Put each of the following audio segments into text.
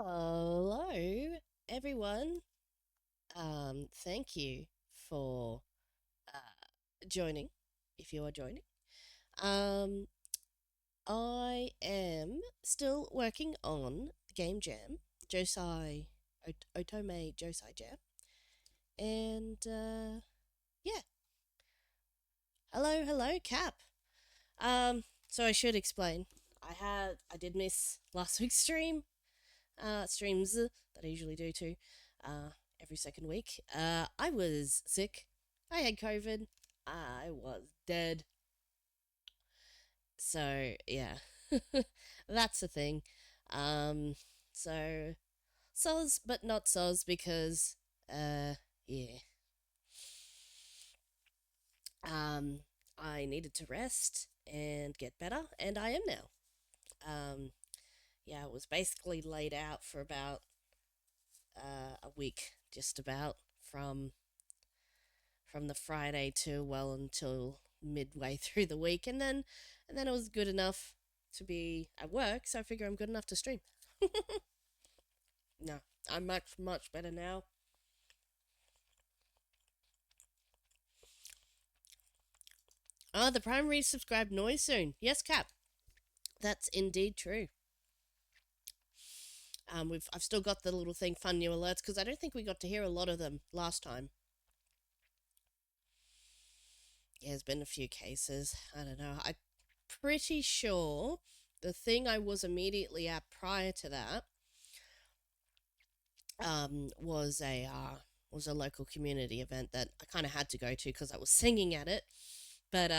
Hello, everyone. Thank you for joining, if you are joining. Um, I am still working on Game Jam, Josei, Otome Josei Jam, and yeah. Hello, Cap. So I should explain. I did miss last week's streams that I usually do too, uh, every second week. I was sick. I had COVID. I was dead. So yeah, that's the thing. Um, so soz, but not soz because yeah. Um, I needed to rest and get better, and I am now. Um, yeah, I was basically laid out for about a week, just about from the Friday to well until midway through the week, and then it was good enough to be at work, so I figure I'm good enough to stream. No, I'm much better now. Ah, the primary subscribe noise soon. Yes, Cap. That's indeed true. I've still got the little thing fun new alerts because I don't think we got to hear a lot of them last time. Yeah, there's been a few cases. I don't know. I'm pretty sure the thing I was immediately at prior to that um, was a uh, was a local community event that I kind of had to go to because I was singing at it. But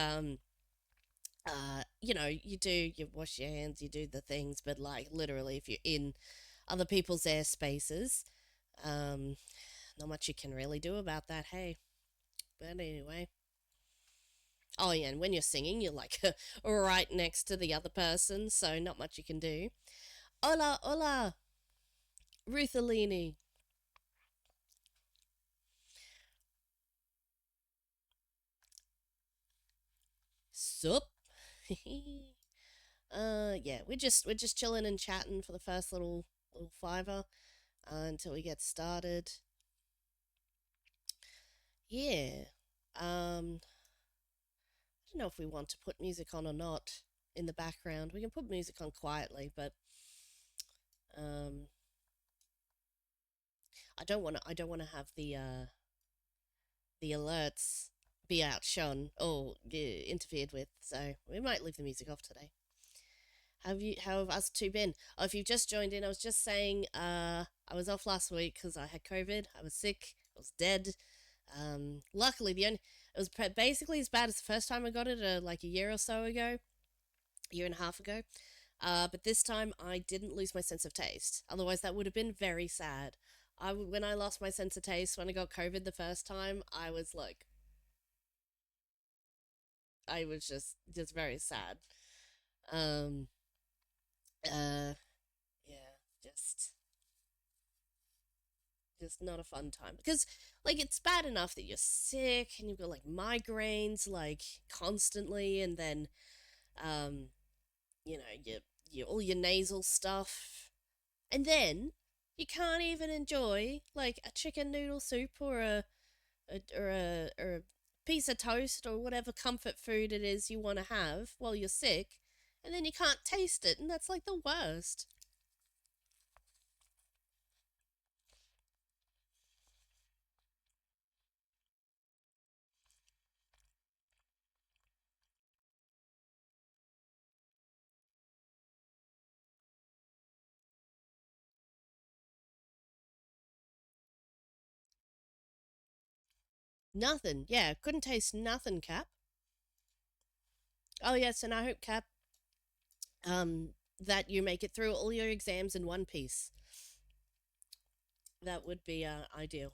you wash your hands, you do the things, but like literally, if you're in other people's air spaces, um, not much you can really do about that. Hey, but anyway. Oh yeah, and when you're singing, you're like right next to the other person, so not much you can do. Hola, hola, Ruthalini. Sup? Yeah, we're just chilling and chatting for the first little fiver until we get started. Yeah. I don't know if we want to put music on or not in the background. We can put music on quietly, but um, I don't want to have the alerts be outshone or interfered with. So we might leave the music off today. How have us two been? Oh, if you've just joined in, I was just saying I was off last week because I had COVID. I was sick. I was dead. Luckily, it was basically as bad as the first time I got it, like a year or so ago, a year and a half ago. But this time I didn't lose my sense of taste. Otherwise, that would have been very sad. When I lost my sense of taste when I got COVID the first time, I was like, I was just very sad. Um, uh, yeah, just not a fun time because like it's bad enough that you're sick and you've got like migraines like constantly, and then um, you all your nasal stuff, and then you can't even enjoy like a chicken noodle soup or a piece of toast or whatever comfort food it is you want to have while you're sick, and then you can't taste it, and that's like the worst. Nothing. Yeah, couldn't taste nothing, Cap. Oh yes, and I hope, Cap, that you make it through all your exams in one piece. That would be ideal.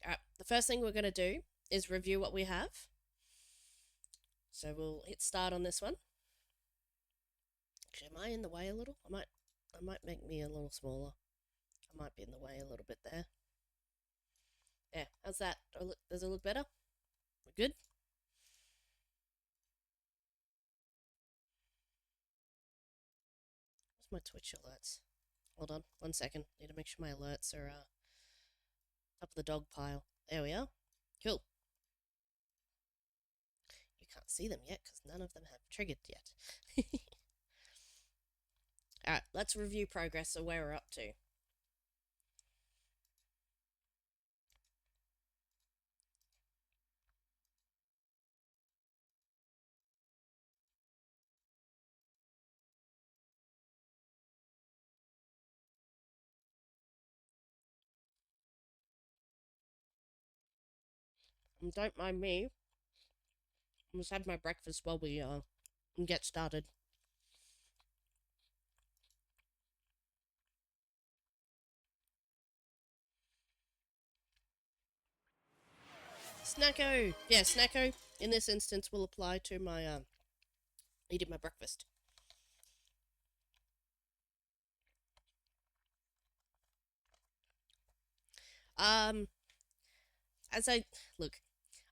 All right, the first thing we're going to do is review what we have. So we'll hit start on this one. Actually, am I in the way a little? I might make me a little smaller. I might be in the way a little bit there. Yeah, how's that? Does it look better? We're good? my Twitch alerts? Hold on, 1 second. Need to make sure my alerts are up the dog pile. There we are. Cool. You can't see them yet because none of them have triggered yet. Alright, let's review progress of where we're up to. And don't mind me. I just had my breakfast while we get started. Snacko! Yeah, Snacko in this instance will apply to my eating my breakfast. As I look,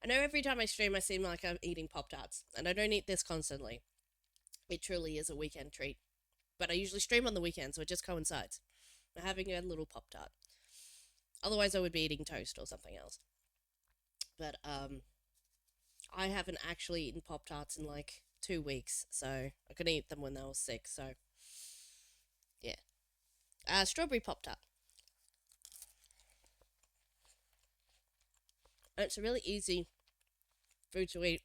I know every time I stream I seem like I'm eating Pop-Tarts, and I don't eat this constantly. It truly is a weekend treat. But I usually stream on the weekend, so it just coincides. I'm having a little Pop-Tart. Otherwise I would be eating toast or something else. But I haven't actually eaten Pop-Tarts in like 2 weeks, so I couldn't eat them when I was sick, so yeah. Strawberry Pop-Tart. And it's a really easy food to eat.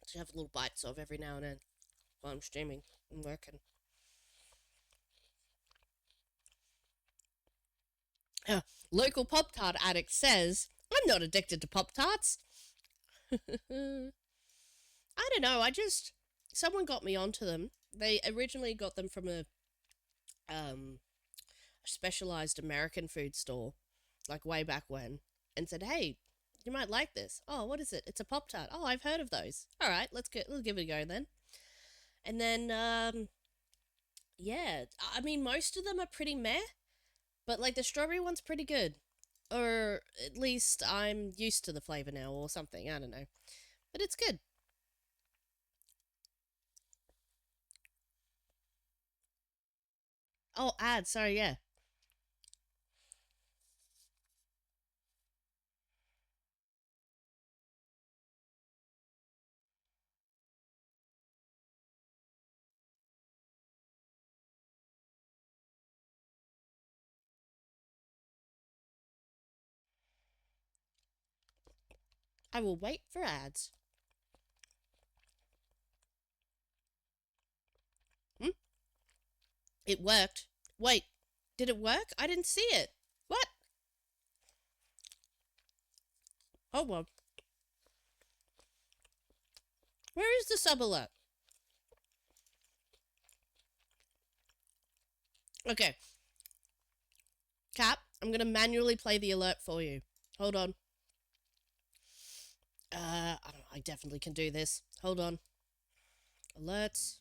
To have little bites of every now and then while I'm streaming and working. Local Pop-Tart addict says, I'm not addicted to Pop-Tarts. I don't know, someone got me onto them. They originally got them from a specialized American food store, like way back when, and said, hey, you might like this. Oh, what is it? It's a Pop-Tart. Oh, I've heard of those. All right, let's give it a go then. And then, yeah, I mean, most of them are pretty meh, but like the strawberry one's pretty good. Or at least I'm used to the flavor now or something, I don't know. But it's good. Oh, sorry, yeah. I will wait for ads. Hmm? It worked. Wait, did it work? I didn't see it. What? Hold on. Where is the sub alert? Okay. Cap, I'm gonna manually play the alert for you. Hold on. I definitely can do this. Hold on. Alerts.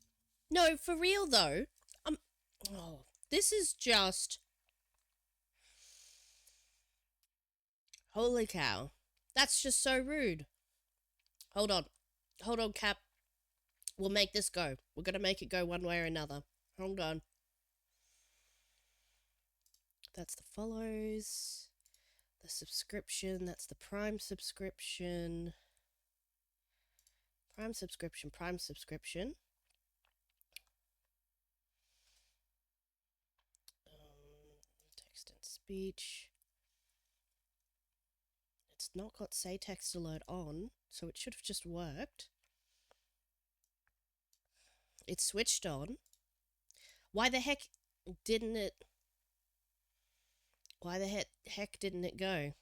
No, for real though. Oh, this is just... Holy cow. That's just so rude. Hold on. Hold on, Cap. We'll make this go. We're gonna make it go one way or another. Hold on. That's the follows. The subscription. That's the Prime subscription. Prime subscription. Prime subscription. Text and speech. It's not got say text alert on, so it should have just worked. It's switched on. Why the heck didn't it... Why the heck didn't it go?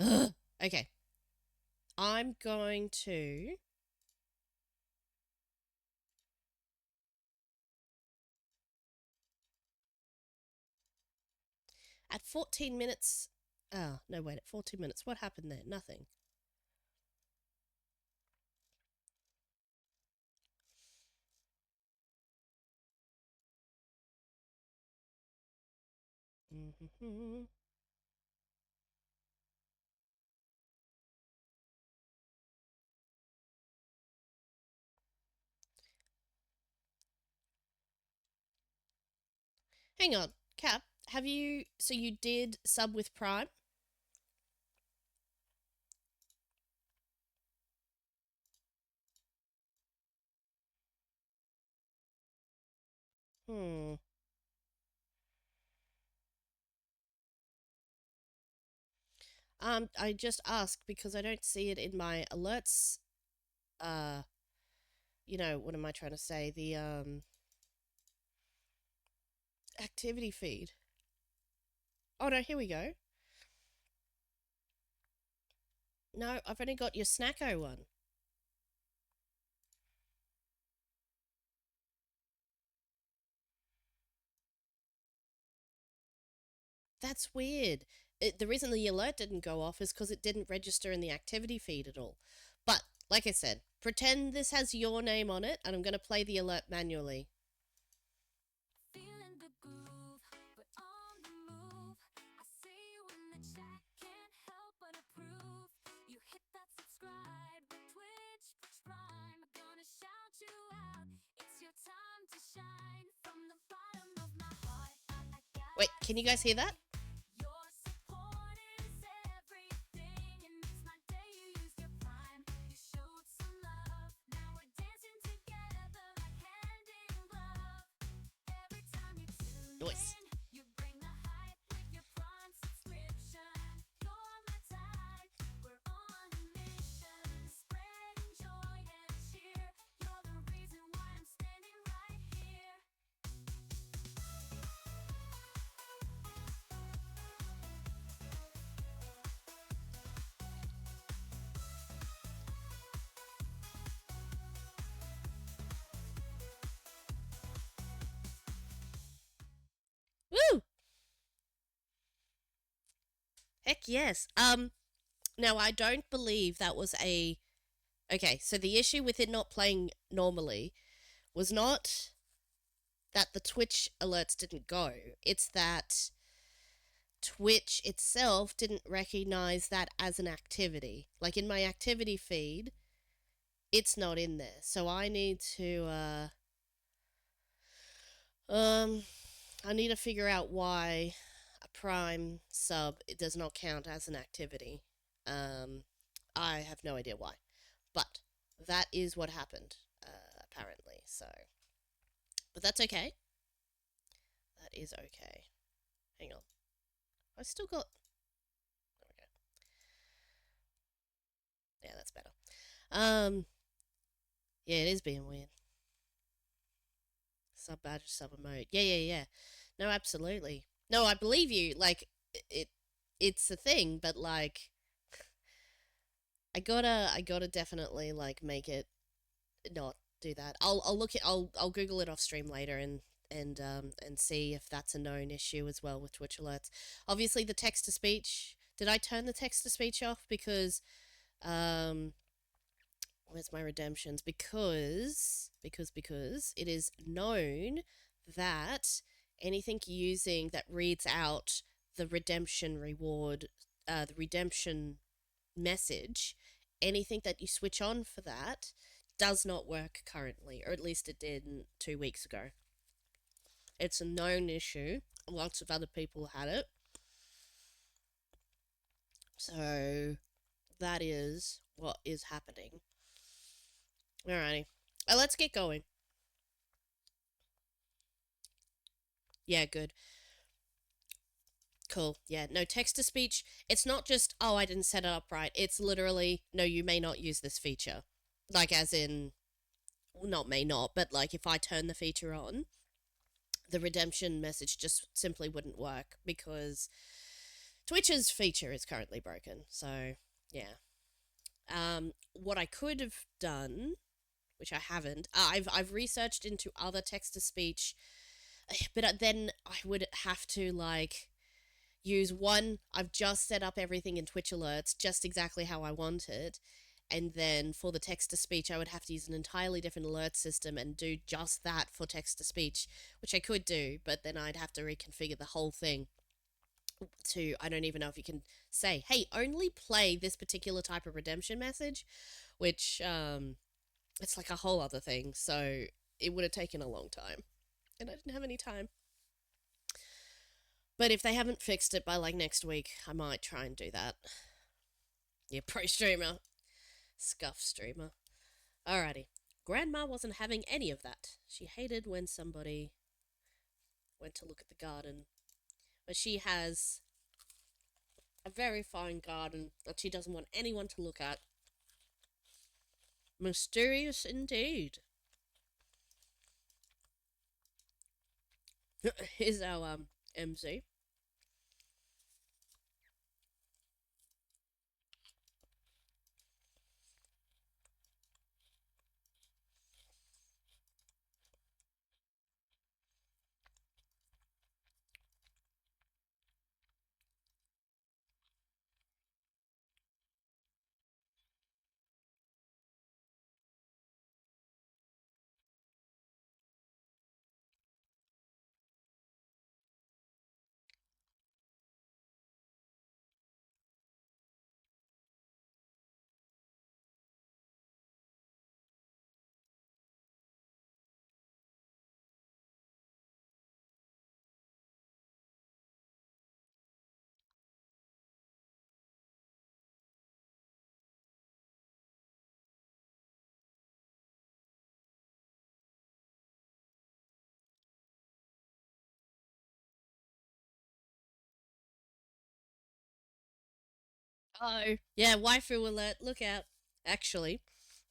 Ugh. Okay. I'm going to... At 14 minutes... Oh, no, wait, at 14 minutes. What happened there? Nothing. Mm-hmm. Hang on, Cap. Have you? So you did sub with Prime? Hmm. I just asked because I don't see it in my alerts. Uh, what am I trying to say? The activity feed. Oh no, here we go. No, I've only got your Snacko one. That's weird. The reason the alert didn't go off is because it didn't register in the activity feed at all. But, like I said, pretend this has your name on it, and I'm going to play the alert manually. Feeling the groove, but on the move. I see you in the chat, can't help but approve. You hit that subscribe, Twitch Prime. Gonna shout you out. It's your time to shine from the bottom of my heart. Wait, can you guys hear that? Noise. Woo! Heck yes. Now I don't believe that was a. Okay, so the issue with it not playing normally was not that the Twitch alerts didn't go. It's that Twitch itself didn't recognize that as an activity. Like in my activity feed, it's not in there. So I need to I need to figure out why a Prime sub it does not count as an activity. I have no idea why, but that is what happened apparently. So, but that's okay. That is okay. Hang on, I still got. There we go. Yeah, that's better. Yeah, it is being weird. Sub badge, sub emote. Yeah. No, absolutely. No, I believe you. Like it, it's a thing, but like I gotta definitely like make it not do that. I'll look at I'll Google it off stream later and see if that's a known issue as well with Twitch alerts. Obviously, the text to speech. Did I turn the text to speech off because where's my redemptions? Because it is known that anything using that reads out the redemption reward, the redemption message, anything that you switch on for that does not work currently, or at least it did 2 weeks ago. It's a known issue. Lots of other people had it. So that is what is happening. Alrighty. Let's get going. Yeah, good. Cool. Yeah, no text to speech. It's not just, oh, I didn't set it up right. It's literally, no, you may not use this feature. Like, as in, well, not may not, but like if I turn the feature on, the redemption message just simply wouldn't work because Twitch's feature is currently broken. So, yeah. What I could have done, which I haven't, I've researched into other text to speech, but then I would have to like use one. I've just set up everything in Twitch alerts just exactly how I want it. And then for the text to speech, I would have to use an entirely different alert system and do just that for text to speech, which I could do, but then I'd have to reconfigure the whole thing to, I don't even know if you can say, hey, only play this particular type of redemption message, which it's like a whole other thing. So it would have taken a long time, and I didn't have any time. But if they haven't fixed it by like next week, I might try and do that. Yeah, pro streamer. Scuff streamer. Alrighty. Grandma wasn't having any of that. She hated when somebody went to look at the garden. But she has a very fine garden that she doesn't want anyone to look at. Mysterious indeed. Here's our MC. Oh, yeah, waifu alert, look out. Actually,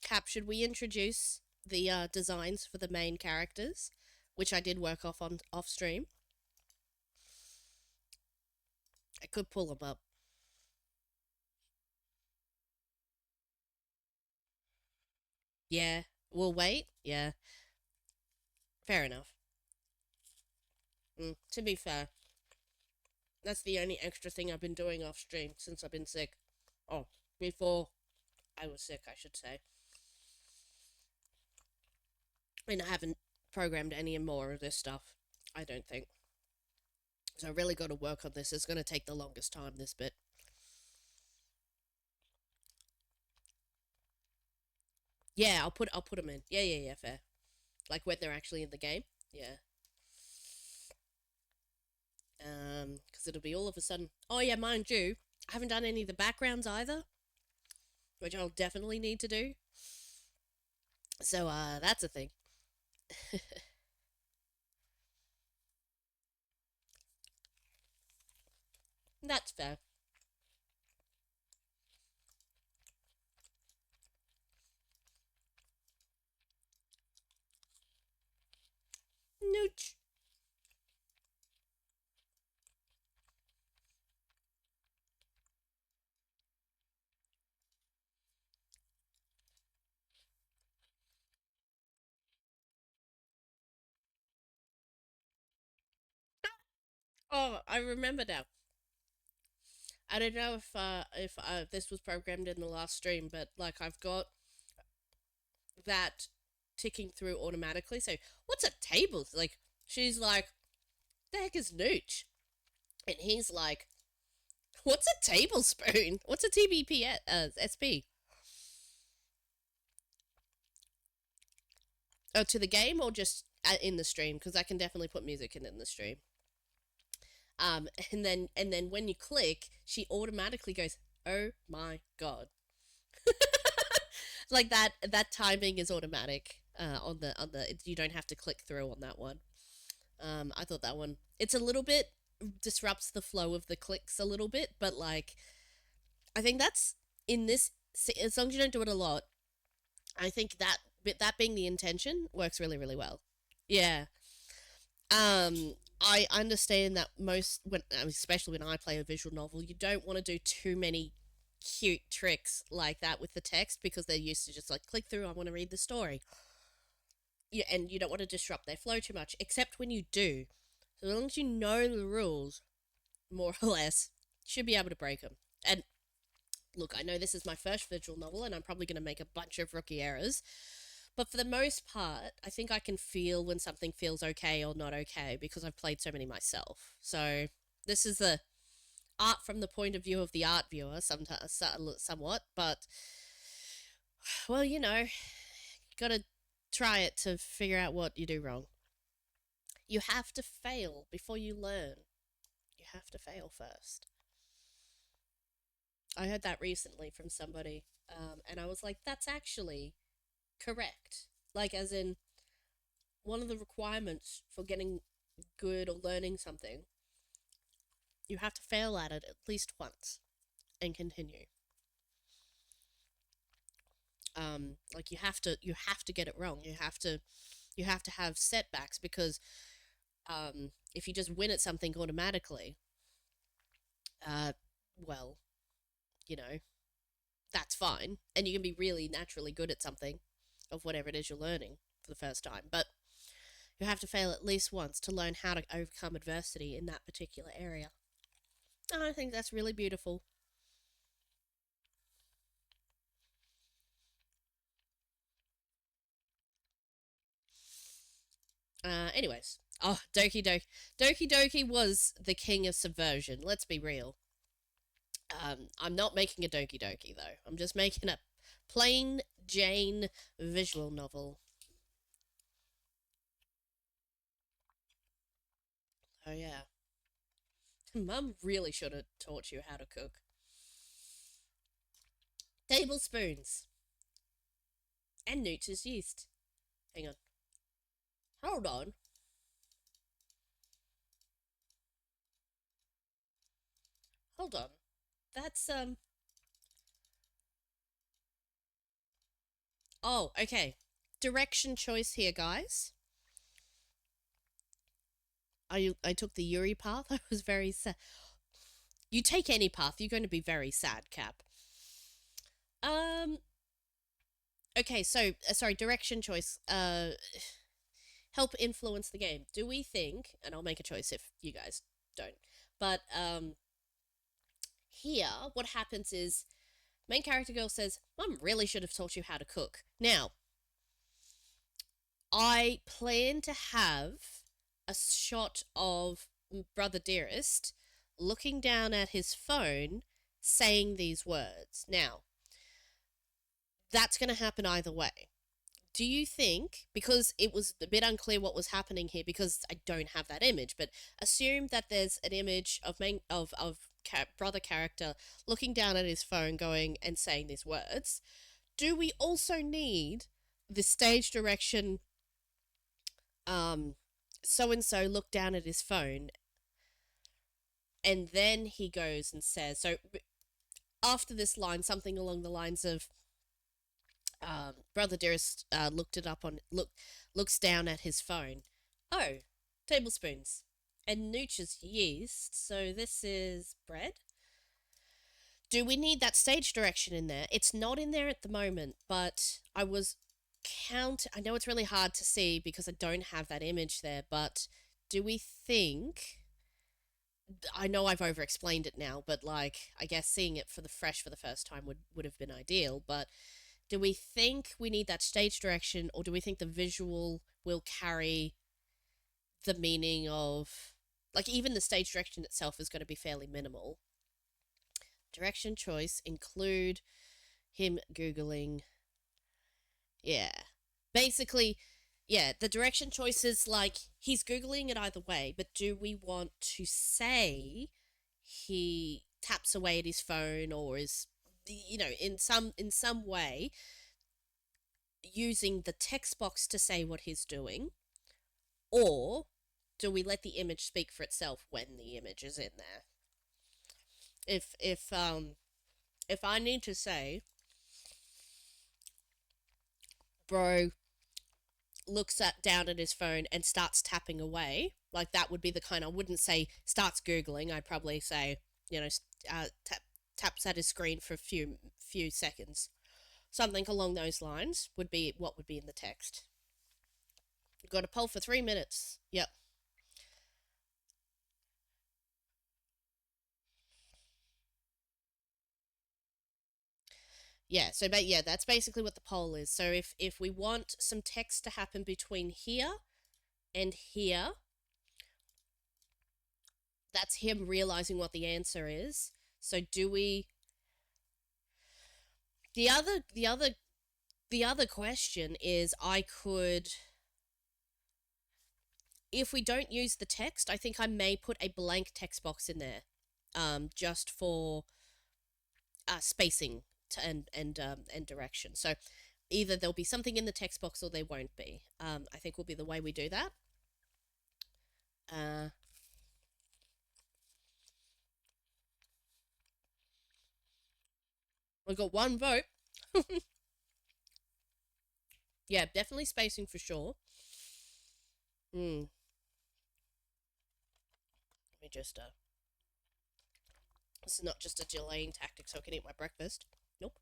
Cap, should we introduce the designs for the main characters, which I did work off stream? I could pull them up. Yeah, we'll wait. Yeah, fair enough. To be fair, that's the only extra thing I've been doing off stream since I've been sick. Oh, before I was sick, I should say. And I haven't programmed any more of this stuff, I don't think. So I really got to work on this. It's going to take the longest time, this bit. Yeah, I'll put them in. Yeah, fair. Like when they're actually in the game. Yeah. Because it'll be all of a sudden. Oh yeah, mind you, I haven't done any of the backgrounds either, which I'll definitely need to do. So that's a thing. That's fair. Nooch. Oh, I remember now. I don't know if this was programmed in the last stream, but like I've got that ticking through automatically. So what's a table? Like she's like, the heck is nooch? And he's like, what's a tablespoon? What's a TBP SP? Oh, to the game or just in the stream? Because I can definitely put music in the stream. And then when you click, she automatically goes, "Oh my god!" Like that timing is automatic on the. You don't have to click through on that one. I thought that one. It's a little bit disrupts the flow of the clicks a little bit, but like I think that's in this. As long as you don't do it a lot, I think that being the intention works really really well. Yeah. I understand that especially when I play a visual novel, you don't want to do too many cute tricks like that with the text because they're used to just like click through. I want to read the story. Yeah, and you don't want to disrupt their flow too much, except when you do. So as long as you know the rules, more or less, you should be able to break them. And look, I know this is my first visual novel, and I'm probably going to make a bunch of rookie errors. But for the most part, I think I can feel when something feels okay or not okay because I've played so many myself. So this is the art from the point of view of the art viewer, sometimes somewhat. But well, you got to try it to figure out what you do wrong. You have to fail before you learn. You have to fail first. I heard that recently from somebody, and I was like, that's actually correct. Like, as in, one of the requirements for getting good or learning something, you have to fail at it at least once and continue. Like you have to get it wrong. You have to have setbacks because if you just win at something automatically, uh, well, you know, that's fine, and you can be really naturally good at something of whatever it is you're learning for the first time. But you have to fail at least once to learn how to overcome adversity in that particular area. And I think that's really beautiful. Anyways. Oh, Doki Doki. Doki Doki was the king of subversion, let's be real. I'm not making a Doki Doki, though. I'm just making a plain Jane visual novel. Oh, yeah. Mum really should have taught you how to cook. Tablespoons. And Nooch's yeast. Hang on. Hold on. Hold on. That's, Oh, okay. Direction choice here, guys. I took the Yuri path. I was very sad. You take any path, you're going to be very sad, Cap. Um. Okay, so sorry. Direction choice. Help influence the game. Do we think? And I'll make a choice if you guys don't. But here, what happens is, main character girl says, "Mum really should have taught you how to cook." Now, I plan to have a shot of Brother Dearest looking down at his phone saying these words. Now, that's going to happen either way. Do you think, because it was a bit unclear what was happening here because I don't have that image, but assume that there's an image of brother character looking down at his phone going and saying these words. Do we also need the stage direction so and so look down at his phone, and then he goes and says, so after this line, something along the lines of, Brother Dearest looks down at his phone. Oh, tablespoons. And Nooch's yeast, so this is bread? Do we need that stage direction in there? It's not in there at the moment, but I know it's really hard to see because I don't have that image there, but do we think, I know I've over explained it now, but like, I guess seeing it for the first time would have been ideal, but do we think we need that stage direction, or do we think the visual will carry the meaning of, like, even the stage direction itself is going to be fairly minimal? Direction choice include him Googling. Yeah. Basically, yeah, the direction choice is like he's Googling it either way, but do we want to say he taps away at his phone or is, in some way using the text box to say what he's doing, or do we let the image speak for itself when the image is in there? If I need to say, bro down at his phone and starts tapping away, like that would be the kind, I wouldn't say starts Googling, I'd probably say, taps at his screen for a few seconds. Something along those lines would be what would be in the text. You've got a poll for 3 minutes. Yep. Yeah, so that's basically what the poll is. So if we want some text to happen between here and here, that's him realizing what the answer is. So do we, the other question is, I could if we don't use the text, I think I may put a blank text box in there, just for spacing and direction. So either there'll be something in the text box or there won't be. I think will be the way we do that. We got one vote. Yeah, definitely spacing for sure. Let me just this is not just a delaying tactic so I can eat my breakfast. Nope.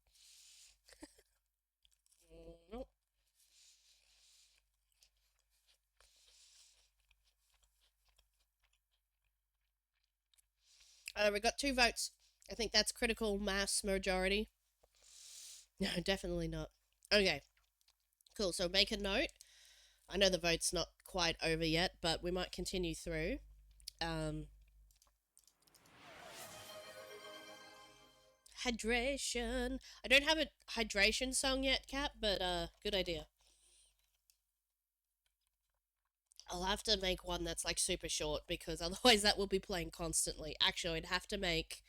Nope. We got 2 votes. I think that's critical mass majority. No, definitely not. Okay. Cool. So make a note. I know the vote's not quite over yet, but we might continue through. Hydration. I don't have a hydration song yet, Kat, but good idea. I'll have to make one that's like super short because otherwise that will be playing constantly. Actually, I'd have to make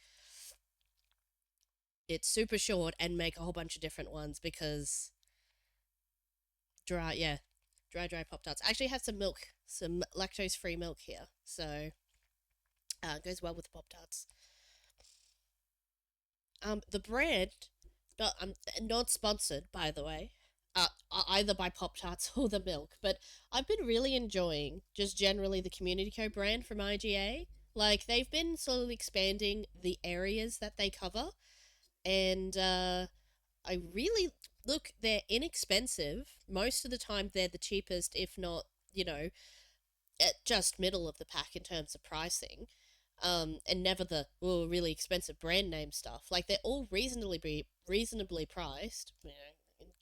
it super short and make a whole bunch of different ones because dry Pop Tarts. I actually have some milk, some lactose free milk here, so it goes well with the Pop Tarts. The brand, not sponsored by the way, either by Pop Tarts or the milk, but I've been really enjoying just generally the Community Co brand from IGA. Like they've been slowly expanding the areas that they cover, and I really look. They're inexpensive most of the time. They're the cheapest, if not, at just middle of the pack in terms of pricing. And never the really expensive brand name stuff. Like they're all reasonably priced,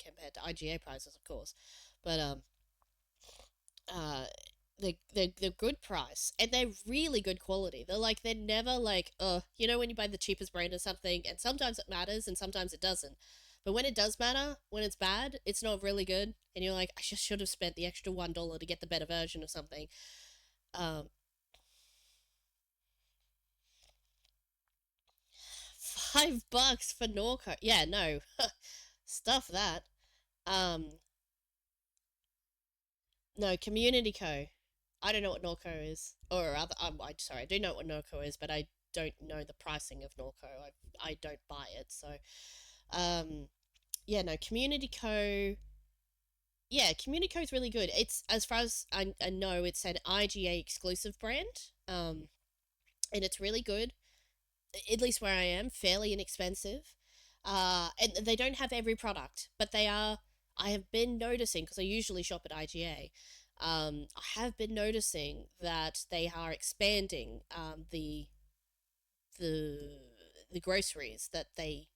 compared to IGA prices, of course. But they're good price and they're really good quality. They're never like when you buy the cheapest brand or something, and sometimes it matters and sometimes it doesn't. But when it does matter, when it's bad, it's not really good, and you're like, I just should have spent the extra $1 to get the better version of something. $5 for Norco. Yeah, no. Stuff that. No, Community Co. I don't know what Norco is. Or other sorry, I do know what Norco is, but I don't know the pricing of Norco. I don't buy it, so yeah, no, Community Co. Yeah, Community Co is really good. It's, as far as I know, it's an IGA exclusive brand. And it's really good, at least where I am, fairly inexpensive. And they don't have every product, but they are. I have been noticing, because I usually shop at IGA. I have been noticing that they are expanding the the groceries that they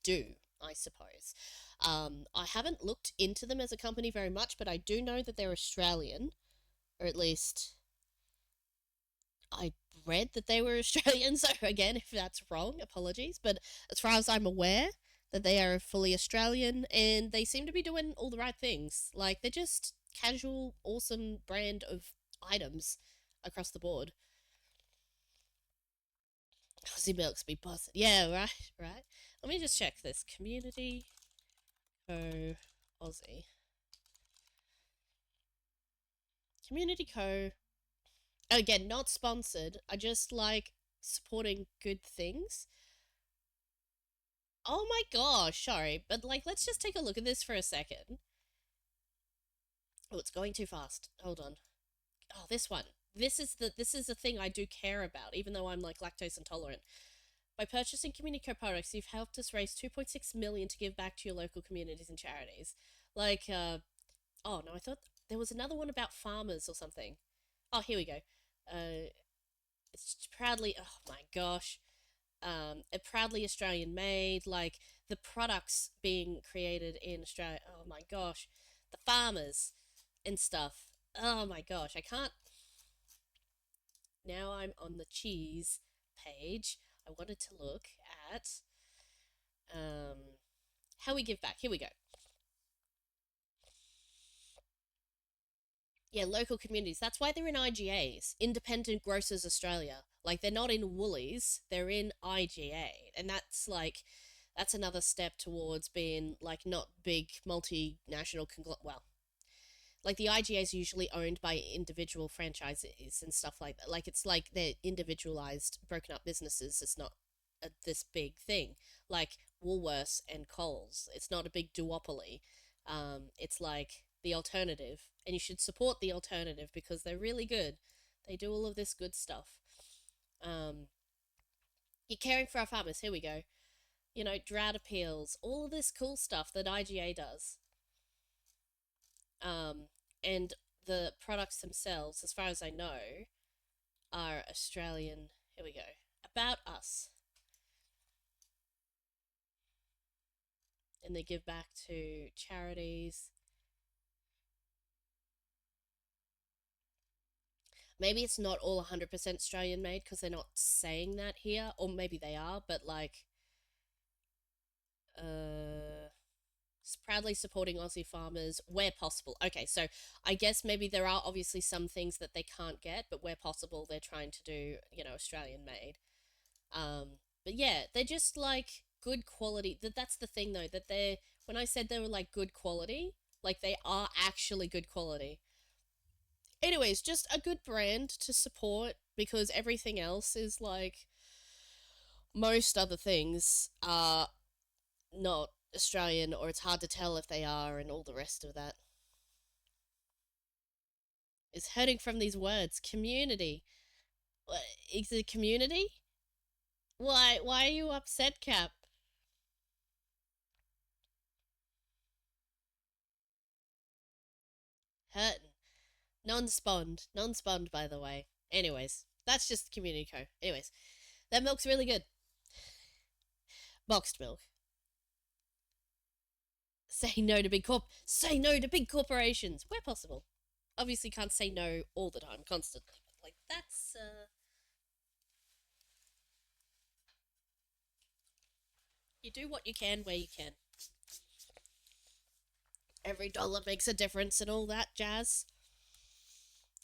do, I suppose. I haven't looked into them as a company very much, but I do know that they're Australian, or at least I read that they were Australian, so again, if that's wrong, apologies. But as far as I'm aware, that they are fully Australian, and they seem to be doing all the right things. Like, they're just casual, awesome brand of items across the board. Aussie milks be busted. Yeah, right. Let me just check this. Community Co. Aussie. Community Co. Again, not sponsored. I just like supporting good things. Oh my gosh, sorry, but like, let's just take a look at this for a second. Oh, it's going too fast. Hold on. Oh, this one. This is the thing I do care about, even though I'm like lactose intolerant. By purchasing Community Co products, you've helped us raise 2.6 million to give back to your local communities and charities. Like, oh no, I thought there was another one about farmers or something. Oh, here we go. It's proudly. Oh my gosh. A proudly Australian made, like the products being created in Australia. Oh my gosh, the farmers and stuff. Oh my gosh, I can't. Now I'm on the cheese page. I wanted to look at how we give back. Here we go. Yeah, local communities. That's why they're in IGAs, Independent Grocers Australia. Like they're not in Woolies, they're in IGA, and that's another step towards being like not big multinational well, like the IGA is usually owned by individual franchises and stuff like that. Like it's like they're individualized, broken up businesses. It's not this big thing like Woolworths and Coles. It's not a big duopoly. It's like the alternative, and you should support the alternative because they're really good. They do all of this good stuff. Um, you're caring for our farmers. Here we go. You know, drought appeals, all of this cool stuff that IGA does. Um, and the products themselves, as far as I know, are Australian. Here we go. About us. And they give back to charities. Maybe it's not all 100% Australian made because they're not saying that here, or maybe they are, but like, uh, proudly supporting Aussie farmers where possible. Okay, so I guess maybe there are obviously some things that they can't get, but where possible, they're trying to do, Australian made. But yeah, they're just like good quality. That's the thing though, that when I said they were like good quality, like they are actually good quality. Anyways, just a good brand to support because everything else is like most other things are not Australian or it's hard to tell if they are and all the rest of that. Is hurting from these words. Community. Is it community? Why are you upset, Cap? Hurting. Non-spawned. Non-spawned, by the way. Anyways, that's just community co. Anyways, that milk's really good. Boxed milk. Say no to big corporations where possible. Obviously, can't say no all the time, constantly, but like that's you do what you can where you can. Every dollar makes a difference and all that jazz.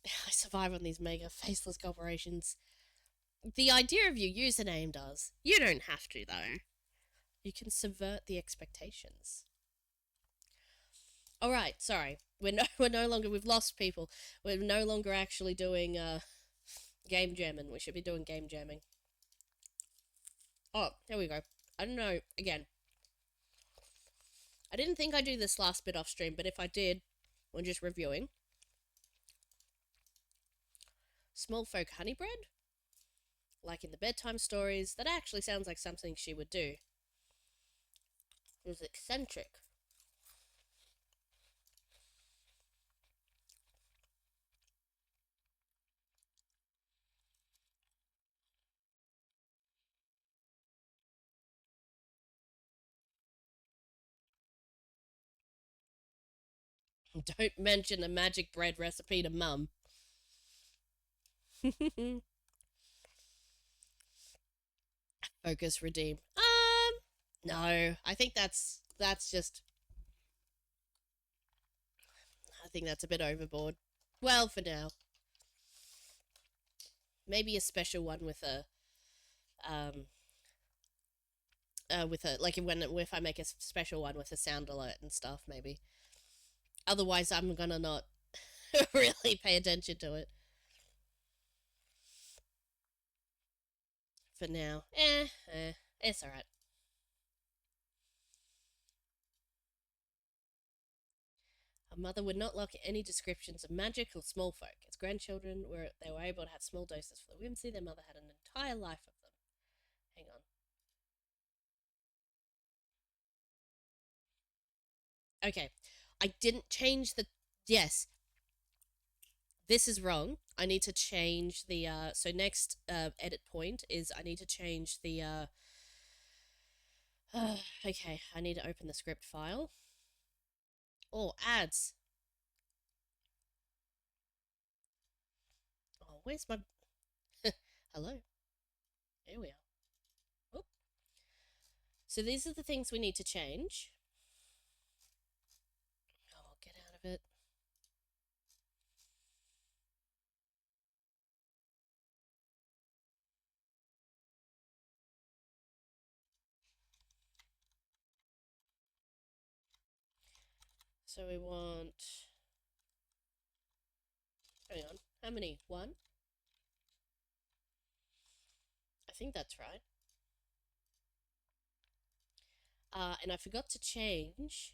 I survive on these mega faceless corporations. The idea of your username does. You don't have to though. You can subvert the expectations. All right, sorry. We're no longer we've lost people. We're no longer actually doing game jamming. We should be doing game jamming. Oh, there we go. I don't know. Again, I didn't think I'd do this last bit off stream, but if I did, when just reviewing, small folk honey bread, like in the bedtime stories, that actually sounds like something she would do. It was eccentric. Don't mention the magic bread recipe to Mum. Focus redeem. No, I think that's just. I think that's a bit overboard. Well, for now, maybe a special one um, with a like when if I make a special one with a sound alert and stuff, maybe. Otherwise, I'm gonna not really pay attention to it. For now, it's alright. A mother would not like any descriptions of magic or small folk. As grandchildren, they were able to have small doses for the whimsy. Their mother had an entire life of them. Hang on. Okay, I didn't change the. Yes, this is wrong. I need to change the. So next edit point is I need to change the. Okay, I need to open the script file. Oh, ads. Oh, where's my. Hello. Here we are. Oh. So these are the things we need to change. Oh, I'll get out of it. So we want... Hang on. How many? 1? I think that's right. And I forgot to change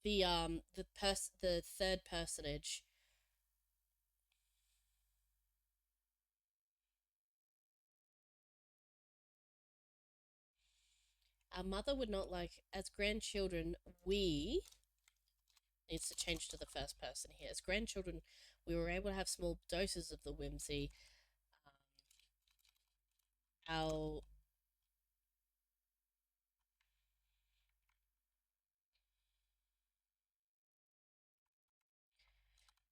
the third personage. Our mother would not like, as grandchildren, we needs to change to the first person here. As grandchildren, we were able to have small doses of the whimsy. Our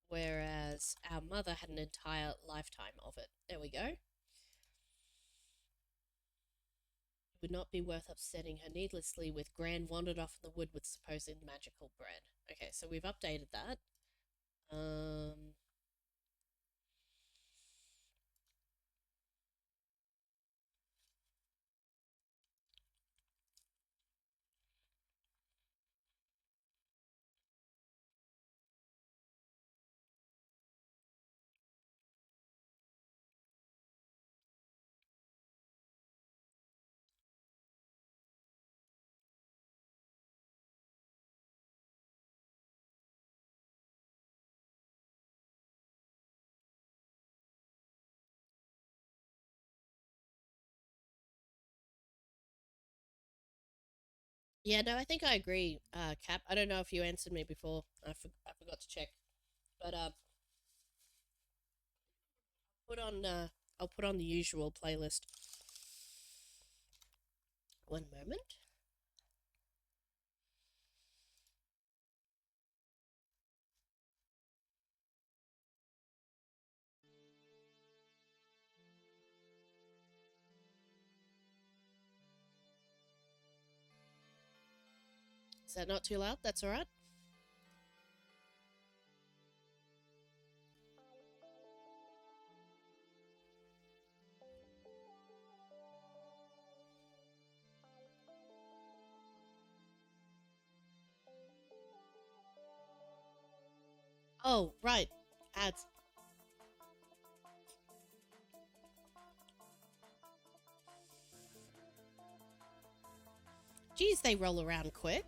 whereas our mother had an entire lifetime of it. There we go. It would not be worth upsetting her needlessly with Gran wandered off in the wood with supposed magical bread. Okay, so we've updated that. Yeah, no, I think I agree, Cap. I don't know if you answered me before. I forgot to check. But put on I'll put on the usual playlist. One moment. Is that not too loud? That's alright. Oh, right. Ads. Geez, they roll around quick.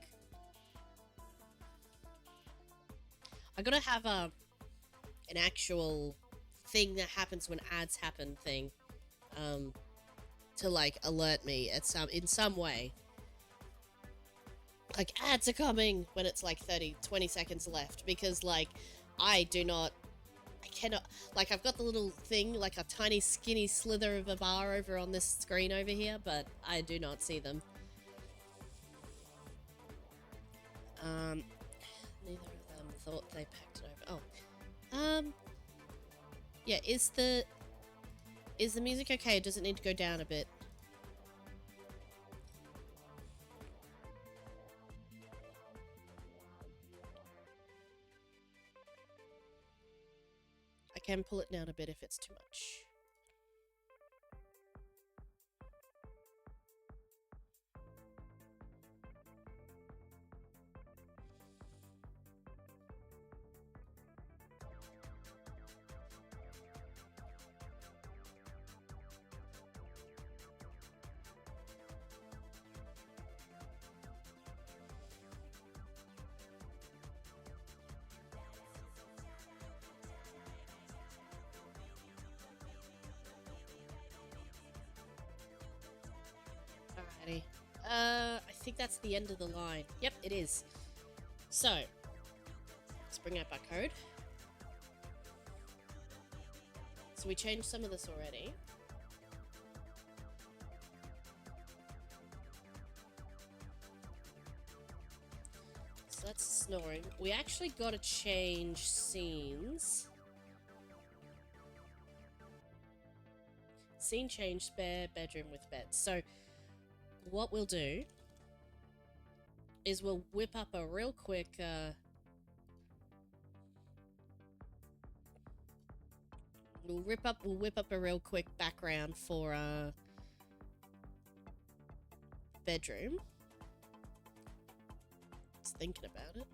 I gotta have an actual thing that happens when ads happen thing, to like alert me in some way. Like ads are coming when it's like 20 seconds left, because like I cannot, like I've got the little thing, like a tiny skinny slither of a bar over on this screen over here, but I do not see them. Neither of them thought they packed it over. Oh. Yeah, is the music okay? Does it need to go down a bit? I can pull it down a bit if it's too much. Alrighty. I think that's the end of the line. Yep, it is. So, let's bring up our code. So we changed some of this already. So that's snoring. We actually got to change scenes. Scene change, spare bedroom with bed. So what we'll do is we'll whip up a real quick we'll whip up a real quick background for bedroom. just thinking about it.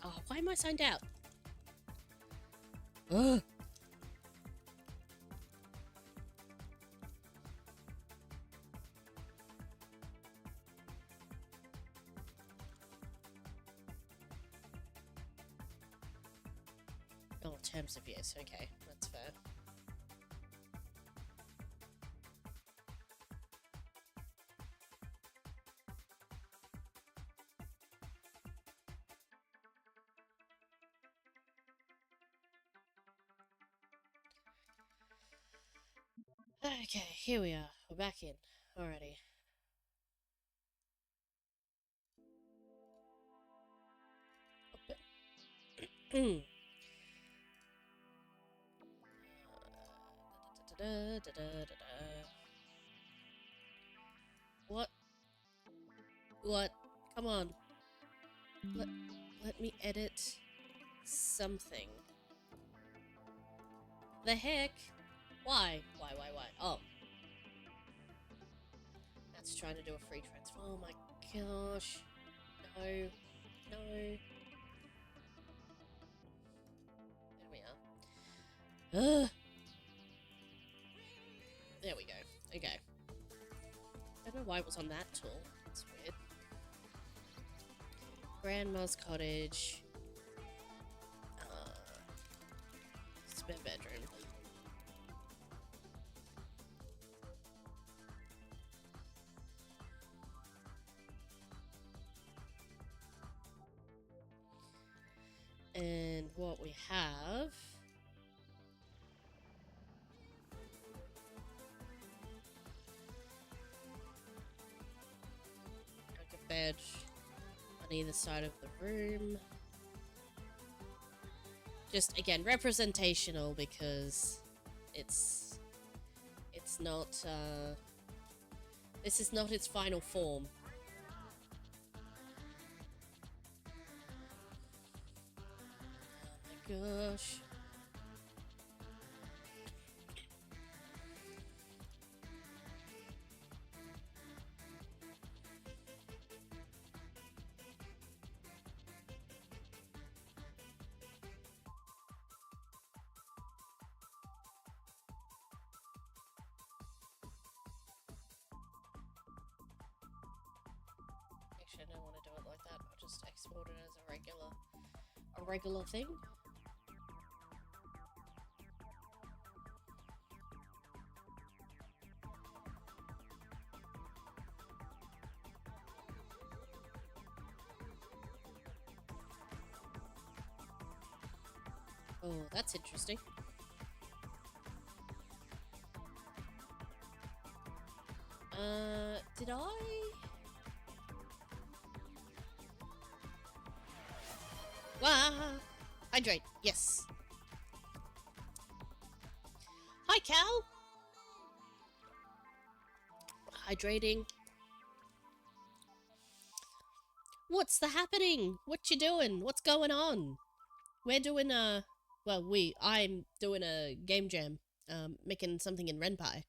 Oh, why am I signed out? Ugh. Oh, terms of use. Okay, that's fair. Okay, here we are. We're back in. Alrighty. Open. What? What? Come on. Let me edit something. The heck? Why? Why? Oh. That's trying to do a free transfer. Oh my gosh. No. No. There we are. Ugh. There we go. Okay. I don't know why it was on that tool. That's weird. Grandma's cottage. Spare bedroom. And what we have... like a bed on either side of the room. Just, again, representational because it's not, this is not its final form. Oh my gosh. Actually, I don't want to do it like that. I'll just export it as a regular thing. Oh, that's interesting. Did I? Wow! Hydrate, yes. Hi, Cal! Hydrating. What's the happening? What you doing? What's going on? We're doing I'm doing a game jam, making something in Ren'Py.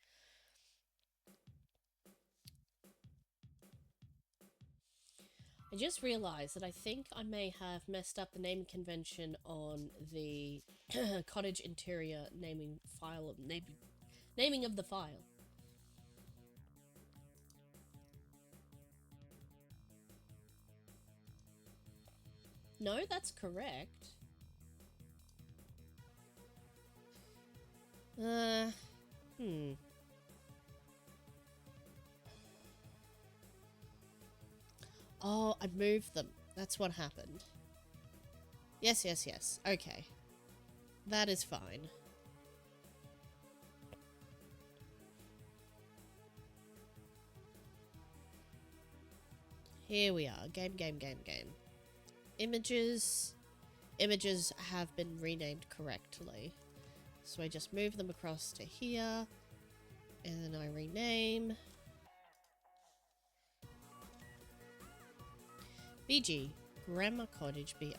I just realised that I think I may have messed up the naming convention on the cottage interior naming file, naming of the file. No, that's correct. Oh, I moved them. That's what happened. Yes. Okay. That is fine. Here we are. Game. Images. Images have been renamed correctly. So I just move them across to here. And then I rename. BG. Grandma Cottage BR.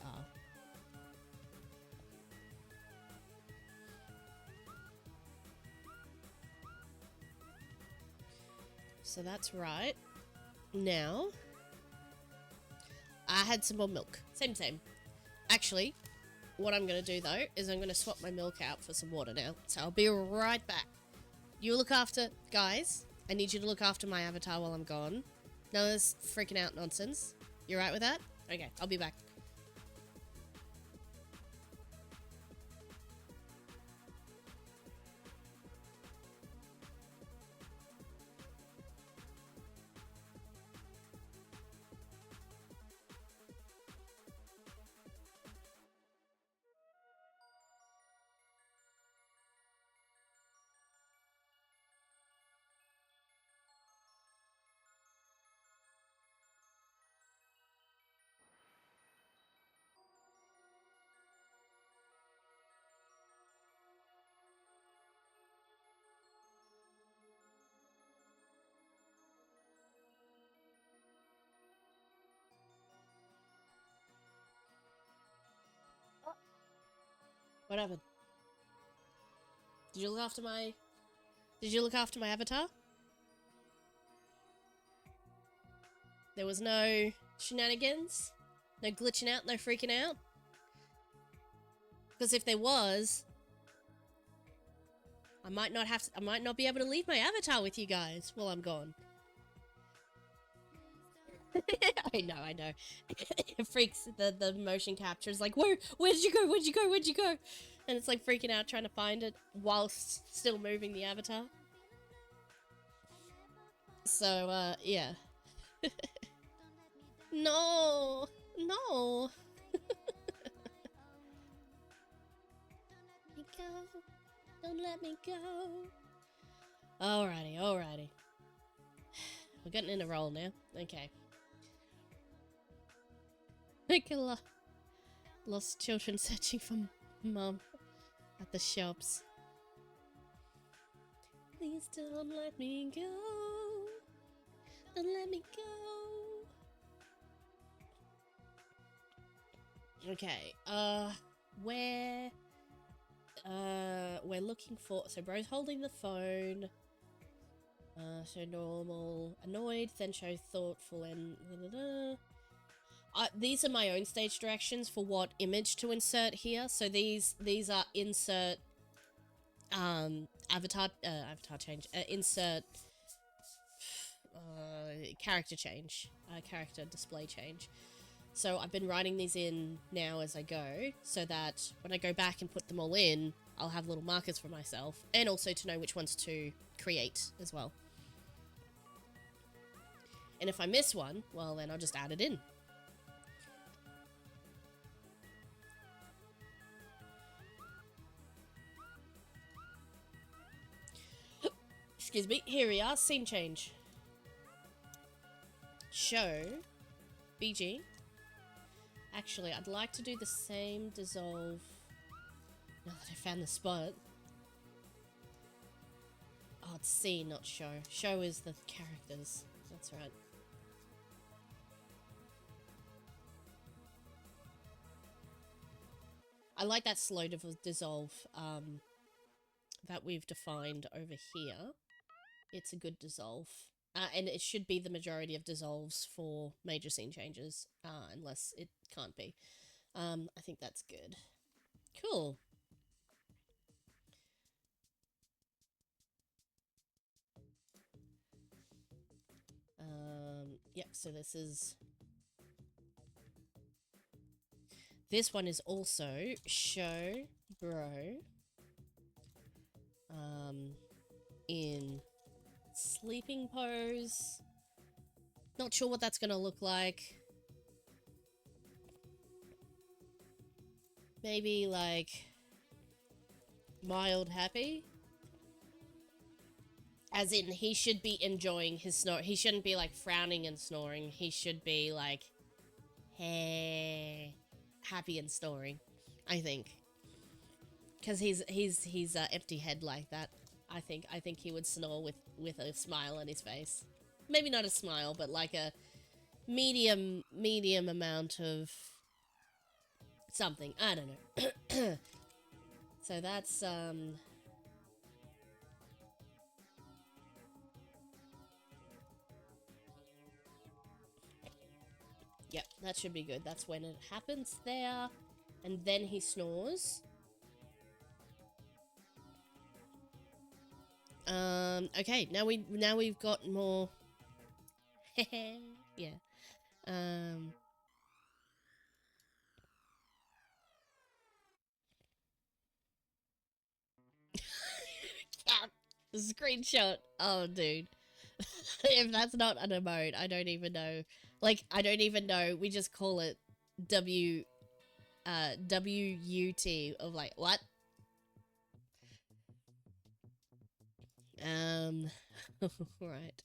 So that's right. Now, I had some more milk. Same. Actually, what I'm going to do, though, is I'm going to swap my milk out for some water now. So I'll be right back. You look after... Guys, I need you to look after my avatar while I'm gone. No, this freaking out nonsense. You right with that? Okay, I'll be back. What happened? Did you look after my... Did you look after my avatar? There was no shenanigans? No glitching out? No freaking out? Because if there was... I might not be able to leave my avatar with you guys while I'm gone. I know. It freaks the motion capture is like, where'd you go? And it's like freaking out trying to find it whilst still moving the avatar. So, yeah. No! Let me go. Don't let me go. Alrighty. We're getting in a roll now. Okay. Lost children searching for mom at the shops. Please don't let me go. Don't let me go. Okay, we're looking for... So bro's holding the phone. Show normal. Annoyed, then show thoughtful and... these are my own stage directions for what image to insert here. So these are insert avatar change, insert character change, character display change. So I've been writing these in now as I go, so that when I go back and put them all in, I'll have little markers for myself, and also to know which ones to create as well. And if I miss one, well then I'll just add it in. Excuse me, here we are, scene change. Show, BG. Actually, I'd like to do the same dissolve now that I found the spot. Oh, it's scene, not show. Show is the characters. That's right. I like that slow dissolve that we've defined over here. It's a good dissolve. And it should be the majority of dissolves for major scene changes, unless it can't be. I think that's good. Cool. Yep, so this one is also show bro in sleeping pose. Not sure what that's gonna look like. Maybe like mild happy, as in he should be enjoying his snore. He shouldn't be like frowning and snoring. He should be like, hey, happy and snoring, I think, because he's empty head like that. I think he would snore with a smile on his face. Maybe not a smile, but like a medium amount of something. I don't know. So that's yep, that should be good. That's when it happens there, and then he snores. Okay, now we've got more. Yeah. Screenshot. Oh, dude. If that's not an emote, I don't even know. Like, I don't even know. We just call it WUT of like, what? Right.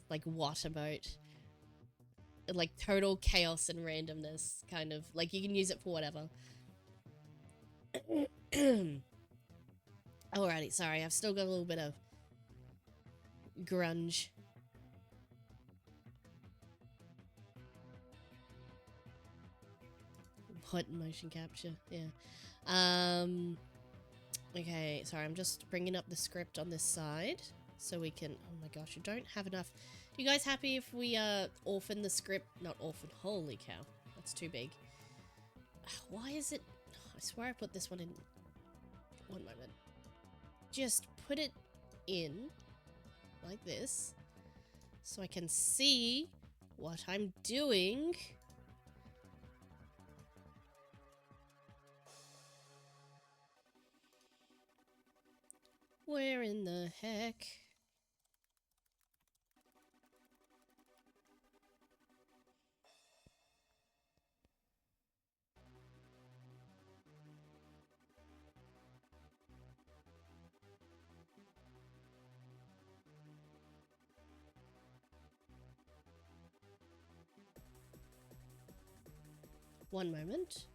Like, what emote? Like, total chaos and randomness, kind of. Like, you can use it for whatever. Alrighty, sorry, I've still got a little bit of grunge. What motion capture? Yeah. Okay, sorry, I'm just bringing up the script on this side so we can. Oh my gosh, you don't have enough. Are you guys happy if we orphan the script? Not orphan. Holy cow, that's too big. Why is it? I swear I put this one in. One moment. Just put it in like this so I can see what I'm doing. Where in the heck? One moment.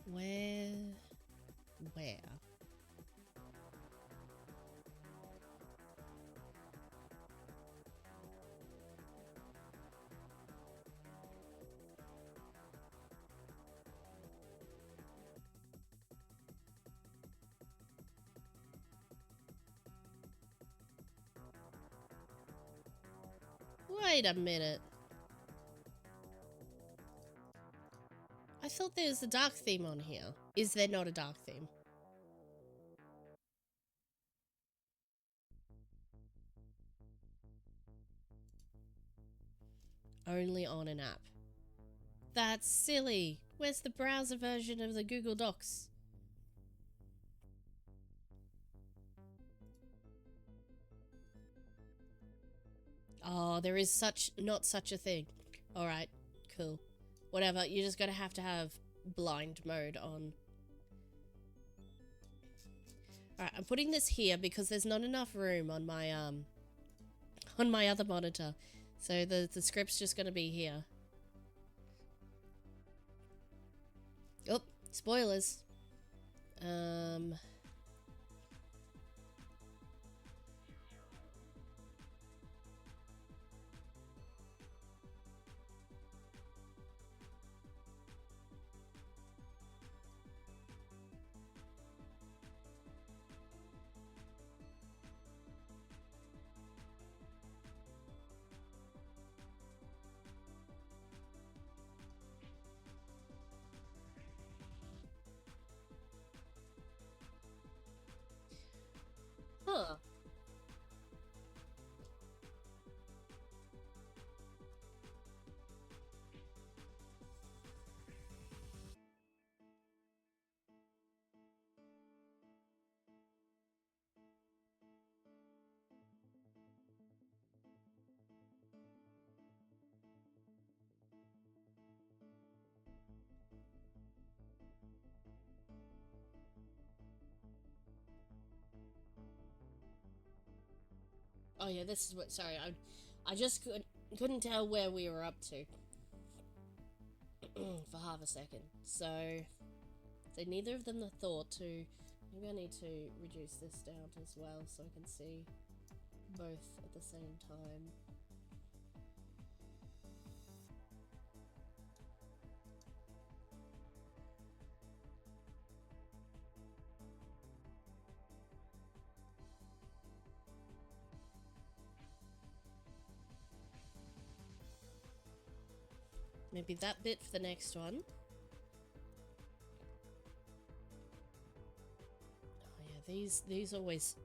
Where? Wait a minute. I thought there was a dark theme on here. Is there not a dark theme? Only on an app. That's silly. Where's the browser version of the Google Docs? Oh, there is not such a thing. Alright, cool. Whatever, you're just gonna have to have blind mode on. Alright, I'm putting this here because there's not enough room on my other monitor. So the script's just gonna be here. Oh, spoilers. Huh. Oh yeah, this is what. Sorry, I just couldn't tell where we were up to for half a second. So neither of them have thought to Maybe I need to reduce this down as well so I can see both at the same time. Maybe that bit for the next one. Oh yeah, these always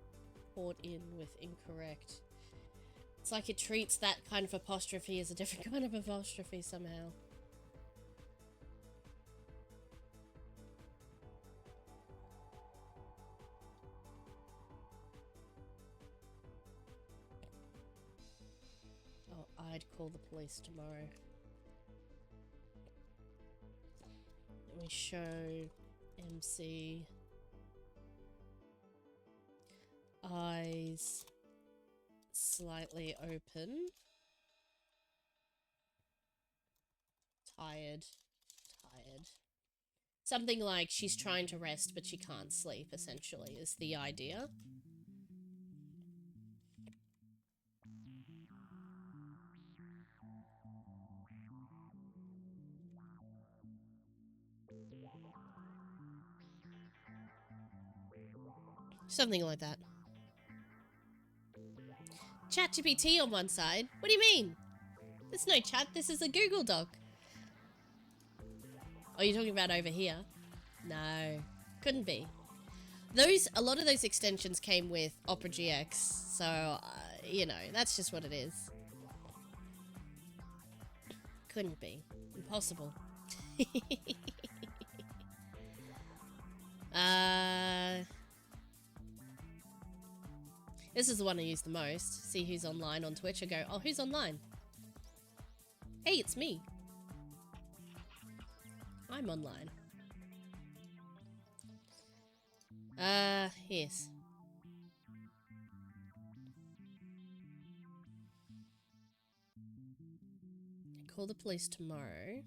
port in with incorrect. It's like it treats that kind of apostrophe as a different kind of apostrophe somehow. Oh, I'd call the police tomorrow. Let me show MC eyes slightly open. Tired. Something like she's trying to rest but she can't sleep, essentially, is the idea. Something like that. ChatGPT on one side? What do you mean? There's no chat, this is a Google Doc. Oh, you're talking about over here? No, couldn't be. A lot of those extensions came with Opera GX, so, you know, that's just what it is. Couldn't be. Impossible. This is the one I use the most. See who's online on Twitch. I go, oh, who's online? Hey, it's me. I'm online. Yes. Call the police tomorrow.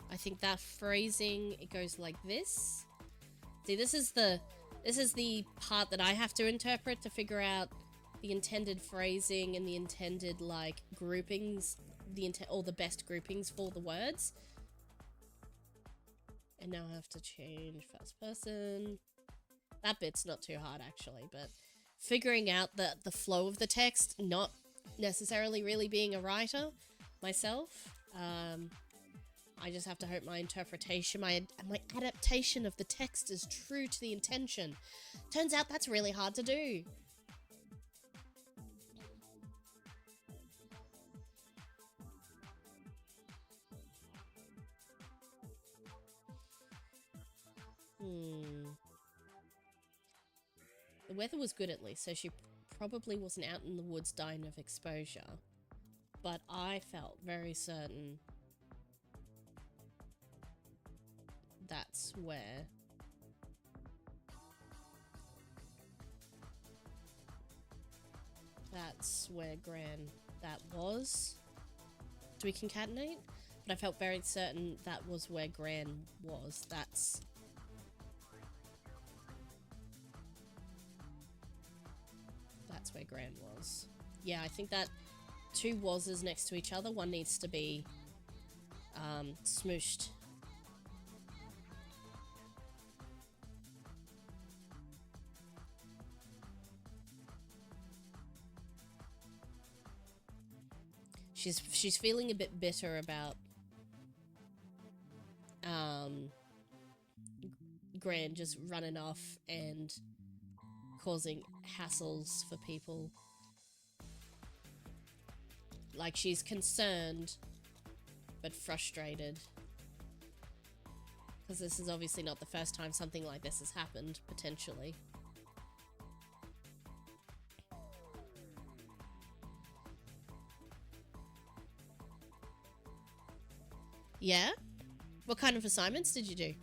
I think that phrasing, it goes like this. See, this is the part that I have to interpret to figure out the intended phrasing and the intended, like, groupings, or the best groupings for the words. And now I have to change first person. That bit's not too hard, actually, but figuring out the flow of the text, not necessarily really being a writer myself, I just have to hope my interpretation, my adaptation of the text is true to the intention. Turns out that's really hard to do. The weather was good at least, so she probably wasn't out in the woods dying of exposure. But I felt very certain that's where Gran that was. Do we concatenate? But I felt very certain that was where Gran was. That's where Gran was. Yeah, I think that two was's next to each other. One needs to be smooshed. She's feeling a bit bitter about Gran just running off and causing hassles for people. Like, she's concerned but frustrated. Because this is obviously not the first time something like this has happened, potentially. Yeah? What kind of assignments did you do?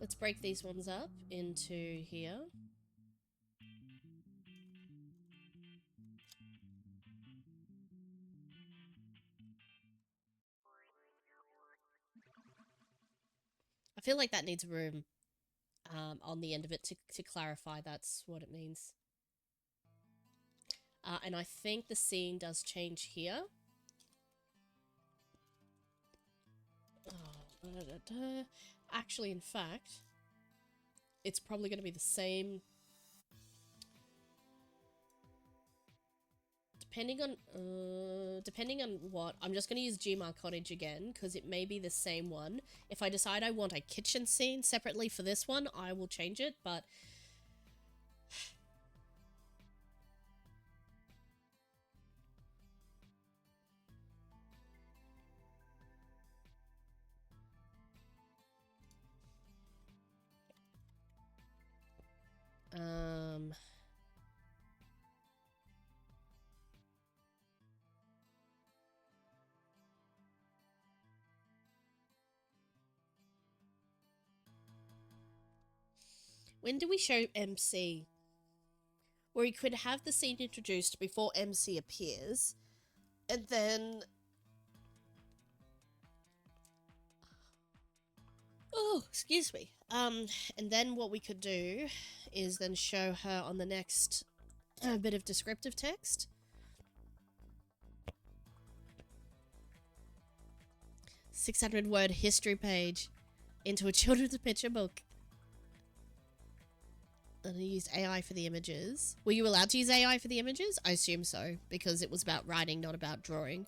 Let's break these ones up into here. I feel like that needs room on the end of it to clarify that's what it means. And I think the scene does change here. Actually, in fact, it's probably going to be the same. Depending on what, I'm just going to use Gmar Cottage again, because it may be the same one. If I decide I want a kitchen scene separately for this one, I will change it, but... When do we show MC? Where we could have the scene introduced before MC appears, and then... Oh, excuse me. And then what we could do is then show her on the next bit of descriptive text. 600-word history page into a children's picture book. And I used AI for the images. Were you allowed to use AI for the images? I assume so, because it was about writing, not about drawing.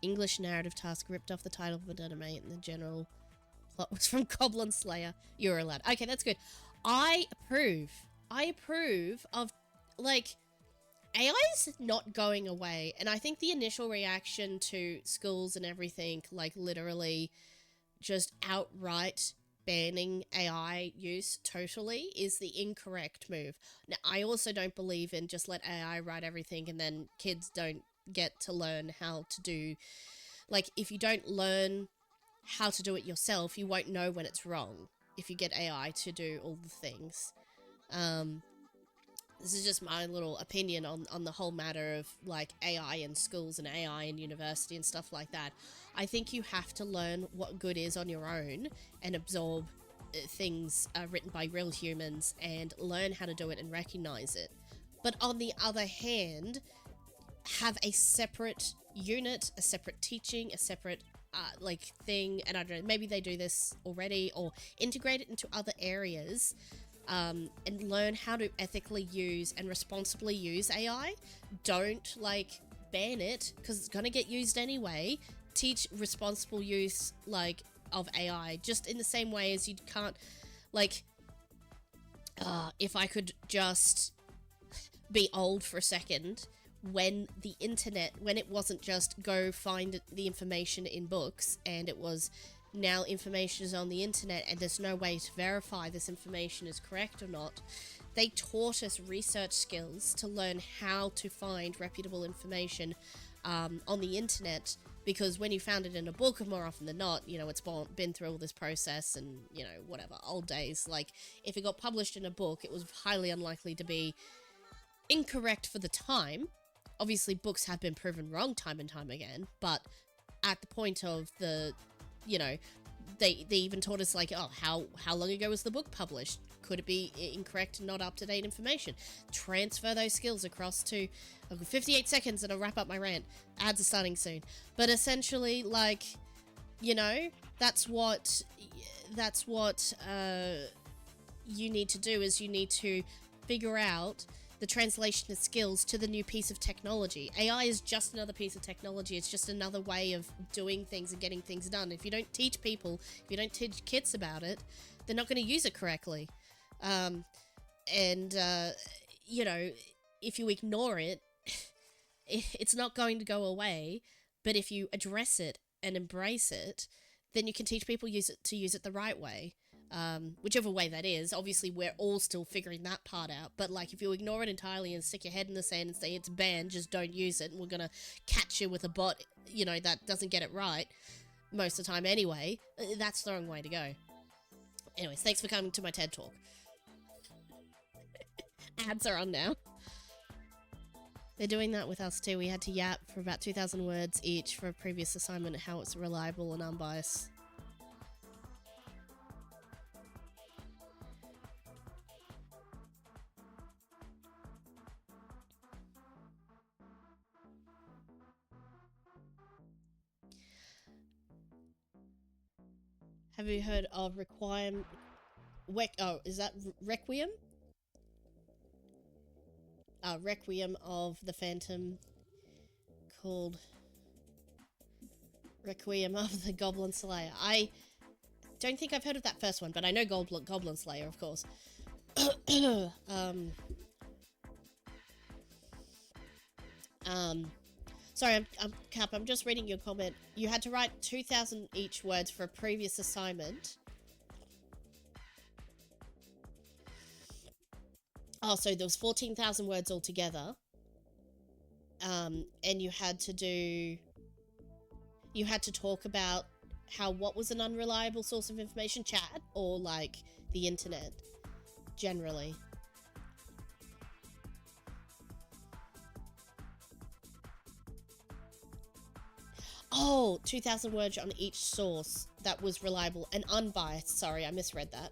English narrative task ripped off the title of an anime, and the general plot was from Goblin Slayer. You're allowed. Okay, that's good. I approve. I approve of, like, AI's not going away. And I think the initial reaction to schools and everything, like, literally just outright banning AI use totally is the incorrect move. Now, I also don't believe in just let AI write everything and then kids don't get to learn how to do, like, if you don't learn how to do it yourself, you won't know when it's wrong if you get AI to do all the things. This is just my little opinion on the whole matter of, like, AI in schools and AI in university and stuff like that. I think you have to learn what good is on your own and absorb things written by real humans and learn how to do it and recognize it. But on the other hand, have a separate unit, a separate teaching, a separate like thing, and I don't know, maybe they do this already, or integrate it into other areas, and learn how to ethically use and responsibly use AI. Don't, like, ban it, because it's gonna get used anyway. Teach responsible use, like, of AI, just in the same way as you can't, like, if I could just be old for a second, when the internet, when it wasn't just go find the information in books, and it was now information is on the internet and there's no way to verify this information is correct or not, they taught us research skills to learn how to find reputable information on the internet, because when you found it in a book, more often than not, you know, it's been through all this process and, you know, whatever, old days, like, if it got published in a book, it was highly unlikely to be incorrect for the time. Obviously, books have been proven wrong time and time again, but at the point of the, you know, they even taught us, like, oh, how long ago was the book published? Could it be incorrect and not up-to-date information? Transfer those skills across to... I've got 58 seconds and I'll wrap up my rant. Ads are starting soon. But essentially, like, you know, that's what you need to do, is you need to figure out the translation of skills to the new piece of technology. AI is just another piece of technology. It's just another way of doing things and getting things done. If you don't teach people, if you don't teach kids about it, they're not going to use it correctly. You know, if you ignore it, it's not going to go away. But if you address it and embrace it, then you can teach people to use it the right way. Whichever way that is. Obviously, we're all still figuring that part out. But, like, if you ignore it entirely and stick your head in the sand and say it's banned, just don't use it, and we're gonna catch you with a bot, you know, that doesn't get it right, most of the time anyway, that's the wrong way to go. Anyways, thanks for coming to my TED Talk. Ads are on now. They're doing that with us too. We had to yap for about 2,000 words each for a previous assignment, how it's reliable and unbiased. Have you heard of Requiem? Is that Requiem? Requiem of the Phantom, called Requiem of the Goblin Slayer. I don't think I've heard of that first one, but I know Goblin Slayer, of course. Sorry, Cap, I'm just reading your comment. You had to write 2,000 each words for a previous assignment. Oh, so there was 14,000 words altogether. And you had to talk about what was an unreliable source of information, chat, or like the internet, generally. Oh, 2,000 words on each source that was reliable and unbiased. Sorry, I misread that.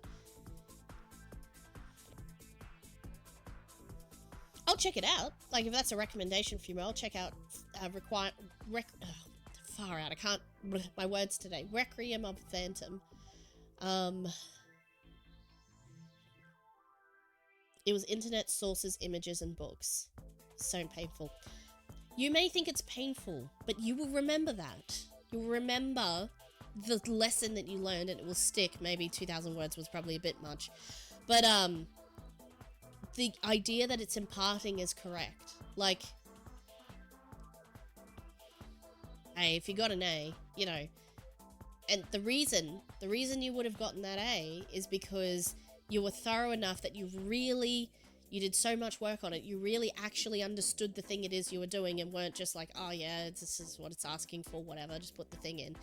I'll check it out. Like, if that's a recommendation for you, I'll check out far out. I can't... My words today. Requiem of Phantom. It was internet sources, images, and books. So painful. You may think it's painful, but you will remember that. You'll remember the lesson that you learned, and it will stick. Maybe 2,000 words was probably a bit much. But, the idea that it's imparting is correct. Like, hey, if you got an A, you know, and the reason you would have gotten that A is because you were thorough enough that you did so much work on it, you really actually understood the thing it is you were doing and weren't just like, oh yeah, this is what it's asking for, whatever, just put the thing in.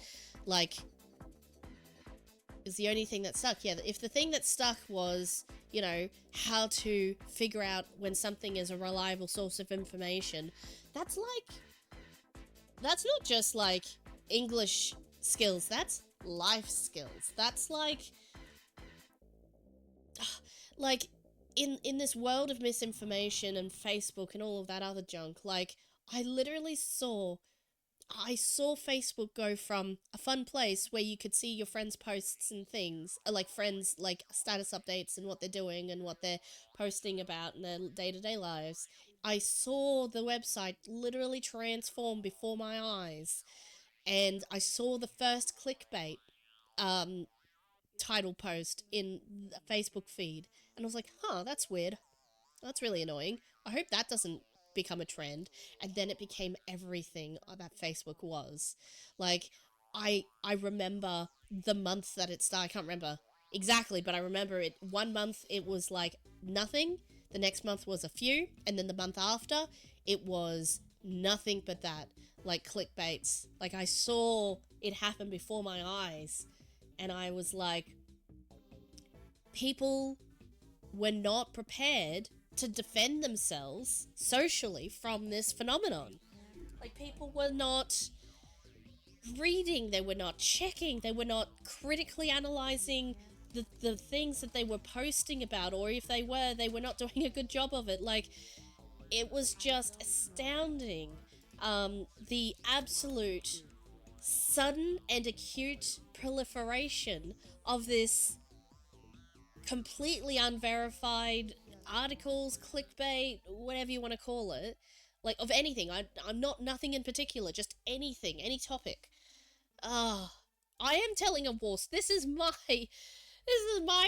Like, is the only thing that stuck. Yeah, if the thing that stuck was, you know, how to figure out when something is a reliable source of information, that's not just like English skills, that's life skills. That's like in this world of misinformation and Facebook and all of that other junk, like, I literally saw Facebook go from a fun place where you could see your friends' posts and things, like friends, like status updates and what they're doing and what they're posting about in their day-to-day lives. I saw the website literally transform before my eyes, and I saw the first clickbait title post in the Facebook feed, and I was like, huh, that's weird. That's really annoying. I hope that doesn't become a trend. And then it became everything that Facebook was. Like, I remember the month that it started. I can't remember exactly, but I remember it. 1 month it was like nothing. The next month was a few, and then the month after it was nothing but that. Like clickbaits. Like, I saw it happen before my eyes, and I was like, people were not prepared to defend themselves socially from this phenomenon. Like, people were not reading, they were not checking, they were not critically analysing the things that they were posting about, or if they were not doing a good job of it. Like, it was just astounding. The absolute sudden and acute proliferation of this completely unverified articles, clickbait, whatever you want to call it, like, of anything. I'm not nothing in particular, just anything, any topic. I am telling a war. This is my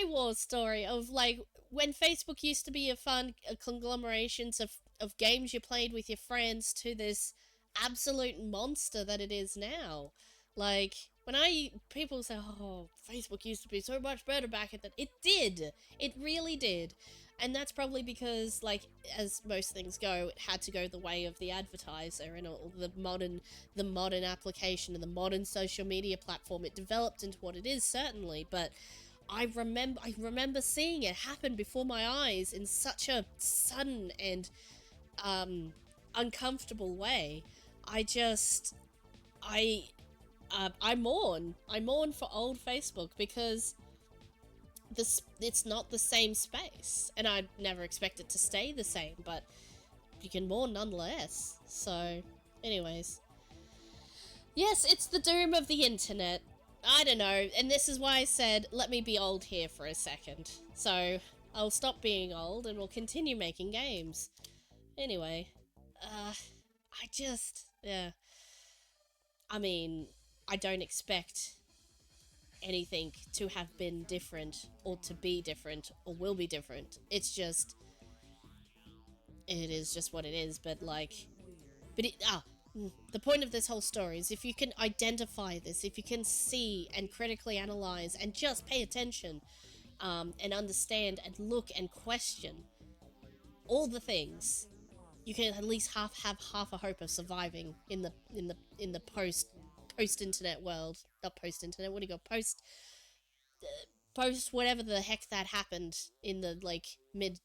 war story of, like, when Facebook used to be a fun conglomerations of games you played with your friends to this absolute monster that it is now. Like, when people say, oh, Facebook used to be so much better back then, it did. It really did. And that's probably because, like, as most things go, it had to go the way of the advertiser and all the modern application and the modern social media platform. It developed into what it is, certainly, but I remember seeing it happen before my eyes in such a sudden and uncomfortable way. I mourn for old Facebook, because it's not the same space, and I never expect it to stay the same, but you can mourn nonetheless. So, anyways, yes, it's the doom of the internet. I don't know, and this is why I said, let me be old here for a second. So, I'll stop being old and we'll continue making games. Anyway, yeah. I mean, I don't expect anything to have been different, or to be different, or will be different. It is just what it is, but the point of this whole story is, if you can identify this, if you can see and critically analyze and just pay attention, and understand and look and question all the things, you can at least have half a hope of surviving in the post-internet world. Not post-internet, what do you got? Post whatever the heck that happened in the, like, mid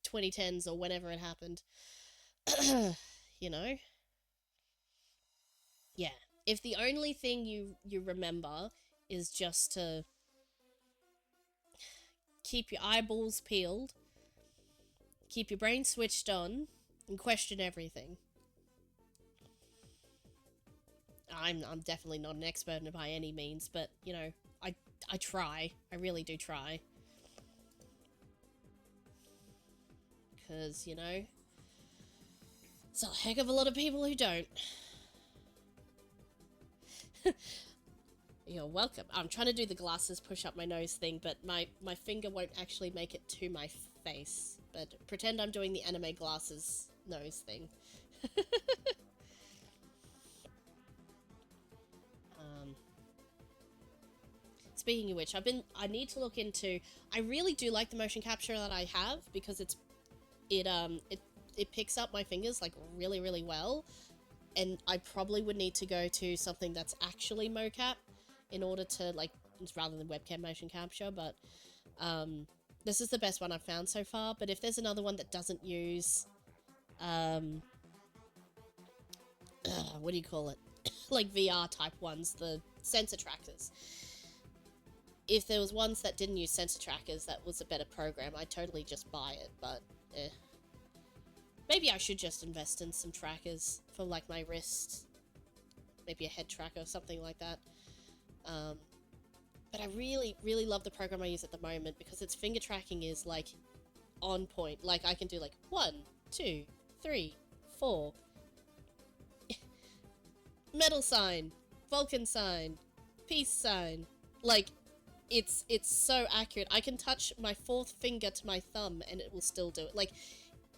2010s or whenever it happened. You know? Yeah. If the only thing you remember is just to keep your eyeballs peeled, keep your brain switched on, and question everything. I'm definitely not an expert in it by any means, but, you know, I try. I really do try. Because, you know, there's a heck of a lot of people who don't. You're welcome. I'm trying to do the glasses push up my nose thing, but my finger won't actually make it to my face. But pretend I'm doing the anime glasses nose thing. Speaking of which, I need to look into, I really do like the motion capture that I have, because it picks up my fingers, like, really, really well. And I probably would need to go to something that's actually mocap in order to, like, rather than webcam motion capture, but this is the best one I've found so far. But if there's another one that doesn't use what do you call it? Like VR type ones, the sensor trackers. If there was ones that didn't use sensor trackers, that was a better program, I'd totally just buy it, but maybe I should just invest in some trackers for, like, my wrist. Maybe a head tracker or something like that. But I really, really love the program I use at the moment, because its finger tracking is, like, on point. Like, I can do, like, 1, 2, 3, 4. Metal sign. Vulcan sign. Peace sign. Like, it's so accurate. I can touch my fourth finger to my thumb and it will still do it. Like,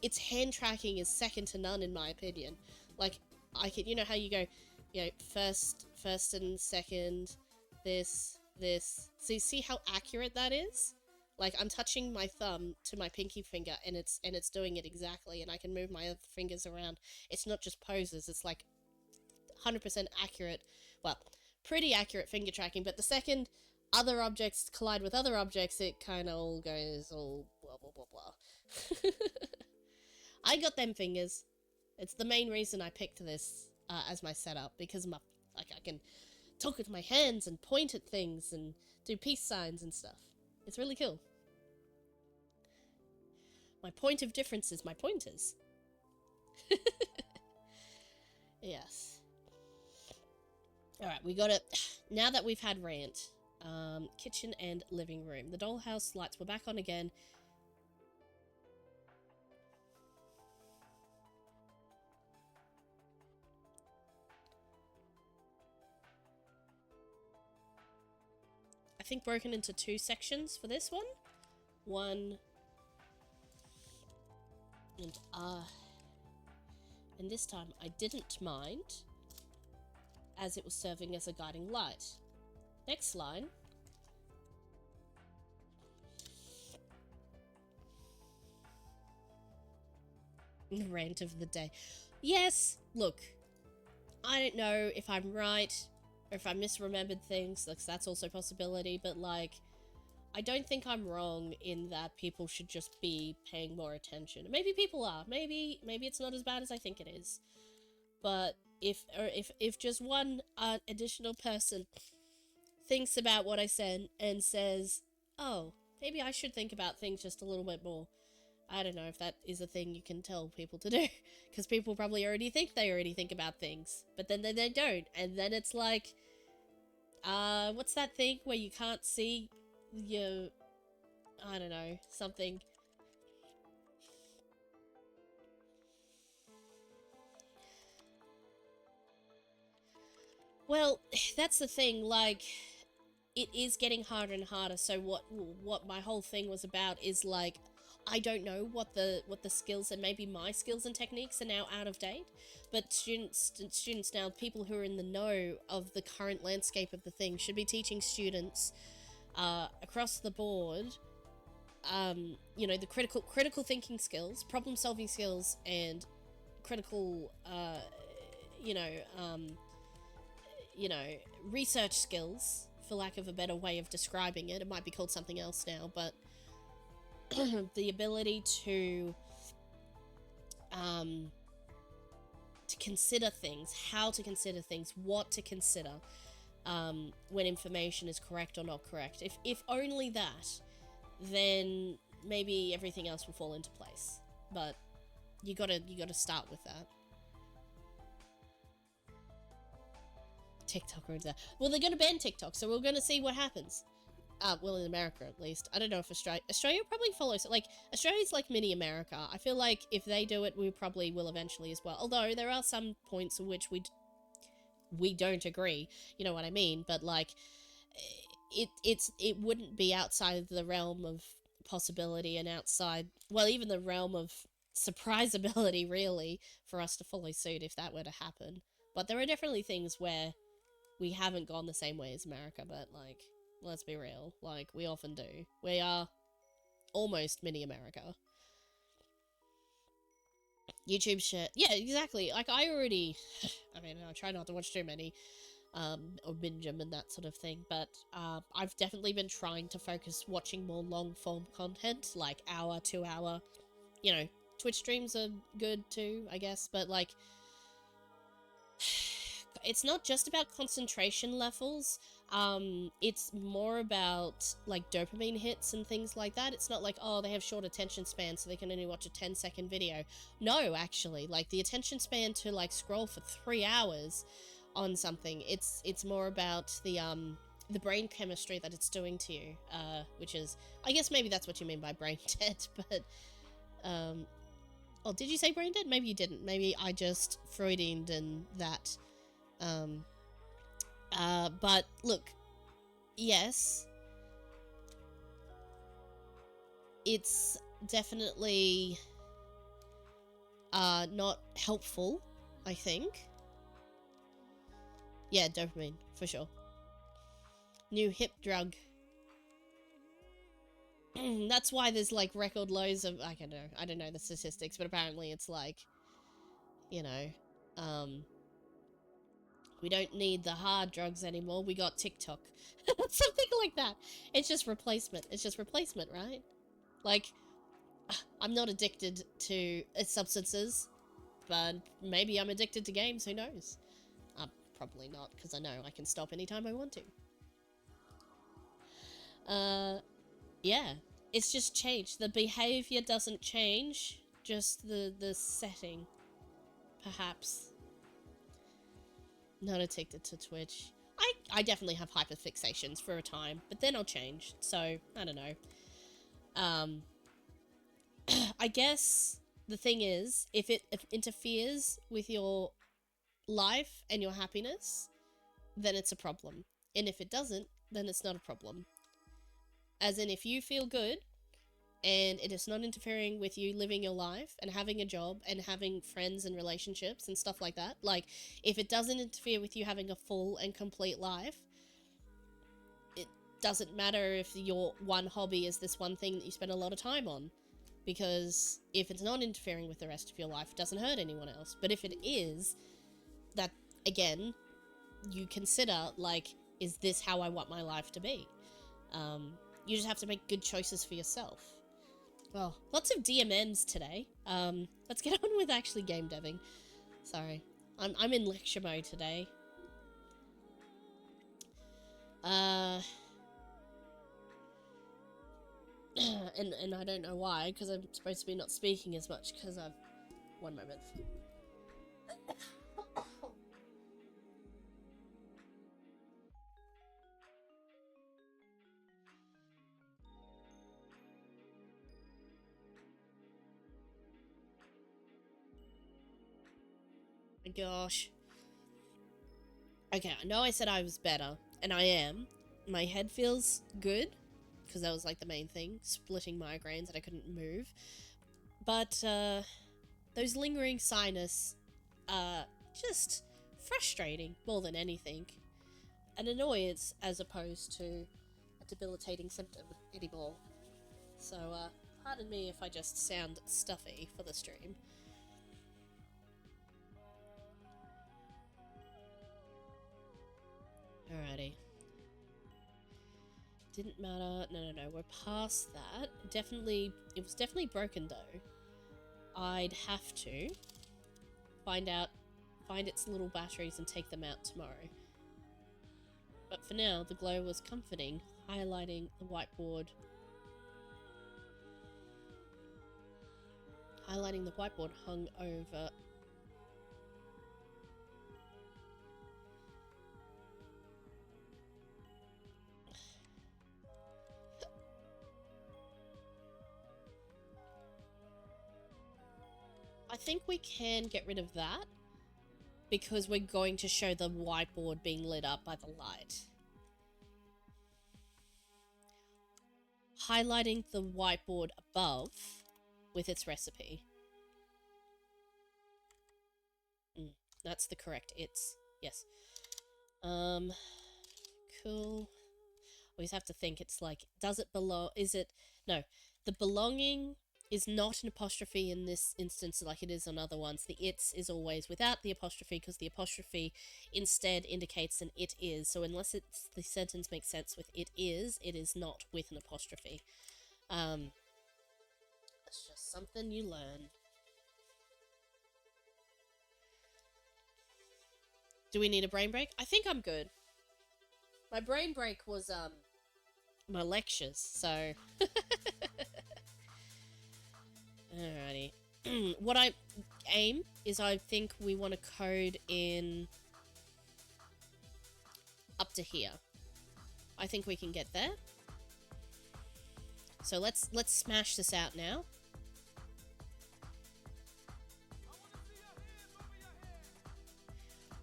its hand tracking is second to none, in my opinion. Like, I can, you know how you go, you know, first and second, this. So you see how accurate that is? Like, I'm touching my thumb to my pinky finger, and it's doing it exactly, and I can move my other fingers around. It's not just poses, it's like 100% accurate, well, pretty accurate finger tracking, but the second other objects collide with other objects, it kind of all goes all blah blah blah blah. I got them fingers. It's the main reason I picked this as my setup, because I can talk with my hands and point at things and do peace signs and stuff. It's really cool. My point of difference is my pointers. Yes. Alright, we got it. Now that we've had rant, kitchen and living room. The dollhouse lights were back on again. I think broken into 2 sections for this one. One and this time I didn't mind, as it was serving as a guiding light. Next line. Rant of the day. Yes, look, I don't know if I'm right or if I misremembered things, like, that's also a possibility, but, like, I don't think I'm wrong in that people should just be paying more attention. Maybe people are. Maybe it's not as bad as I think it is. But if just one additional person thinks about what I said and says, oh, maybe I should think about things just a little bit more. I don't know if that is a thing you can tell people to do, because people probably already think about things, but then they don't, and then it's like, what's that thing where you can't see your, I don't know, something. Well, that's the thing, like, it is getting harder and harder, so what my whole thing was about is, like, I don't know what the skills, and maybe my skills and techniques are now out of date, but students now, people who are in the know of the current landscape of the thing, should be teaching students across the board, you know, the critical thinking skills, problem solving skills, and critical, you know, research skills, for lack of a better way of describing it. It might be called something else now, but the ability to consider things, how to consider things, what to consider, when information is correct or not correct. If only that, then maybe everything else will fall into place. But you gotta start with that. TikTok or that. Well, they're gonna ban TikTok, so we're gonna see what happens. Well, in America at least. I don't know if Australia probably follows it. Like, Australia's like mini America. I feel like if they do it, we probably will eventually as well. Although there are some points in which we don't agree. You know what I mean? But like, it wouldn't be outside the realm of possibility and outside, well, even the realm of surprisability, really, for us to follow suit if that were to happen. But there are definitely things where we haven't gone the same way as America, but, like, let's be real, like, we often do. We are almost mini America. YouTube shit. Yeah, exactly. Like, I already, I mean, I try not to watch too many, or binge them and that sort of thing, but, I've definitely been trying to focus watching more long-form content, like hour, 2 hour, you know, Twitch streams are good too, I guess, but, like, it's not just about concentration levels, it's more about, like, dopamine hits and things like that. It's not like, oh, they have short attention span, so they can only watch a 10-second video. No, actually, like, the attention span to, like, scroll for 3 hours on something, it's more about the brain chemistry that it's doing to you, which is, I guess maybe that's what you mean by brain dead, but, oh, did you say brain dead? Maybe you didn't. Maybe I just Freudianed and that. But look, yes, it's definitely not helpful, I think. Yeah, dopamine, for sure. New hip drug. That's why there's, like, record lows of, I don't know the statistics, but apparently it's like, you know, we don't need the hard drugs anymore, we got TikTok. Something like that. It's just replacement. It's just replacement, right? Like, I'm not addicted to substances, but maybe I'm addicted to games, who knows? Probably not, because I know I can stop anytime I want to. Yeah. It's just changed. The behavior doesn't change, just the setting, perhaps. Not addicted to Twitch. I definitely have hyperfixations for a time, but then I'll change, so I don't know. I guess the thing is, if it interferes with your life and your happiness, then it's a problem. And if it doesn't, then it's not a problem. As in, if you feel good, and it is not interfering with you living your life and having a job and having friends and relationships and stuff like that, like, if it doesn't interfere with you having a full and complete life, it doesn't matter if your one hobby is this one thing that you spend a lot of time on. Because if it's not interfering with the rest of your life, it doesn't hurt anyone else. But if it is, that, again, you consider, like, is this how I want my life to be? You just have to make good choices for yourself. Well, lots of DMMs today. Let's get on with actually game deving. Sorry. I'm in lecture mode today. And I don't know why, because I'm supposed to be not speaking as much, because I've... One moment. My gosh. Okay, I know I said I was better, and I am. My head feels good, because that was like the main thing, splitting migraines and I couldn't move. But those lingering sinus are just frustrating more than anything. An annoyance as opposed to a debilitating symptom anymore. So pardon me if I just sound stuffy for the stream. Alrighty. Didn't matter. No, we're past that. It was definitely broken though. I'd have to find its little batteries and take them out tomorrow. But for now, the glow was comforting, highlighting the whiteboard. Highlighting the whiteboard hung over. I think we can get rid of that because we're going to show the whiteboard being lit up by the light. Highlighting the whiteboard above with its recipe. That's the correct it's. Yes. Cool. Always have to think, it's like, does it belong? Is it? No. The belonging is not an apostrophe in this instance like it is on other ones. The it's is always without the apostrophe because the apostrophe instead indicates an it is. So unless the sentence makes sense with it is not with an apostrophe. It's just something you learn. Do we need a brain break? I think I'm good. My brain break was my lectures, so alrighty. What I aim is I think we want to code in up to here. I think we can get there. So let's smash this out now.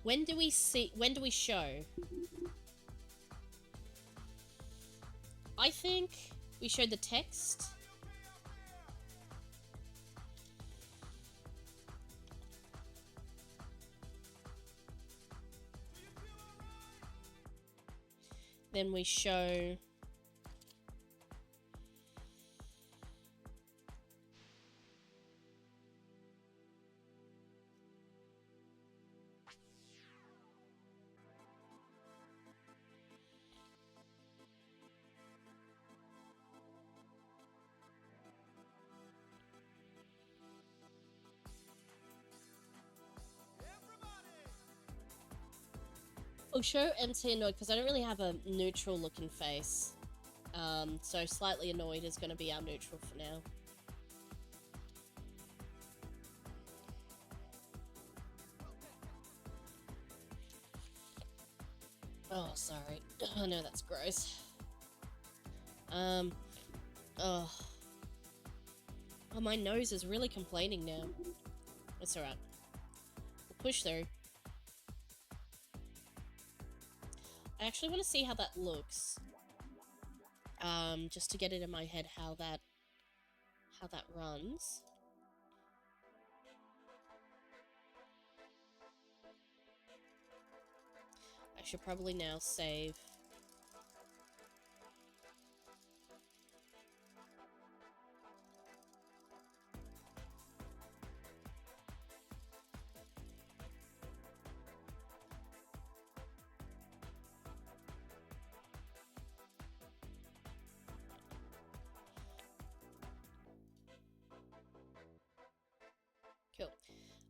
When do we show? I think we showed the text. Then we show I'll show MT annoyed because I don't really have a neutral looking face. So slightly annoyed is going to be our neutral for now. Oh, sorry. I know that's gross. Oh. Oh, my nose is really complaining now. That's alright. We'll push through. I actually want to see how that looks. Just to get it in my head how that runs. I should probably now save.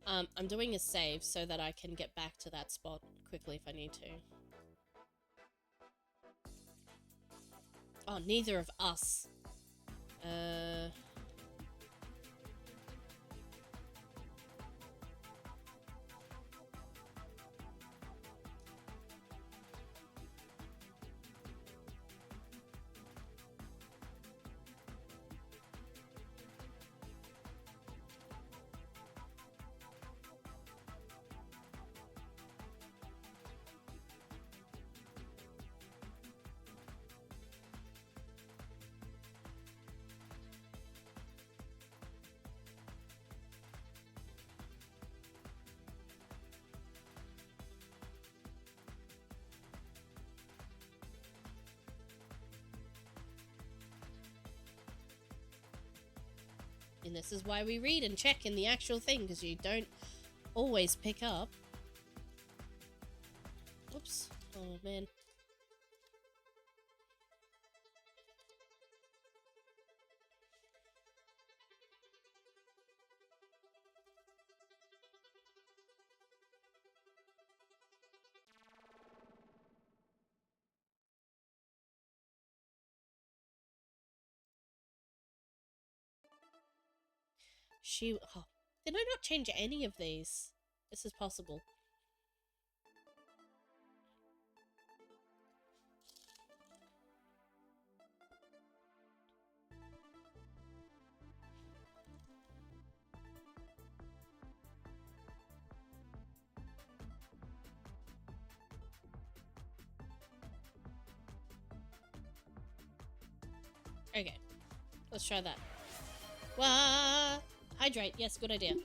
I'm doing a save so that I can get back to that spot quickly if I need to. Oh, neither of us. And this is why we read and check in the actual thing, because you don't always pick up. Oops. Oh, man. Oh, did I not change any of these? This is possible. Okay, let's try that. Wah! Hydrate, yes, good idea.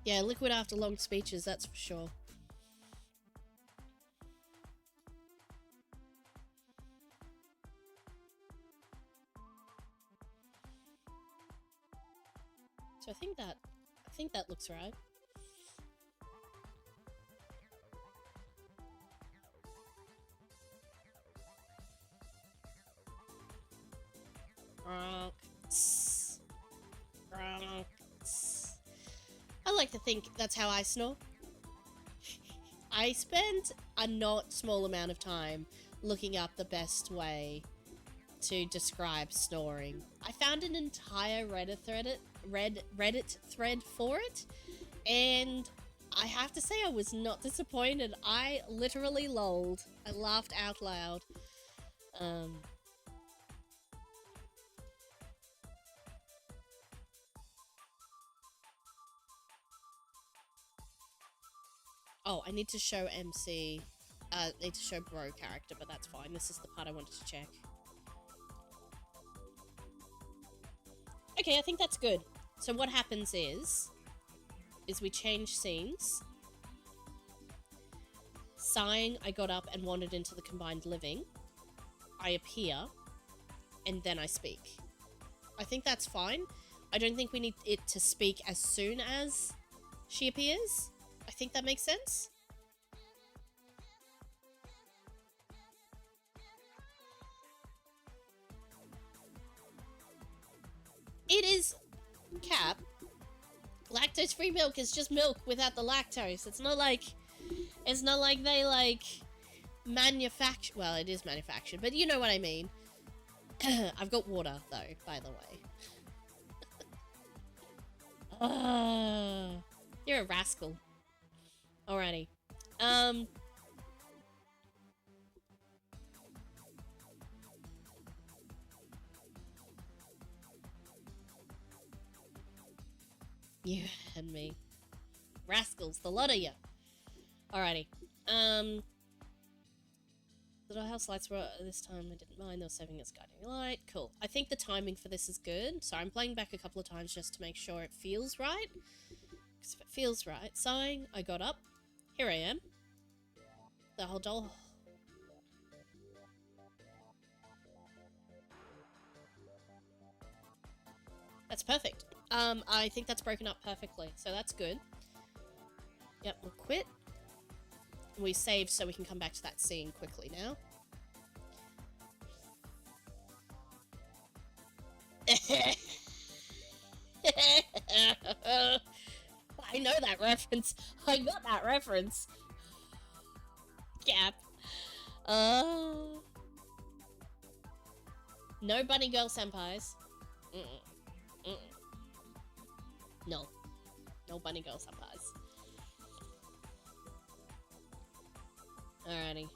Yeah, liquid after long speeches, that's for sure. So I think that looks right. I like to think that's how I snore. I spent a not small amount of time looking up the best way to describe snoring. I found an entire Reddit thread for it, and I have to say I was not disappointed. I literally lolled. I laughed out loud. Oh, I need to show MC. Need to show bro character, but that's fine. This is the part I wanted to check. Okay, I think that's good. So what happens is we change scenes. Sighing, I got up and wandered into the combined living. I appear, and then I speak. I think that's fine. I don't think we need it to speak as soon as she appears. I think that makes sense. It is Cap. Lactose-free milk is just milk without the lactose. It's not like they like manufacture. Well, it is manufactured, but you know what I mean. I've got water though, by the way. You're a rascal. Alrighty. You and me. Rascals, the lot of you. Alrighty. The house lights were this time. I didn't mind. They were saving its guiding light. Cool. I think the timing for this is good. So I'm playing back a couple of times just to make sure it feels right. Because if it feels right, sighing, I got up. Here I am. The whole doll. That's perfect. I think that's broken up perfectly, so that's good. Yep, we'll quit. We save so we can come back to that scene quickly now. I know that reference. I got that reference. Gap. No bunny girl senpais. No. No bunny girl senpais. Alrighty.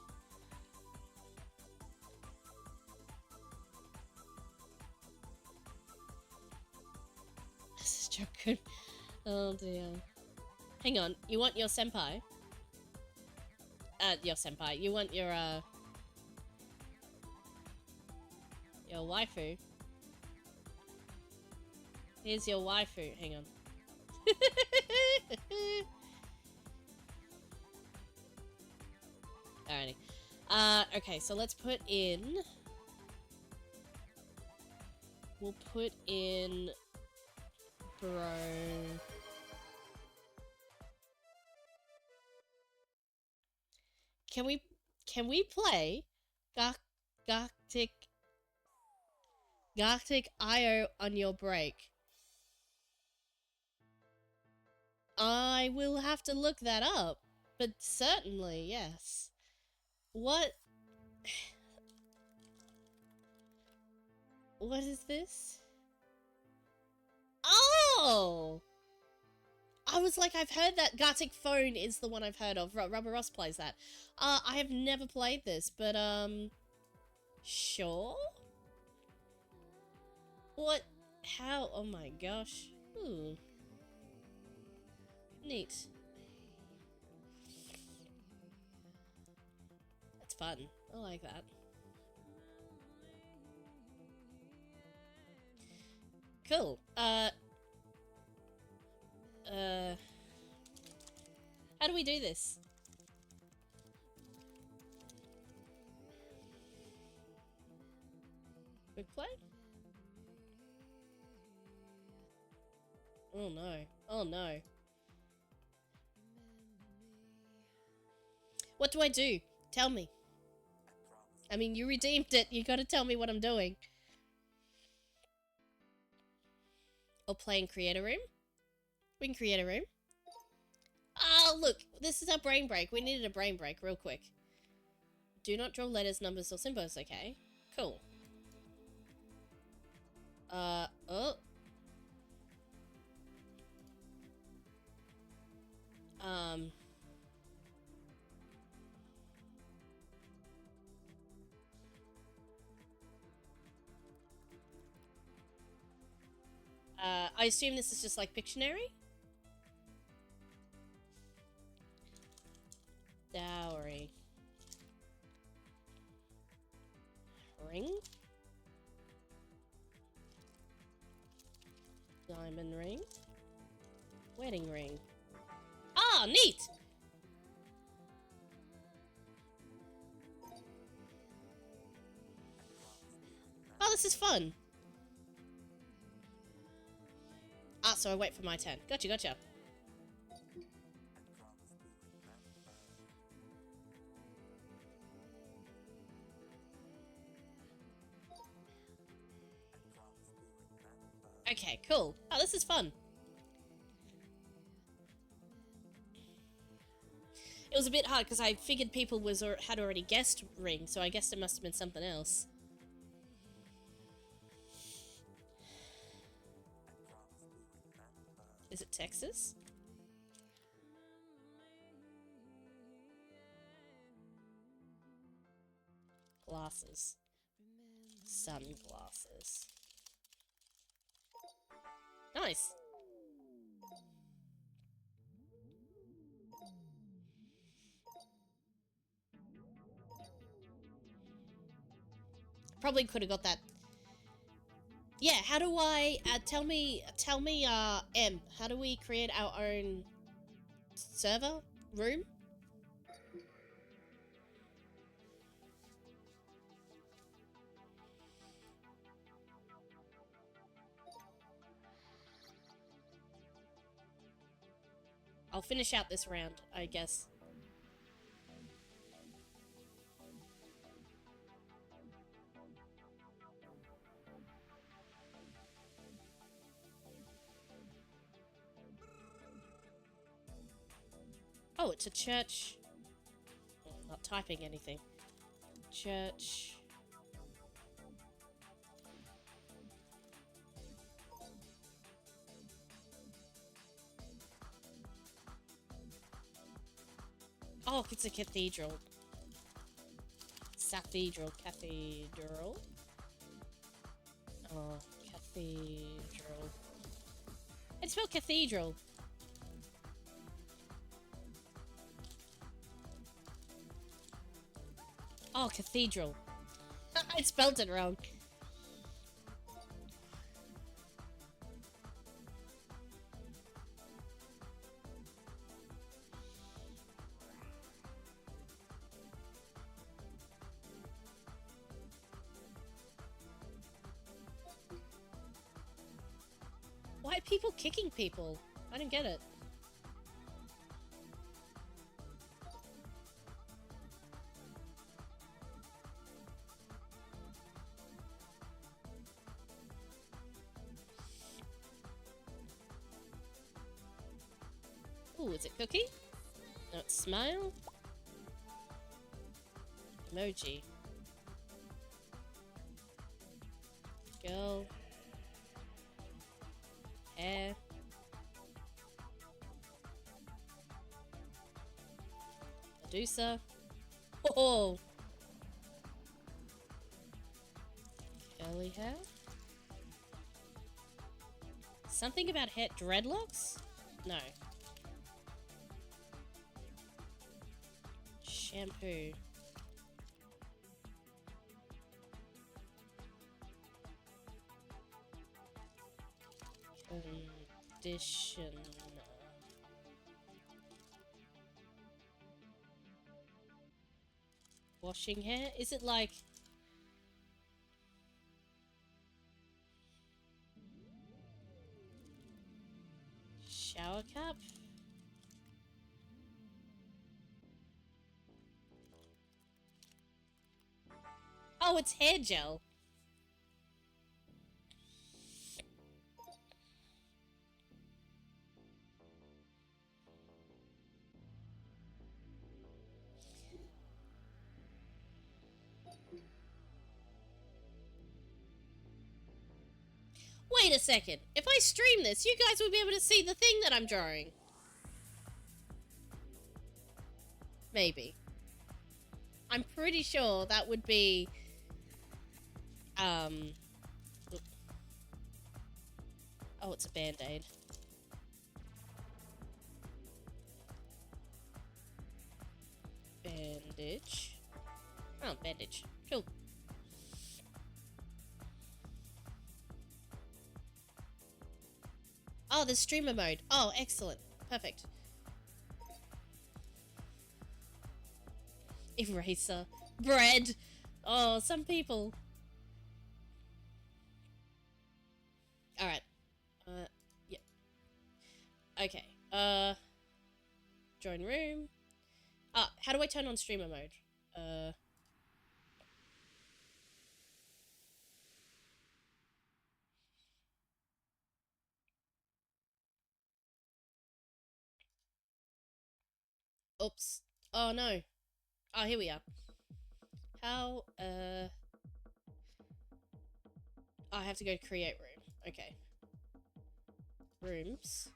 This is joking. Oh dear. Hang on, you want your senpai? Your senpai. You want your waifu? Here's your waifu. Hang on. Alrighty. Okay, so let's put in... We'll put in... Bro... Can we play Gartic IO on your break? I will have to look that up, but certainly, yes. What is this? Oh! I was like, I've heard that Gartic Phone is the one I've heard of. Rubber Ross plays that. I have never played this, but, sure? What? How? Oh my gosh. Ooh. Neat. That's fun. I like that. Cool. How do we do this? Quick play? Oh no. Oh no. What do I do? Tell me. I mean, you redeemed it. You gotta tell me what I'm doing. Or play in create a room? We can create a room. Oh, look. This is our brain break. We needed a brain break real quick. Do not draw letters, numbers, or symbols, okay? Cool. Oh. I assume this is just like Pictionary? Dowry. Ring? Diamond ring? Wedding ring. Ah, neat! Oh, this is fun. Ah, so I wait for my turn. Gotcha, gotcha. Okay, cool. Oh, this is fun. It was a bit hard because I figured people had already guessed ring, so I guess it must have been something else. Is it Texas? Glasses. Sunglasses. Nice. Probably could have got that. Yeah, how do I, tell me, M, how do we create our own server? Room? I'll finish out this round, I guess. Oh, it's a church. Not typing anything. Church. Oh, it's a cathedral. Cathedral. Oh, cathedral. It's spelled cathedral. Oh, cathedral. I spelled it wrong. Why are people kicking people? I don't get it. Ooh, is it cookie? No, it's smile. Emoji. Girl. Hair. Medusa. Oh! Curly hair. Something about hair. Dreadlocks? No. Shampoo. Conditioner. Washing hair? Is it like... shower cap? Oh, it's hair gel. Wait a second. If I stream this, you guys will be able to see the thing that I'm drawing. Maybe. I'm pretty sure that would be... Oh, it's a band-aid. Bandage. Oh, bandage. Cool. Oh, there's streamer mode. Oh, excellent. Perfect. Eraser. Bread. Oh, some people. Alright. Yeah. Okay. Join room. How do I turn on streamer mode? Oops. Oh, no. Oh, here we are. How, I have to go to create room. Okay. Rooms.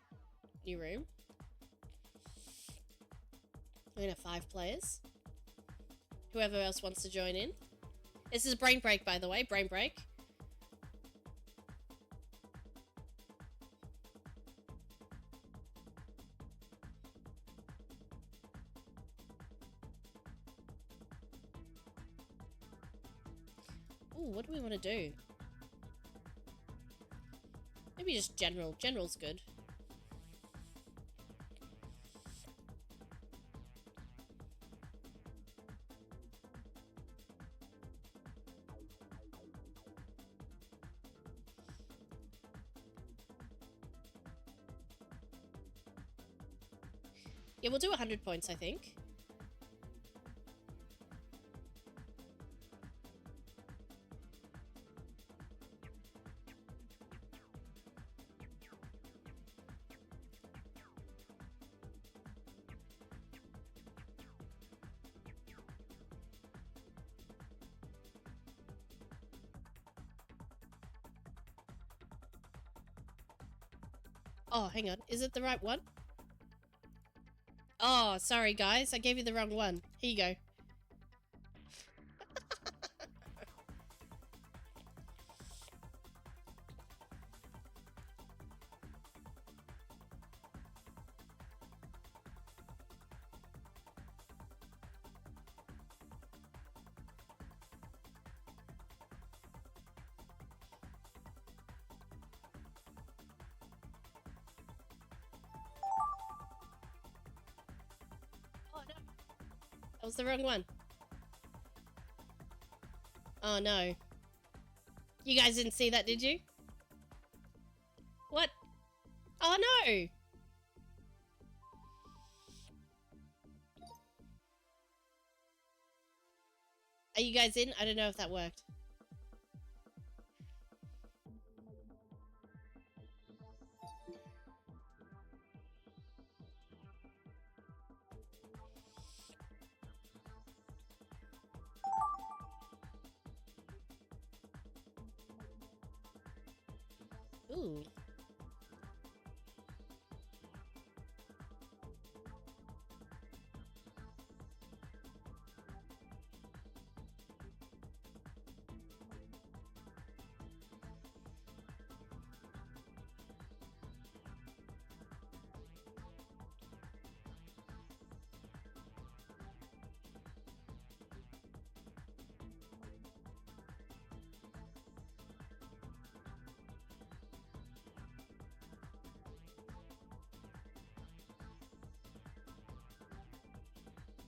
New room. We're gonna have 5 players. Whoever else wants to join in. This is brain break, by the way. Brain break. Ooh, what do we want to do? Maybe just general. General's good. Yeah, we'll do 100 points, I think. Oh, hang on. Is it the right one? Oh, sorry guys. I gave you the wrong one. Here you go. Oh no. That was the wrong one. Oh no. You guys didn't see that, did you? What? Oh no! Are you guys in? I don't know if that worked. Ooh.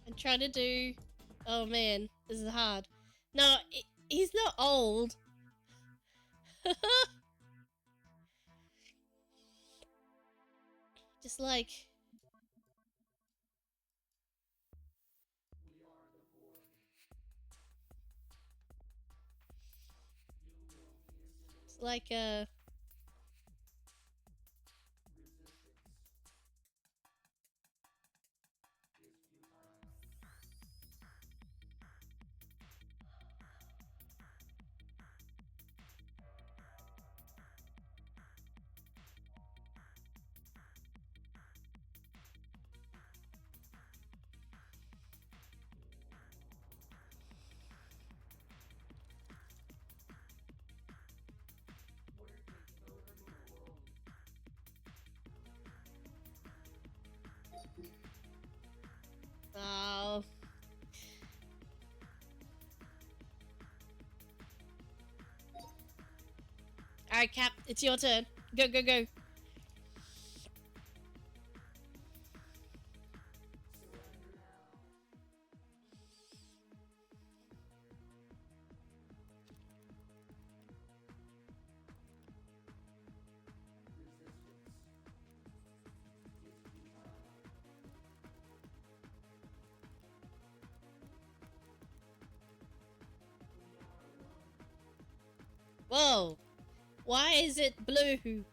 I'm trying to do... Oh man, this is hard. No, he's not old. Just like... It's like Oh. Alright, Cap, it's your turn. Go, go, go. Whoa. Why is it blue?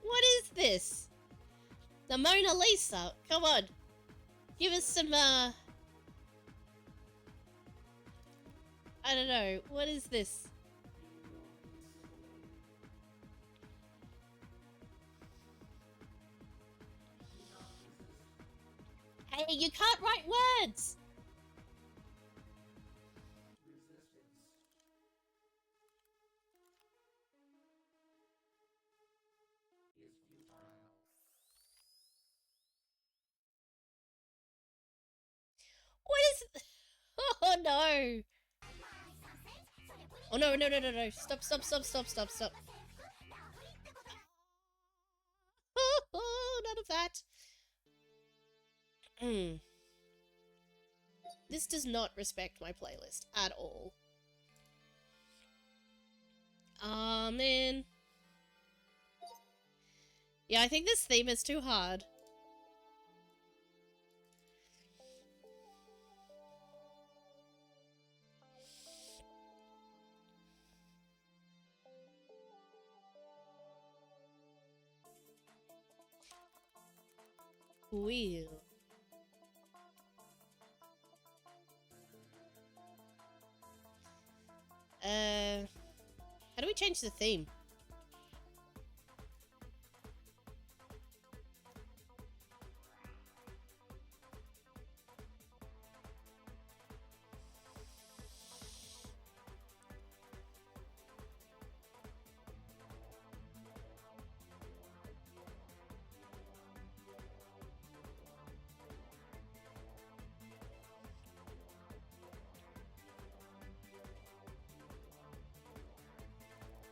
What is this? The Mona Lisa. Come on. Give us some, I don't know. What is this? Hey, you can't write words! What is... Oh no! Oh no, no, no, no, no. Stop, stop, stop, stop, stop, stop. Oh, none of that. This does not respect my playlist at all. Ah, man. Yeah, I think this theme is too hard. wheel. How do we change the theme?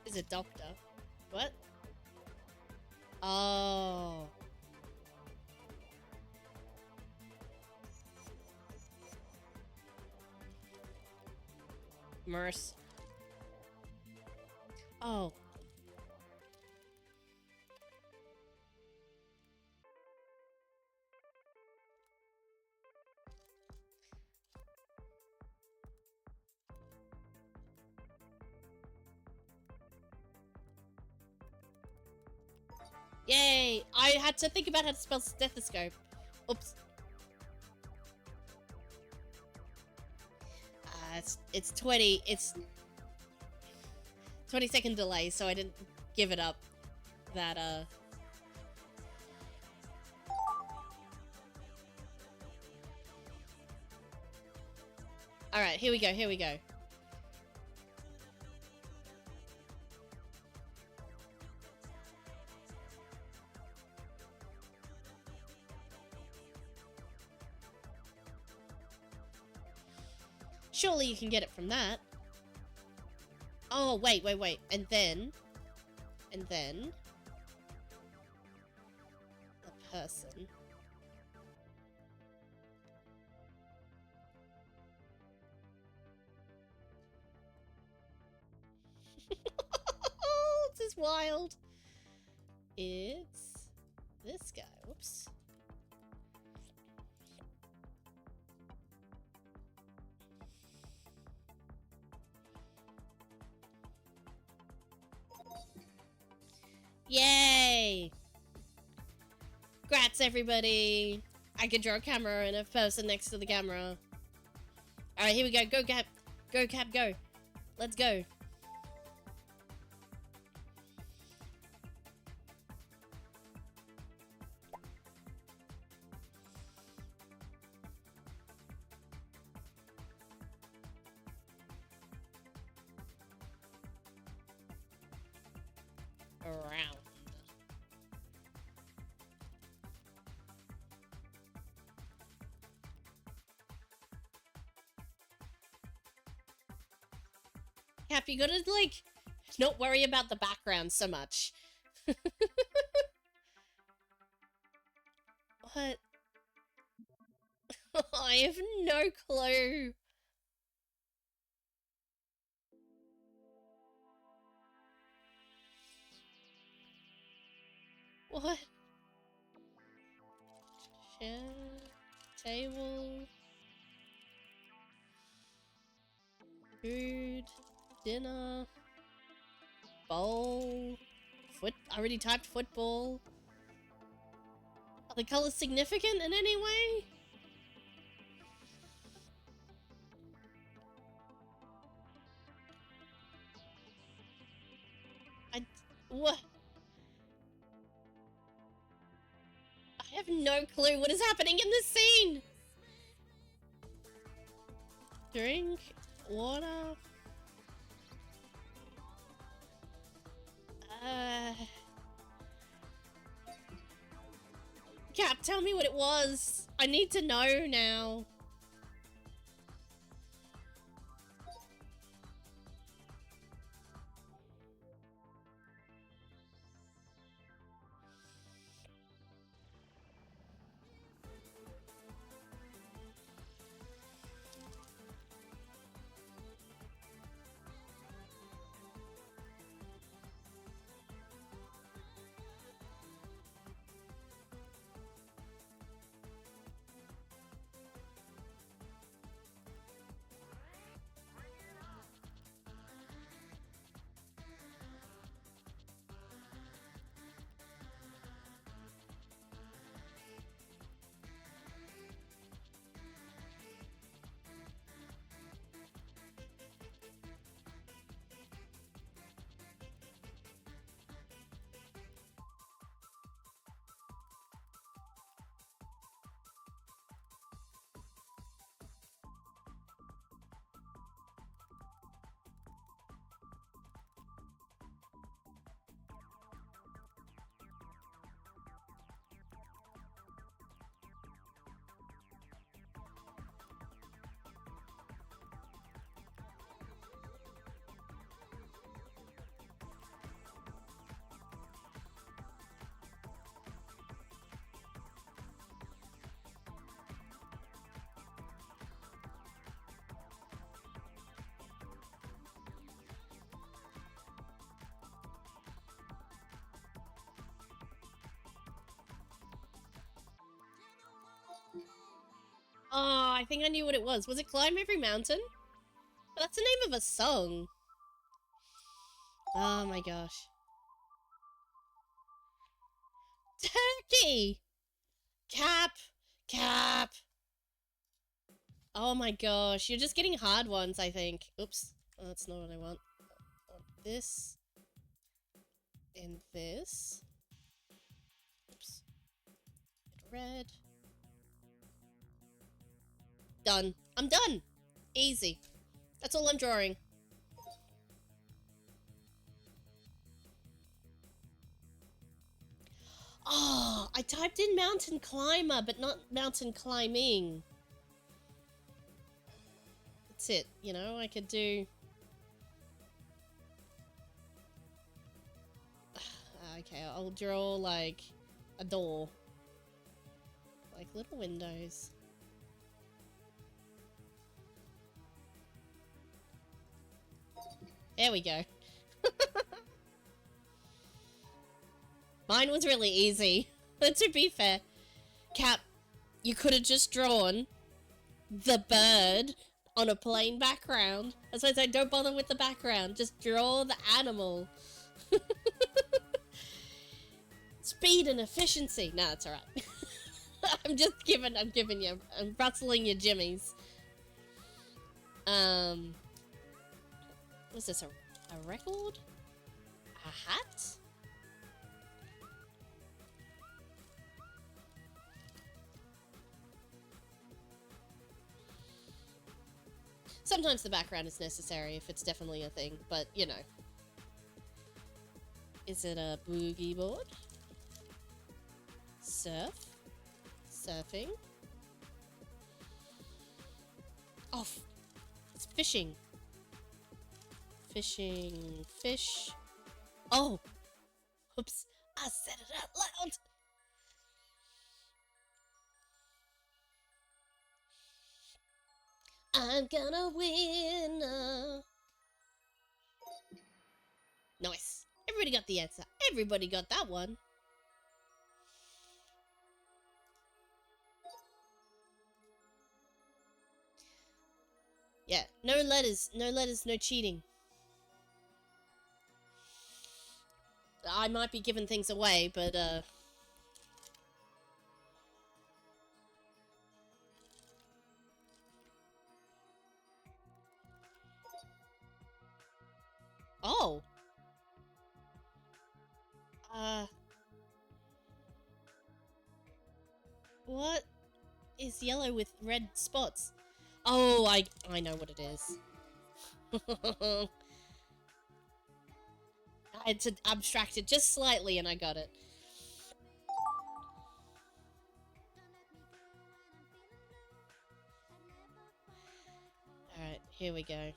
Is it doctor? What? Oh. Merce. Oh. Yay! I had to think about how to spell stethoscope. Oops. It's 20-second delay, so I didn't give it up that Alright, here we go, here we go. Surely you can get it from that. Oh, wait. And then... a person. This is wild. It's this guy. Whoops. Yay! Grats, everybody! I can draw a camera and a person next to the camera. Alright, here we go. Go, Cap. Go, Cap, go. Let's go. Around. Cap, you gotta, like, not worry about the background so much. What? I have no clue. What? Chair, table, food, dinner, bowl, foot. I already typed football. Are the colors significant in any way? What? I have no clue what is happening in this scene! Drink, water... Cap, tell me what it was! I need to know now. Oh, I think I knew what it was. Was it Climb Every Mountain? That's the name of a song. Oh my gosh. Turkey! Cap! Cap! Oh my gosh, you're just getting hard ones, I think. Oops. Oh, that's not what I want. I want this. And this. Oops. Red. Done. I'm done! Easy. That's all I'm drawing. Oh, I typed in mountain climber, but not mountain climbing. That's it, you know, I could do... Okay, I'll draw, like, a door. Like little windows. There we go. Mine was really easy. But to be fair, Cap, you could have just drawn the bird on a plain background. That's why I said don't bother with the background. Just draw the animal. Speed and efficiency. No, that's alright. I'm giving you, I'm rustling your jimmies. What's this, a record? A hat? Sometimes the background is necessary if it's definitely a thing, but, you know. Is it a boogie board? Surf? Surfing? Oh, it's fishing. Fishing, fish. Oh! Oops, I said it out loud! I'm gonna win. Nice. Everybody got the answer. Everybody got that one. Yeah, no letters, no cheating. I might be giving things away, but, oh! What is yellow with red spots? Oh, I know what it is. I had to abstract it just slightly and I got it. Alright, here we go.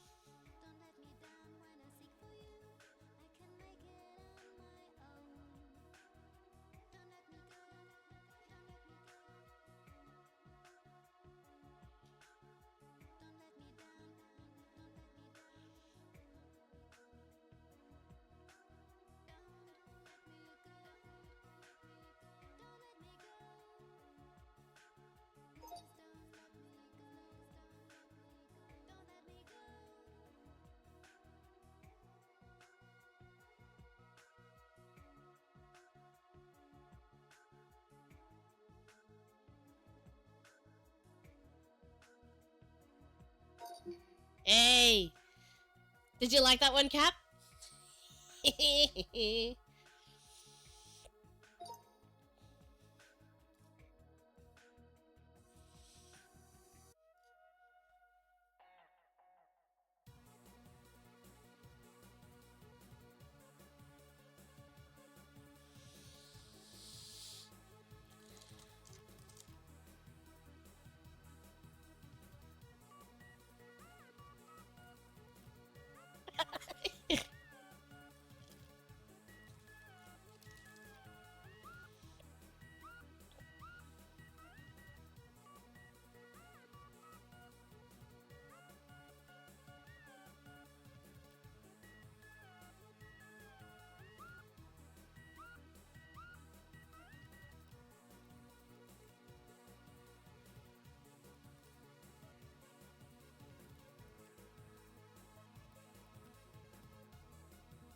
Hey! Did you like that one, Cap?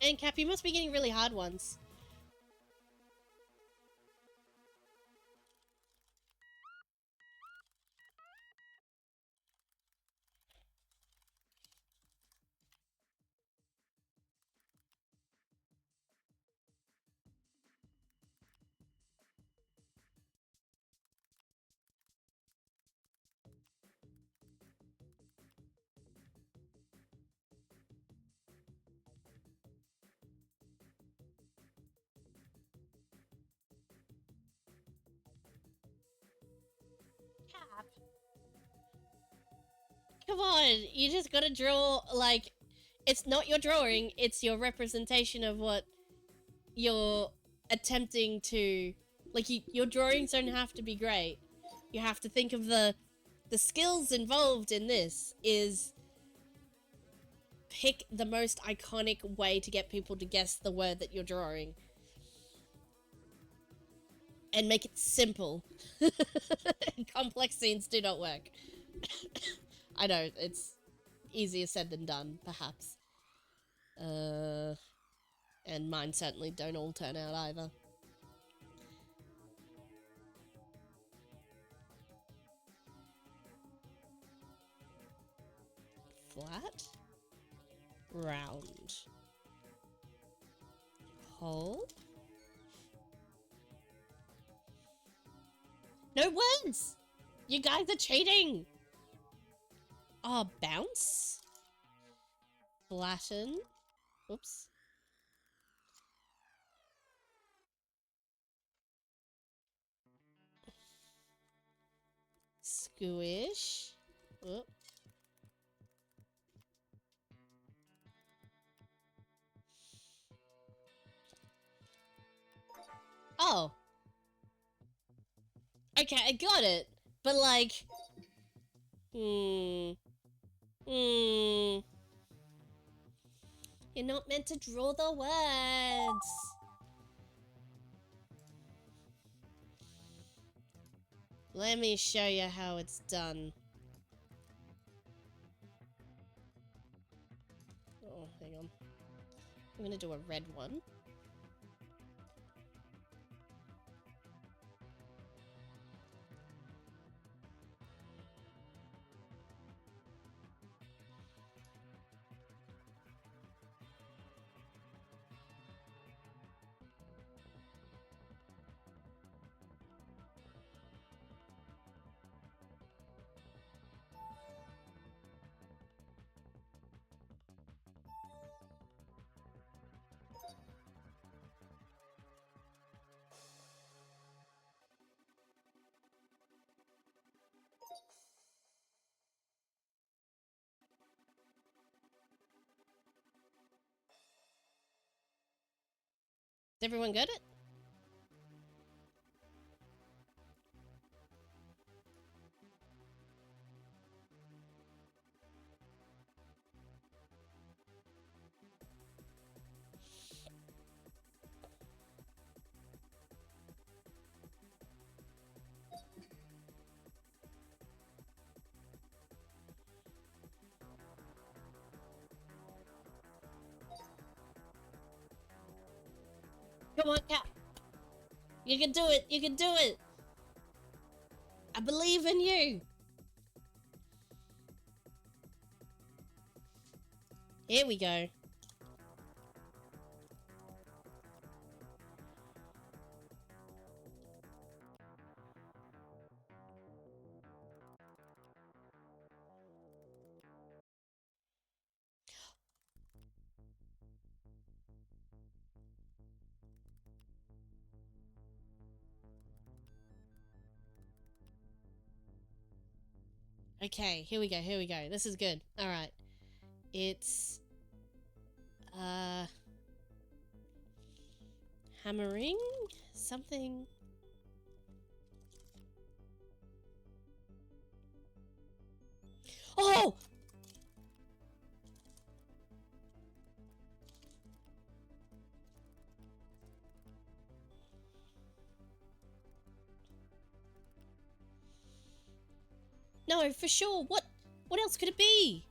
And Cap, you must be getting really hard ones. Cap. Come on, you just gotta draw, like, it's not your drawing, it's your representation of what you're attempting to, like, your drawings don't have to be great. You have to think of the skills involved in this is pick the most iconic way to get people to guess the word that you're drawing. And make it simple. Complex scenes do not work. I know, it's easier said than done, perhaps. And mine certainly don't all turn out either. Flat. Round. Hole. No words! You guys are cheating! Oh, bounce? Flatten. Oops. Squish. Oop. Oh. Okay, I got it. But like... You're not meant to draw the words. Let me show you how it's done. Oh, hang on. I'm gonna do a red one. Did everyone get it? Come on, Cap. You can do it. You can do it. I believe in you. Here we go. Okay, here we go, here we go. This is good. Alright. It's... hammering? Something... Oh! No, for sure. What else could it be?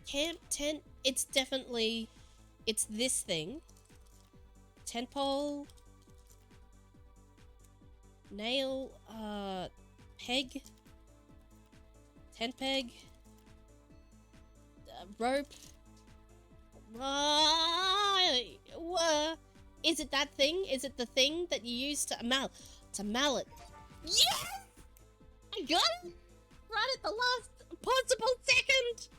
Camp, tent, it's definitely... It's this thing. Tent pole. Nail. Peg. Tent peg. Rope. Is it that thing? Is it the thing that you use to... It's a mallet. Yes! I got it! Right at the last possible second!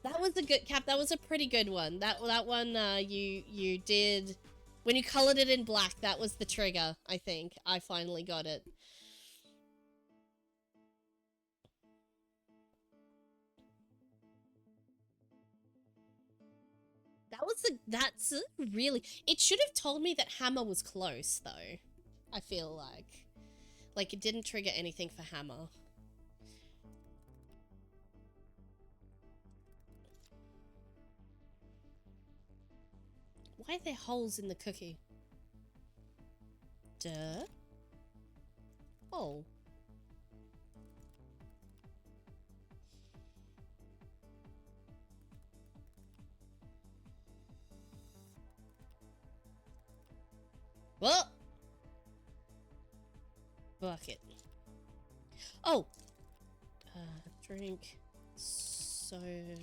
That was a good... Cap, that was a pretty good one. That one, you did... When you colored it in black, that was the trigger, I think. I finally got it. That's really... It should have told me that hammer was close, though. I feel like. Like, it didn't trigger anything for hammer. Why are there holes in the cookie? Duh. Oh. What? Bucket. Oh! Drink. Soda.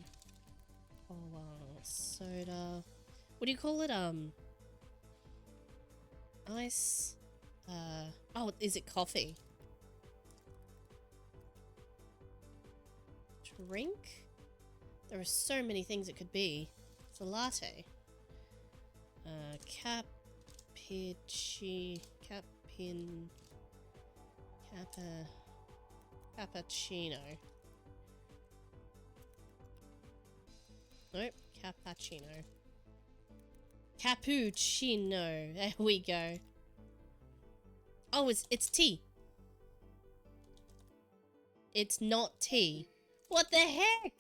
Soda. What do you call it? Ice. Oh, is it coffee? Drink? There are so many things it could be. It's a latte. Cappuccino. Nope, cappuccino. Cappuccino. There we go. Oh, it's tea. It's not tea. What the heck?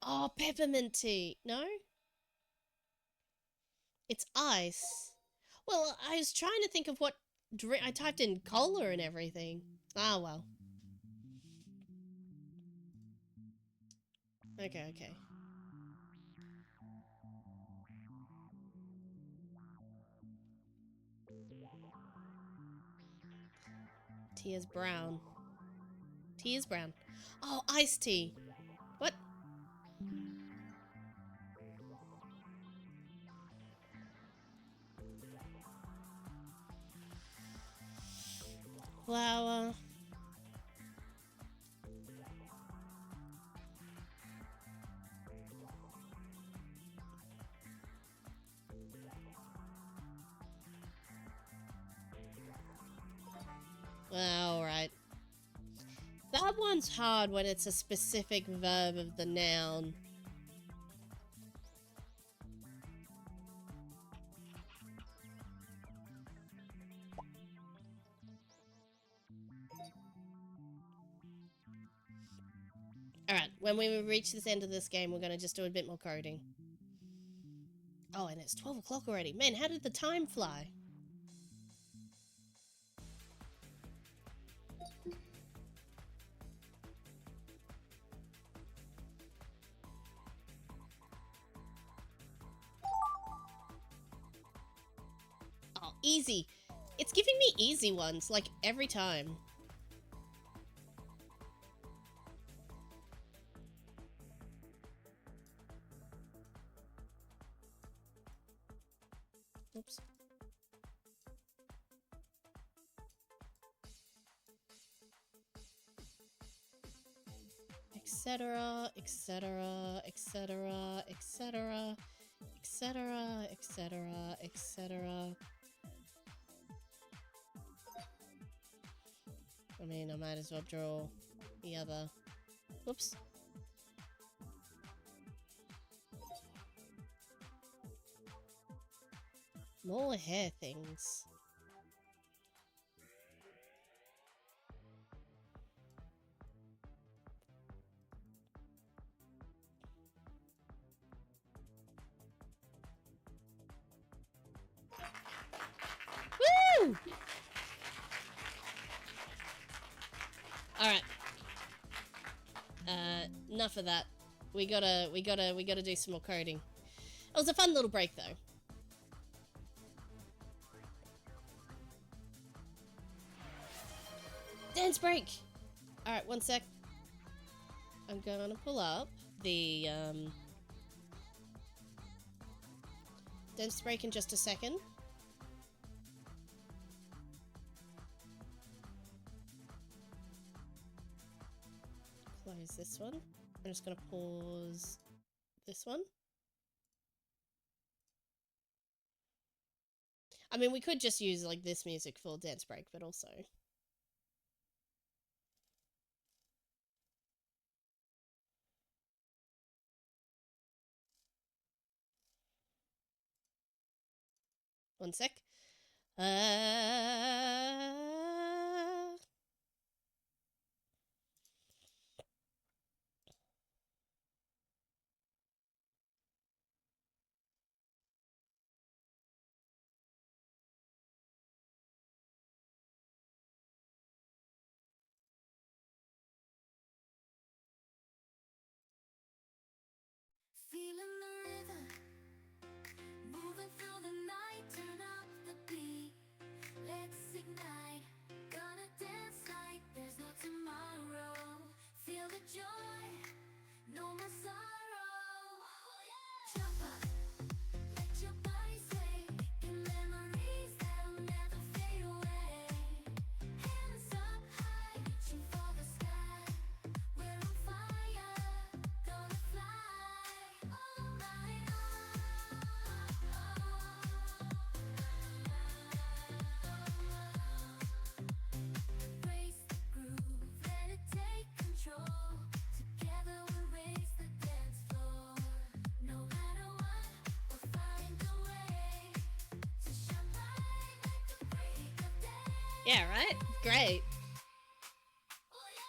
Oh, peppermint tea. No? It's ice. Well, I was trying to think of what drink. I typed in cola and everything. Ah, well. Okay. Tea is brown. Tea is brown. Oh, iced tea. What? Flour. Alright. That one's hard when it's a specific verb of the noun. Alright, when we reach this end of this game, we're gonna just do a bit more coding. Oh, and it's 12 o'clock already. Man, how did the time fly? Oh, easy. It's giving me easy ones, like, every time. Oops. Etc, etc, etc, etc, etc, etc, etc. I mean, I might as well draw the other. Whoops. More hair things. Woo! Alright. enough of that. We gotta do some more coding. It was a fun little break though. Dance break! Alright, one sec. I'm gonna pull up the dance break in just a second. Close this one. I'm just gonna pause this one. I mean, we could just use like this music for dance break, but also. One sec. Feeling the rhythm, moving through the night, turn up the beat, let's ignite, gonna dance like there's no tomorrow, feel the joy, no more sorrow, jump up, let your body sway, in memories that'll never fade away, hands up high, reaching for the sky, we're on fire, gonna fly all night Raise the groove, let it take control. Together we'll raise the dance floor. No matter what, we'll find a way to shine bright like the break of day. Yeah, right? Great. Oh yeah.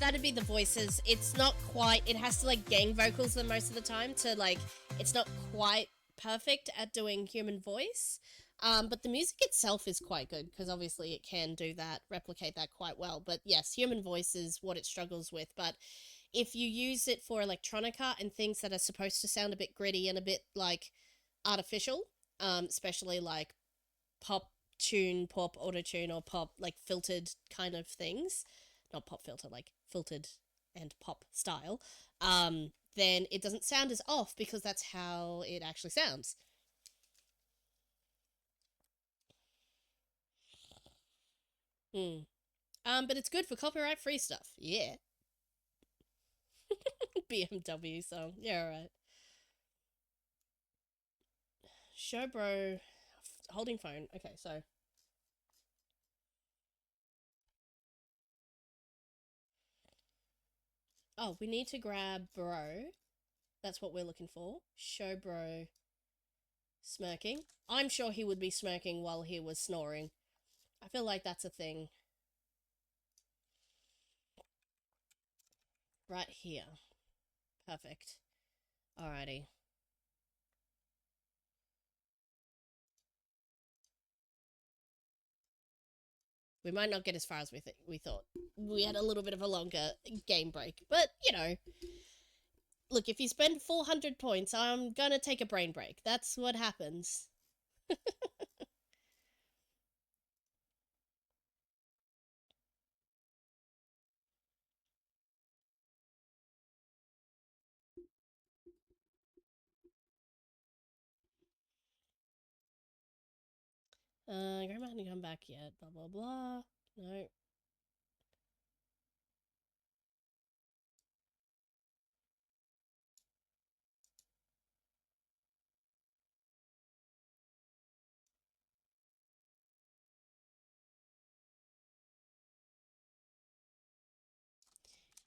That'd be the voices. It's not quite, it has to like gang vocals them most of the time to like, it's not quite perfect at doing human voice. But the music itself is quite good because obviously it can do that, replicate that quite well. But yes, human voice is what it struggles with. But if you use it for electronica and things that are supposed to sound a bit gritty and a bit like artificial, especially like pop tune, pop auto tune, or pop like filtered kind of things, not pop filter, like filtered and pop style, then it doesn't sound as off because that's how it actually sounds. But it's good for copyright free stuff. Yeah. BMW song. Yeah, right. Showbro holding phone. Okay, so oh, we need to grab bro. That's what we're looking for. Showbro smirking. I'm sure he would be smirking while he was snoring. I feel like that's a thing. Right here. Perfect. Alrighty. We might not get as far as we thought. We had a little bit of a longer game break. But, you know, look, if you spend 400 points, I'm gonna take a brain break. That's what happens. Grandma hasn't come back yet. Blah, blah, blah. No.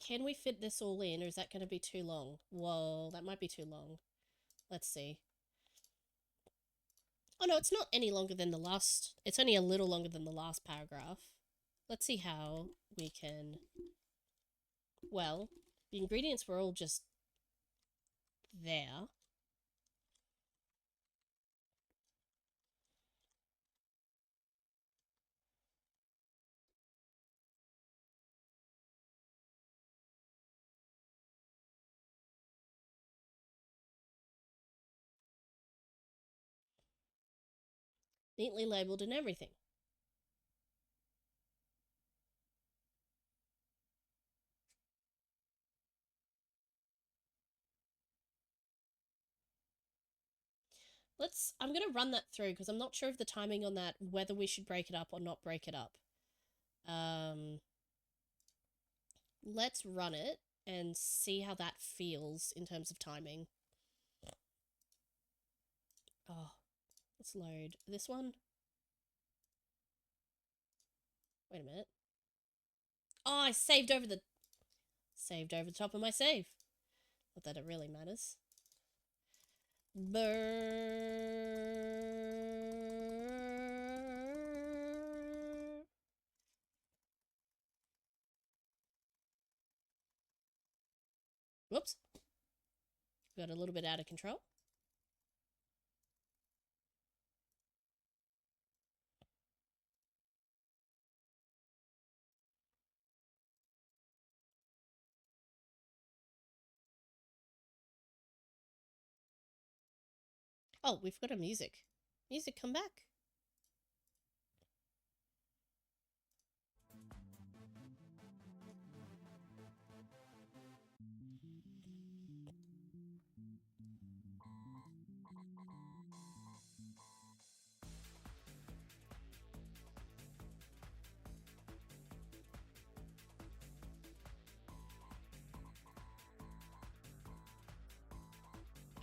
Can we fit this all in, or is that going to be too long? Whoa, that might be too long. Let's see. Oh no, it's not any longer than the last. It's only a little longer than the last paragraph. Let's see how we can. Well, the ingredients were all just there. Neatly labeled and everything. I'm going to run that through because I'm not sure of the timing on that, whether we should break it up or not break it up. Let's run it and see how that feels in terms of timing. Oh, let's load this one. Wait a minute. Oh, I saved over the top of my save. Not that it really matters. Whoops. Got a little bit out of control. Oh, we've got a music. Music, come back.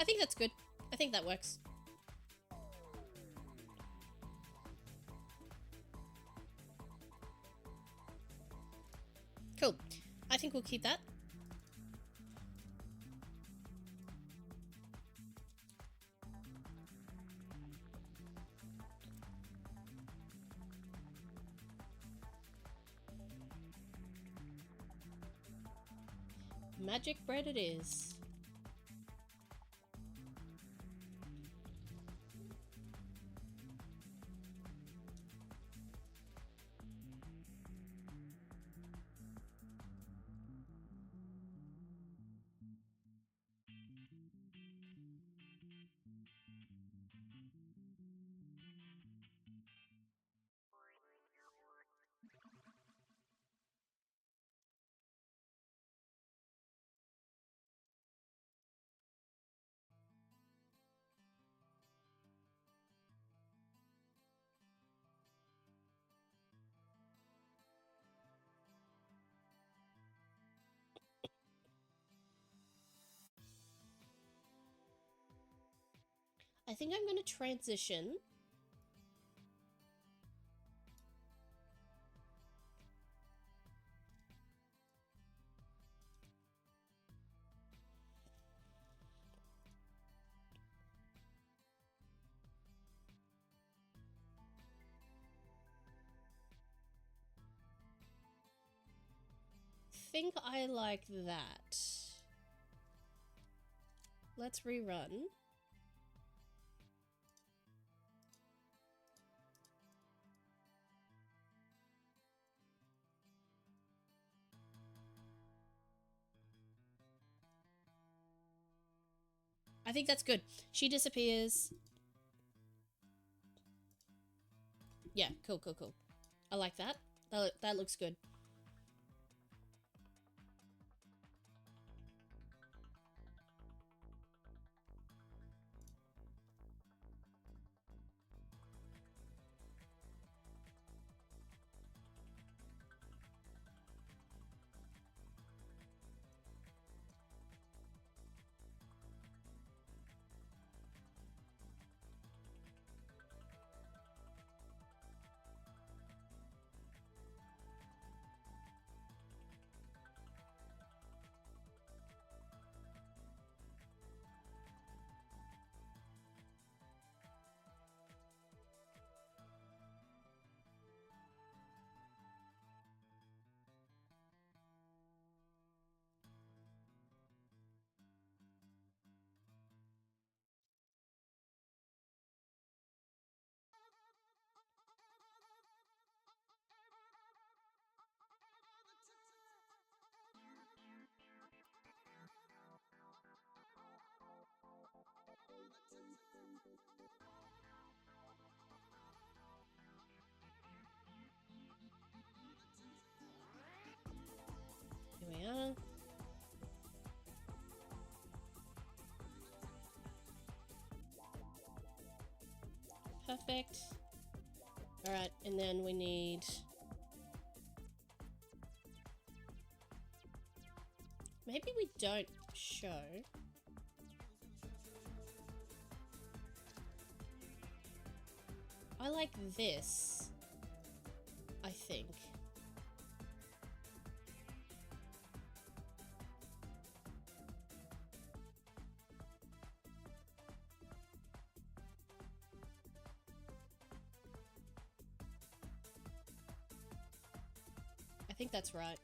I think that's good. I think that works. Cool. I think we'll keep that. Magic bread it is. I think I'm going to transition. Think I like that. Let's rerun. I think that's good. She disappears. Yeah, cool, cool, cool. I like that. That looks good. Perfect. Alright, and then we need... Maybe we don't show. I like this, I think. I think that's right.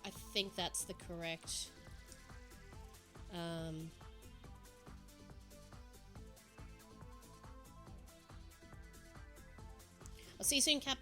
I think that's the correct... I'll see you soon, Cap.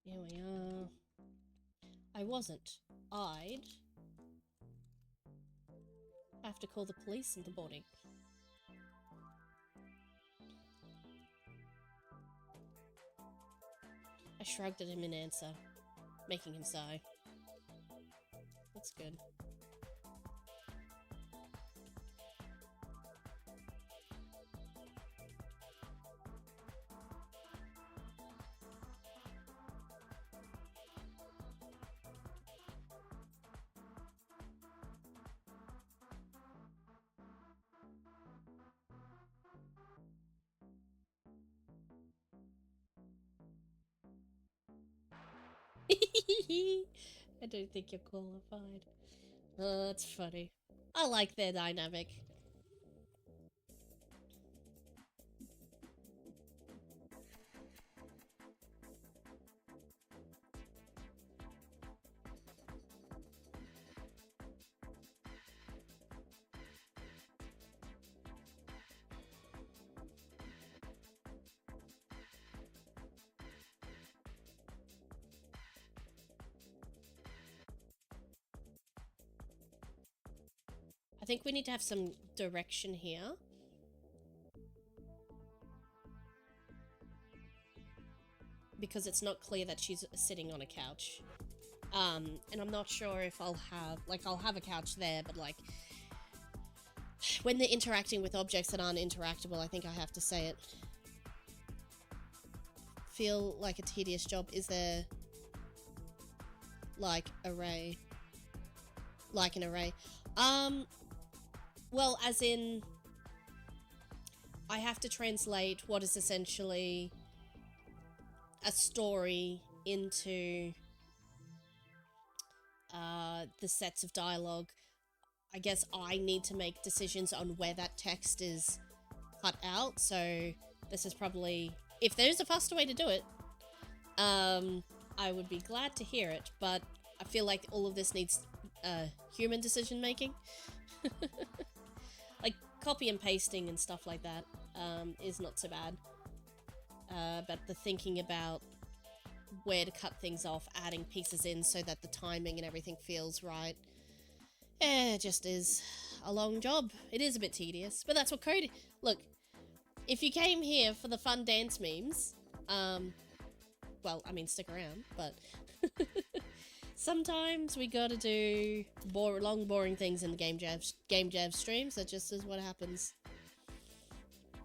Here we are. I wasn't. I'd have to call the police in the morning. I shrugged at him in answer, making him sigh. That's good. I don't think you're qualified. Oh, that's funny. I like their dynamic. I think we need to have some direction here. Because it's not clear that she's sitting on a couch. And I'm not sure if I'll have a couch there, but like, when they're interacting with objects that aren't interactable, I think I have to say it. Feel like a tedious job. Is there, like, array? Like an array? Well, as in, I have to translate what is essentially a story into the sets of dialogue. I guess I need to make decisions on where that text is cut out, so this is probably... If there's a faster way to do it, I would be glad to hear it, but I feel like all of this needs human decision-making. Like, copy and pasting and stuff like that is not so bad. But the thinking about where to cut things off, adding pieces in so that the timing and everything feels right, it just is a long job. It is a bit tedious, but that's what coding... Look, if you came here for the fun dance memes, well, I mean, stick around, but... Sometimes we gotta do long, boring things in the game jam streams. That just is what happens.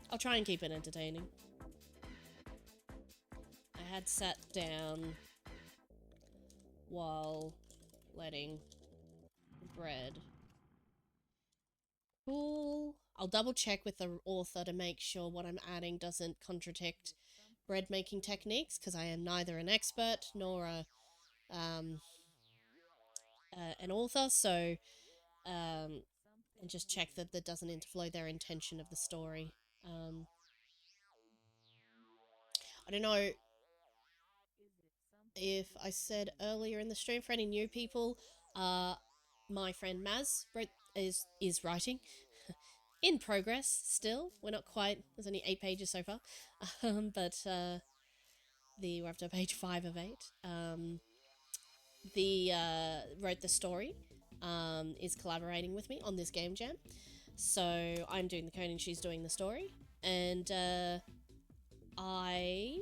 I'll try and keep it entertaining. I had sat down while letting bread Cool. I'll double check with the author to make sure what I'm adding doesn't contradict bread making techniques, because I am neither an expert nor um, an author, so and just check that that doesn't interflow their intention of the story. Um, I don't know if I said earlier in the stream, for any new people, my friend Maz is writing. In progress still. We're not quite, there's only 8 pages so far. But we're up to page 5 of 8. Wrote the story, is collaborating with me on this game jam. So I'm doing the coding, she's doing the story. And I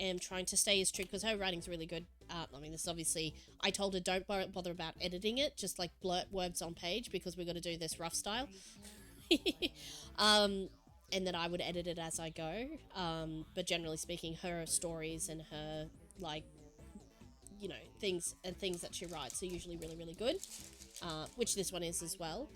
am trying to stay as true, because her writing's really good. I mean, this is obviously, I told her don't bother about editing it, just like blurt words on page, because we're going to do this rough style. And that I would edit it as I go. But generally speaking, her stories and her, like, you know, things that she writes are usually really, really good, which this one is as well.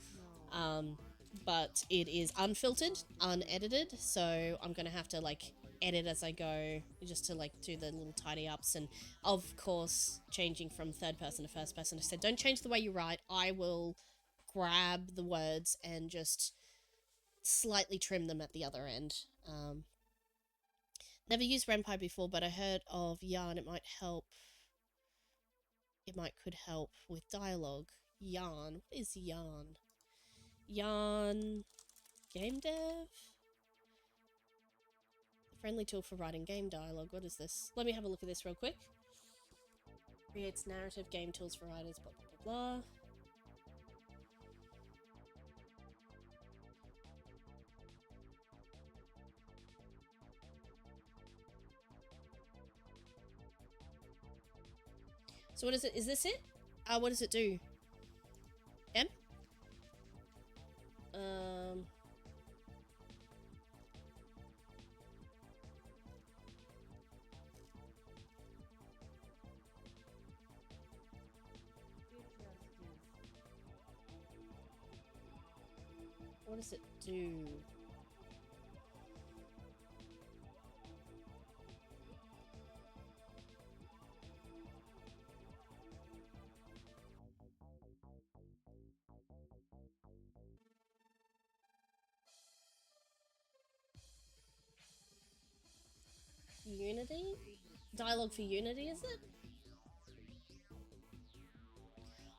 But it is unfiltered, unedited, so I'm going to have to, like, edit as I go, just to, like, do the little tidy ups, and of course changing from third person to first person. I said, don't change the way you write. I will grab the words and just slightly trim them at the other end. Never used Ren'Py before, but I heard of Yarn. It might help. Could help with dialogue. Yarn. What is Yarn? Yarn. Game dev? A friendly tool for writing game dialogue. What is this? Let me have a look at this real quick. Creates narrative game tools for writers, blah, blah, blah, blah. So what is it? Is this it? What does it do? M? What does it do? Unity? Dialogue for Unity, is it?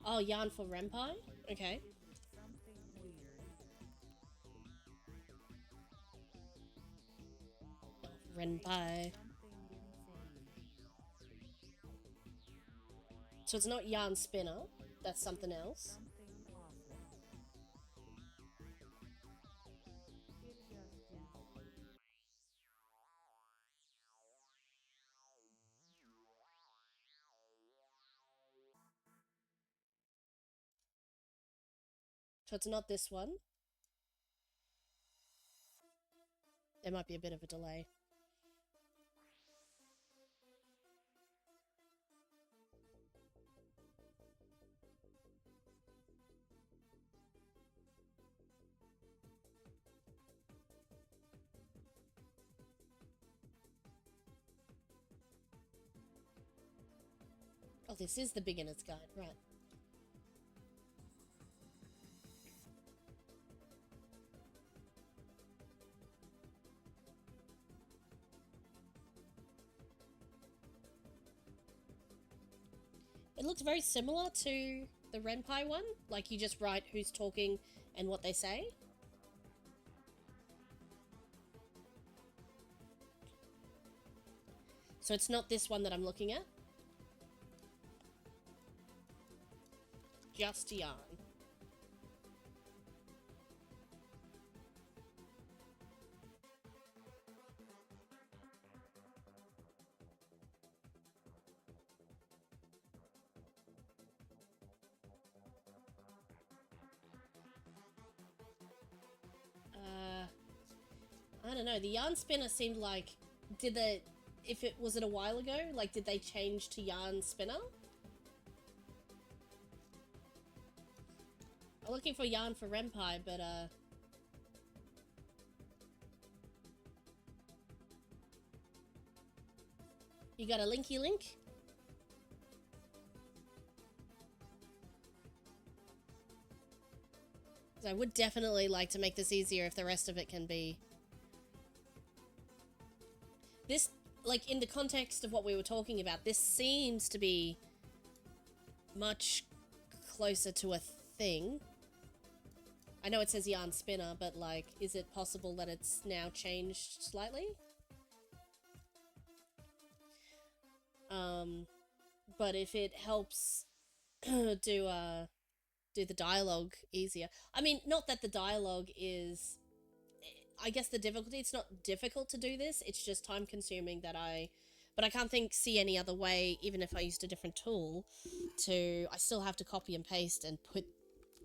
Oh, Yarn for Ren'Py? Okay. Ren'Py. So it's not Yarn Spinner. That's something else. So it's not this one. There might be a bit of a delay. Oh, this is the beginner's guide, right. It looks very similar to the Ren'Py one. Like, you just write who's talking and what they say. So it's not this one that I'm looking at. Just Yarn. I don't know. The Yarn Spinner seemed like... Was it a while ago? Like, did they change to Yarn Spinner? I'm looking for yarn for Ren'Py, but you got a linky link? I would definitely like to make this easier if the rest of it can be. This, like, in the context of what we were talking about, this seems to be much closer to a thing. I know it says yarn spinner, but, like, is it possible that it's now changed slightly? But if it helps do the dialogue easier. I mean, not that the dialogue is... I guess the difficulty, it's not difficult to do this, it's just time consuming that but I can't see any other way, even if I used a different tool, I still have to copy and paste and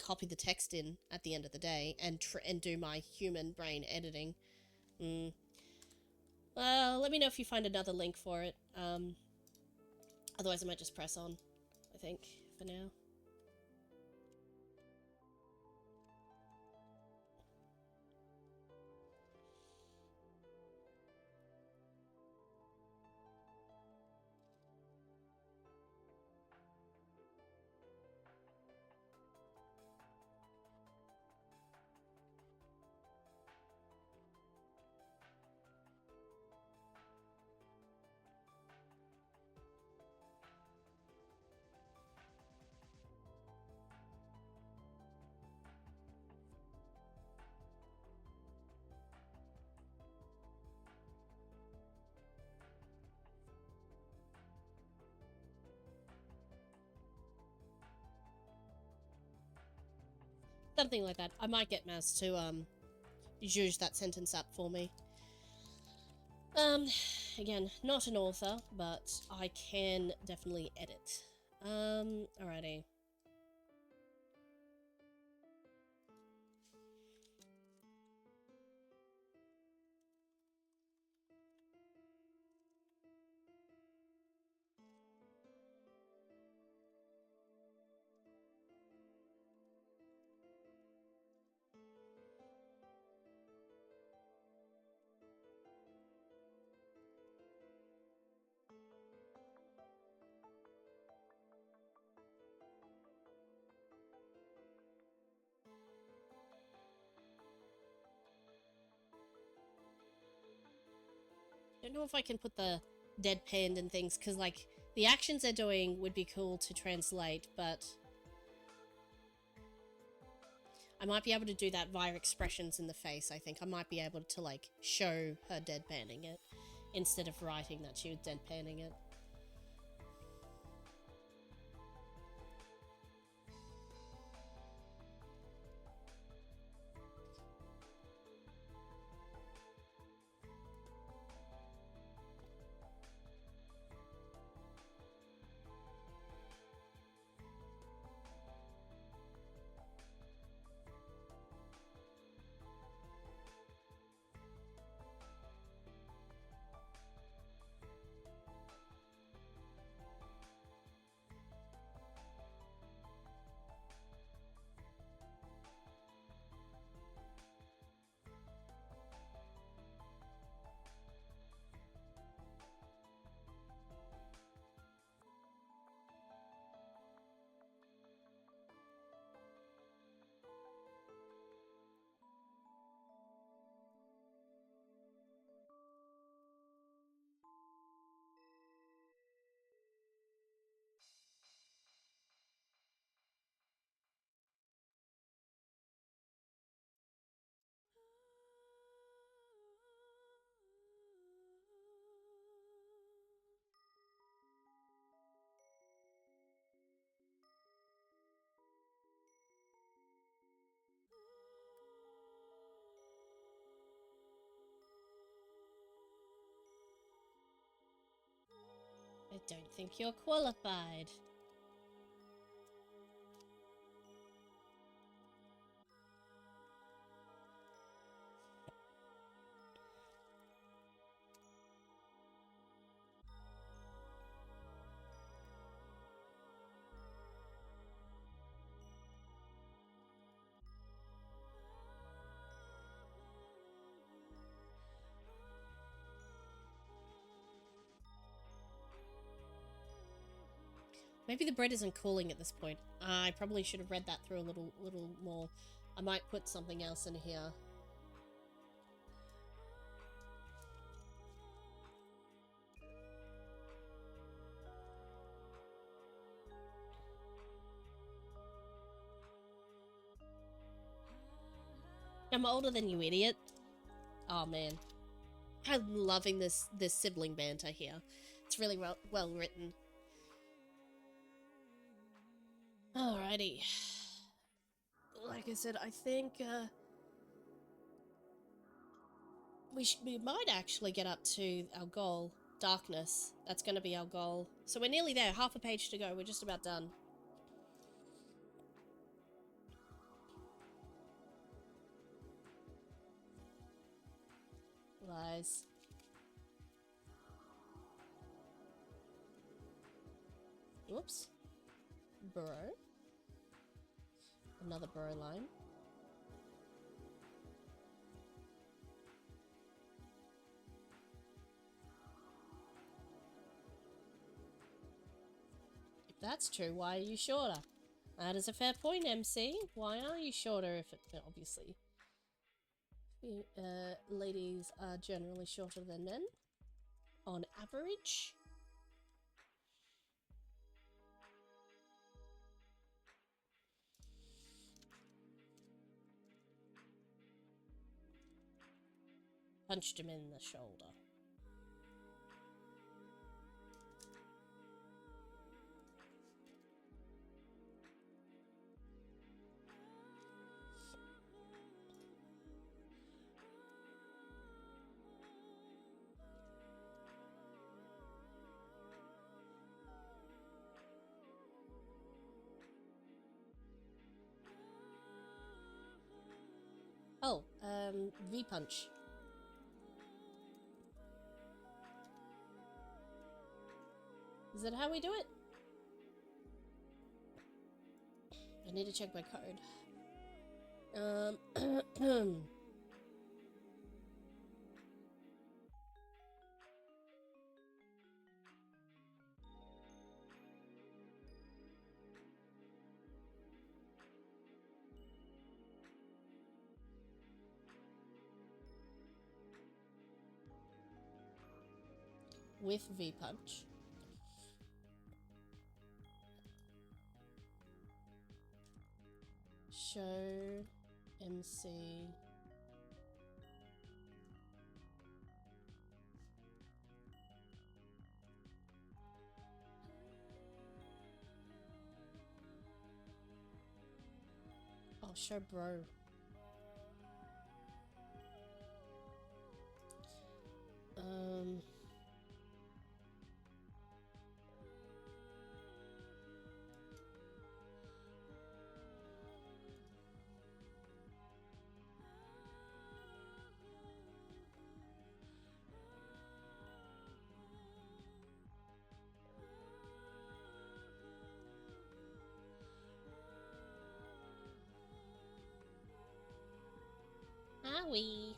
copy the text in at the end of the day and do my human brain editing. Well, let me know if you find another link for it. Otherwise I might just press on, I think, for now. Something like that. I might get Maz to zhuzh that sentence up for me. Again, not an author, but I can definitely edit. Alrighty. I don't know if I can put the deadpan and things, because, like, the actions they're doing would be cool to translate, but I might be able to do that via expressions in the face, I think. I might be able to, like, show her deadpanning it, instead of writing that she was deadpanning it. I don't think you're qualified. Maybe the bread isn't cooling at this point. I probably should have read that through a little more. I might put something else in here. I'm older than you, idiot. Oh man, I'm loving this sibling banter here. It's really well written. Alrighty. Like I said, I think we might actually get up to our goal, darkness. That's going to be our goal. So we're nearly there. Half a page to go. We're just about done. Lies. Whoops. Bro. Another bro line. If that's true, why are you shorter? That is a fair point, MC. Why are you shorter if it... Obviously. Ladies are generally shorter than men. On average. Punched him in the shoulder. Oh, V-punch. Is that how we do it? I need to check my card. With V-punch. Show MC. Oh, show bro. Owie.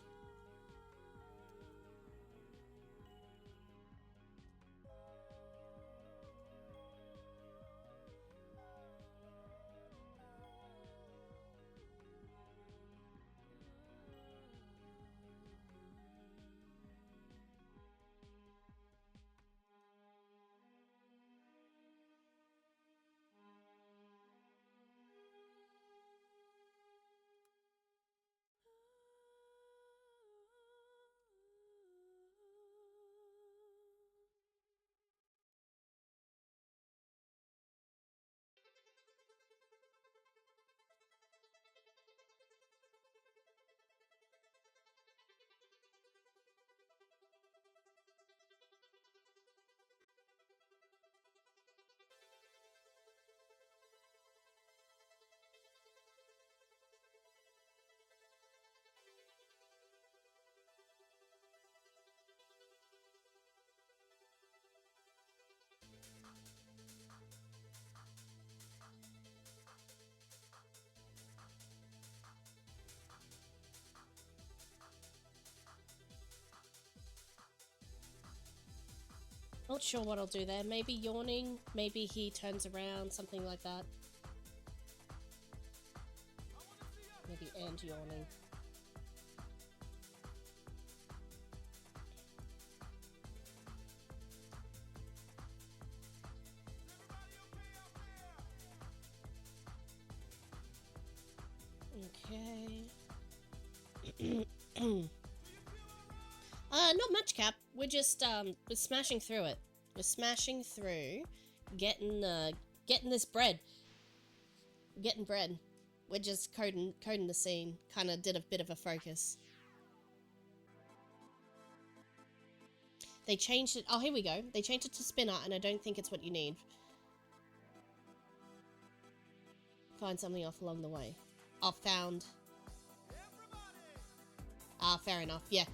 not sure what I'll do there. Maybe yawning, maybe he turns around, something like that. Maybe and yawning. Okay. Not much, Cap. We're just we're smashing through it. We're smashing through, getting this bread. Getting bread. We're just coding the scene. Kind of did a bit of a focus. They changed it. Oh, here we go. They changed it to spinner, and I don't think it's what you need. Find something off along the way. Oh, found. Ah, fair enough. Yeah,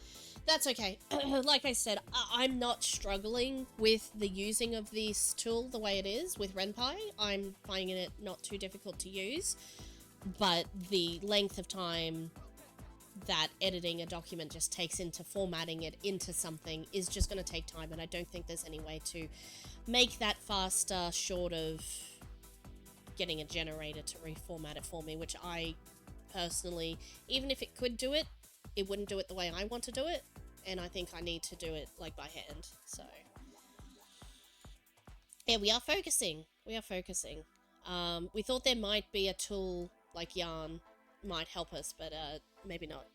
that's okay. Like I said, I'm not struggling with the using of this tool the way it is with Ren'Py. I'm finding it not too difficult to use, but the length of time that editing a document just takes into formatting it into something is just going to take time, and I don't think there's any way to make that faster short of getting a generator to reformat it for me, which I personally, even if it could do it, it wouldn't do it the way I want to do it, and I think I need to do it like by hand. So yeah, we are focusing. We thought there might be a tool like Yarn might help us, but maybe not.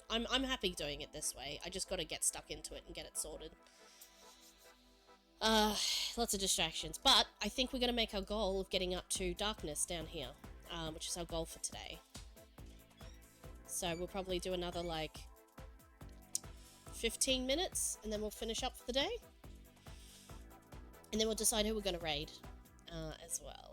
I'm happy doing it this way. I just got to get stuck into it and get it sorted. Lots of distractions, but I think we're going to make our goal of getting up to darkness down here, which is our goal for today. So we'll probably do another, like, 15 minutes, and then we'll finish up for the day. And then we'll decide who we're going to raid, as well.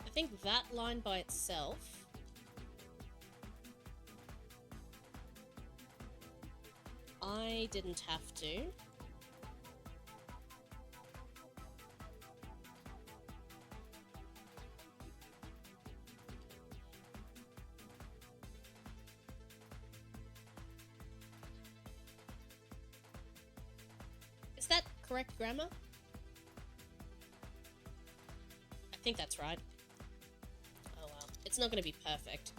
I think that line by itself I didn't have to. Is that correct grammar? I think that's right. Oh well, it's not going to be perfect.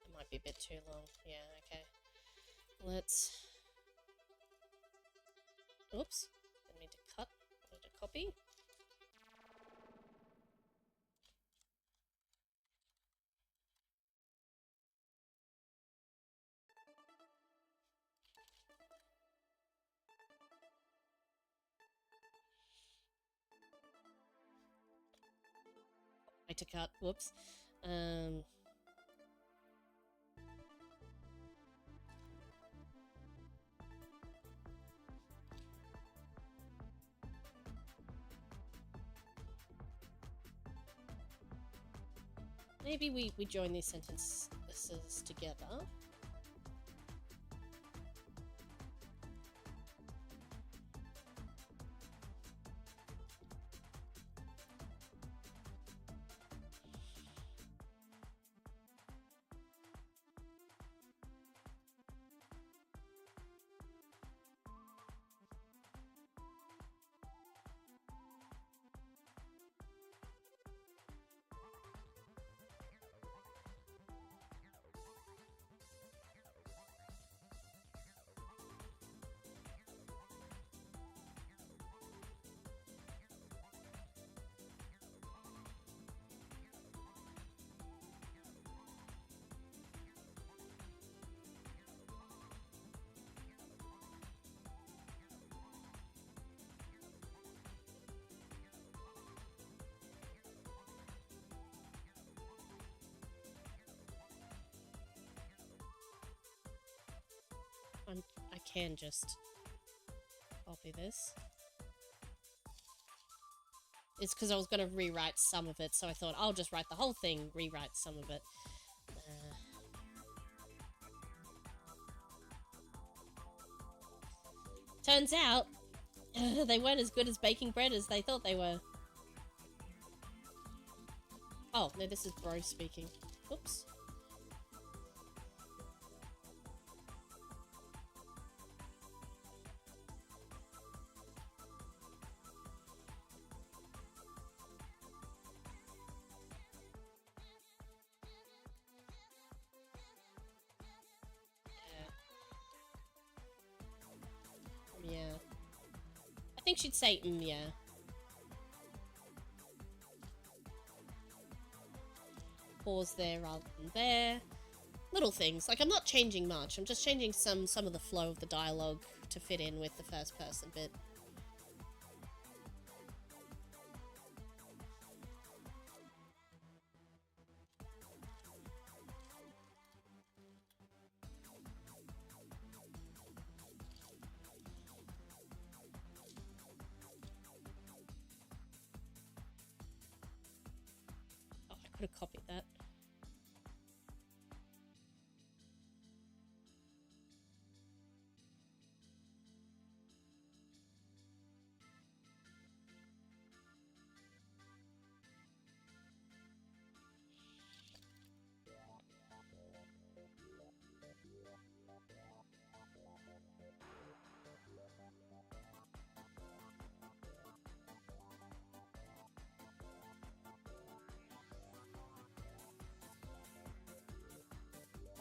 It might be a bit too long. Yeah, okay. Let's... Oops. Didn't mean to cut. I wanted to copy. To cut. Whoops. Maybe we join these sentences together. can just copy this. It's because I was going to rewrite some of it, so I thought I'll just write the whole thing, rewrite some of it. Turns out, they weren't as good as baking bread as they thought they were. Oh, no, this is Bro speaking. Oops. Yeah. I think she'd say, yeah. Pause there rather than there. Little things. Like, I'm not changing much. I'm just changing some of the flow of the dialogue to fit in with the first person bit. Oh, I could have copied that.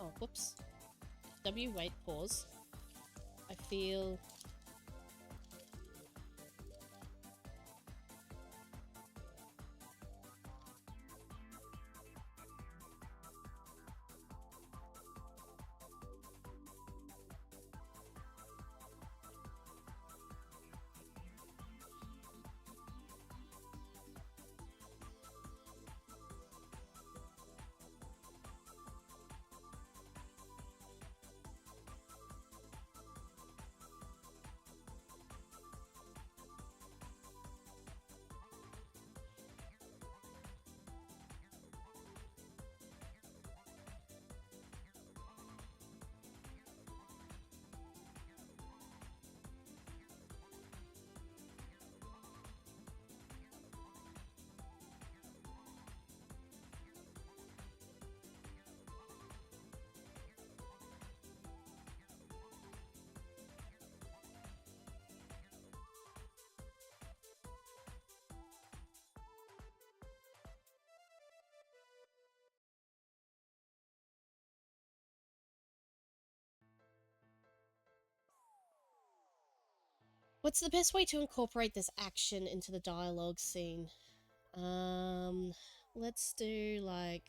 Oh, whoops. W, wait, pause. I feel... What's the best way to incorporate this action into the dialogue scene? Let's do, like...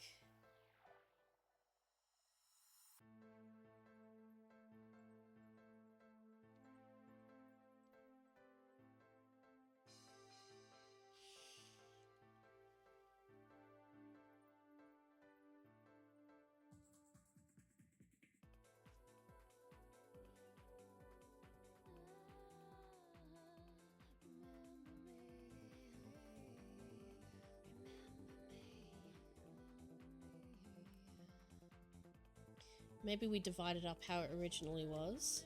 Maybe we divide it up how it originally was.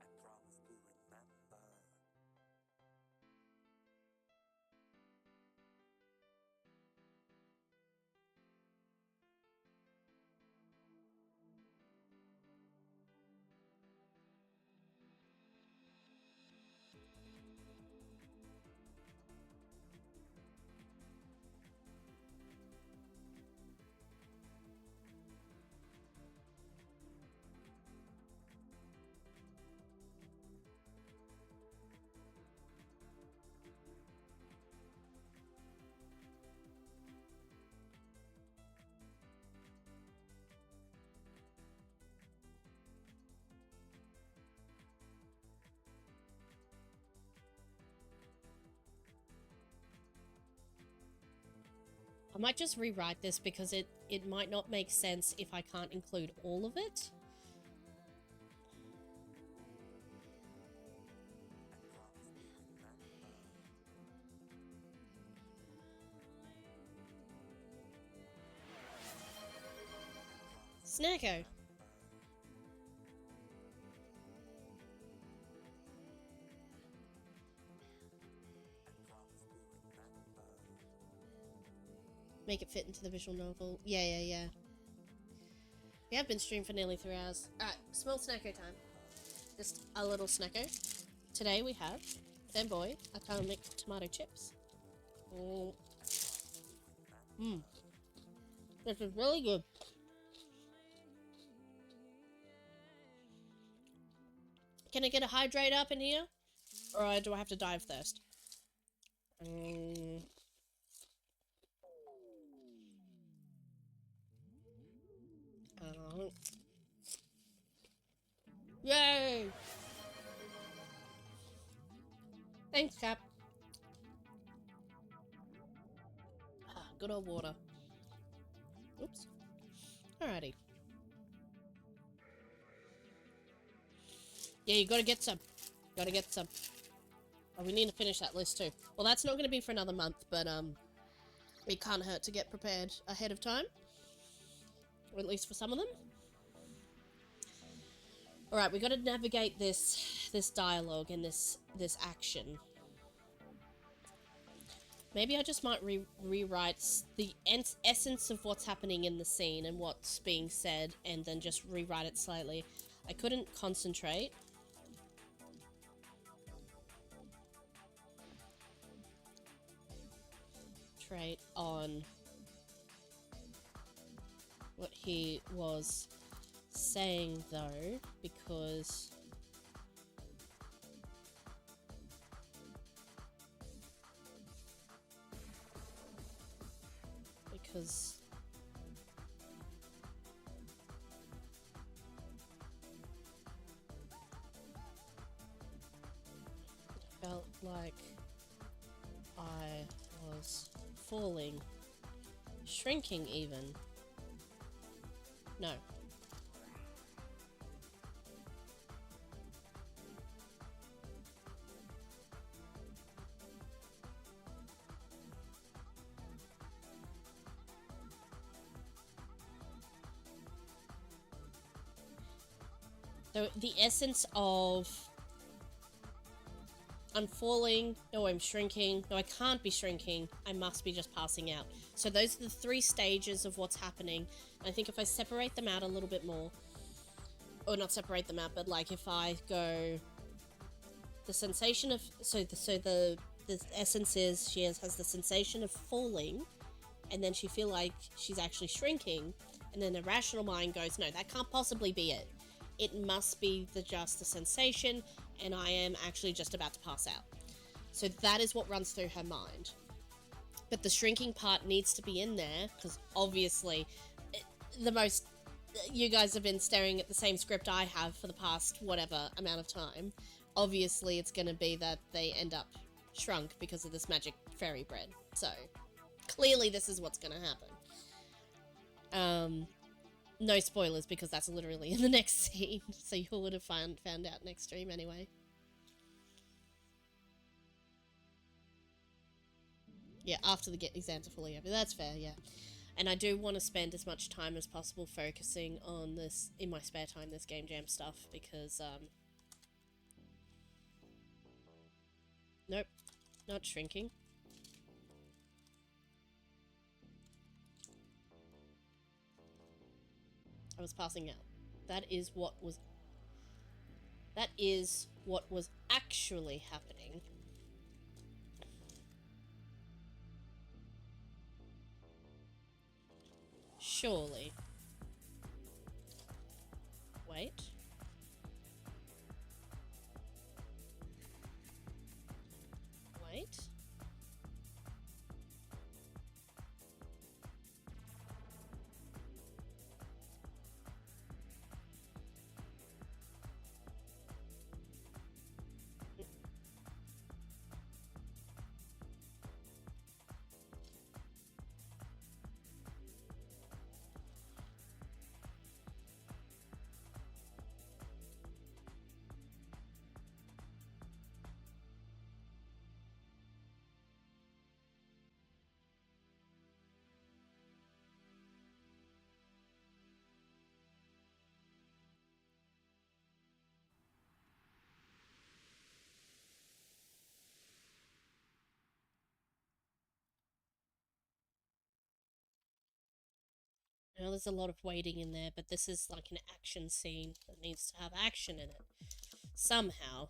I promise to remember. I might just rewrite this because it might not make sense if I can't include all of it. Snacko. Make it fit into the visual novel. Yeah. We have been streaming for nearly 3 hours. Alright, small snacko time. Just a little snacko. Today we have Fanboy Atomic tomato chips. This is really good. Can I get a hydrate up in here? Or do I have to dive first? Yay! Thanks, Cap. Good old water. Oops. Alrighty. Yeah, you gotta get some. Gotta get some. Oh, we need to finish that list too. Well, that's not gonna be for another month, but it can't hurt to get prepared ahead of time. Or at least for some of them. Alright, we gotta navigate this dialogue and this action. Maybe I just might rewrite the essence of what's happening in the scene and what's being said, and then just rewrite it slightly. I couldn't concentrate. On what he was saying, though, because I felt like I was falling, shrinking even. No. So the essence of I'm falling, no, I'm shrinking, no, I can't be shrinking, I must be just passing out. So those are the 3 stages of what's happening. I think if I separate them out a little bit more, or not separate them out, but like if I go the sensation of, so the essence is she has the sensation of falling, and then she feel like she's actually shrinking, and then the rational mind goes, no, that can't possibly be it. It must be just the sensation, and I am actually just about to pass out. So that is what runs through her mind. But the shrinking part needs to be in there, because obviously, you guys have been staring at the same script I have for the past whatever amount of time. Obviously, it's going to be that they end up shrunk because of this magic fairy bread. So, clearly this is what's going to happen. No spoilers, because that's literally in the next scene, so you would have found out next stream anyway. Yeah, after the exams are fully over. That's fair, yeah. And I do want to spend as much time as possible focusing on this, in my spare time, this Game Jam stuff, because, nope, not shrinking. I was passing out. That is what was actually happening. Surely. Wait. Wait. I know there's a lot of waiting in there, but this is like an action scene that needs to have action in it. Somehow.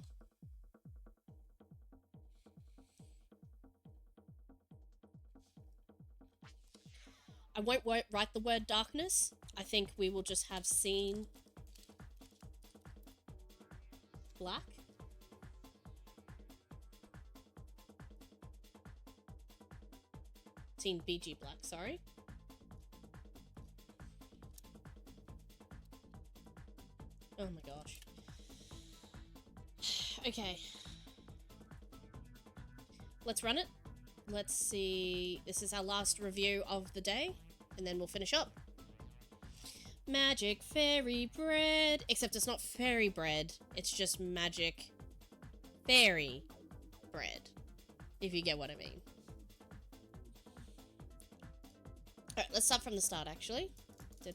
I won't write the word darkness. I think we will just have scene black. Scene BG black, sorry. Oh my gosh. Okay. Let's run it. Let's see. This is our last review of the day, and then we'll finish up. Magic fairy bread. Except it's not fairy bread. It's just magic fairy bread. If you get what I mean. Alright, let's start from the start, actually. I'm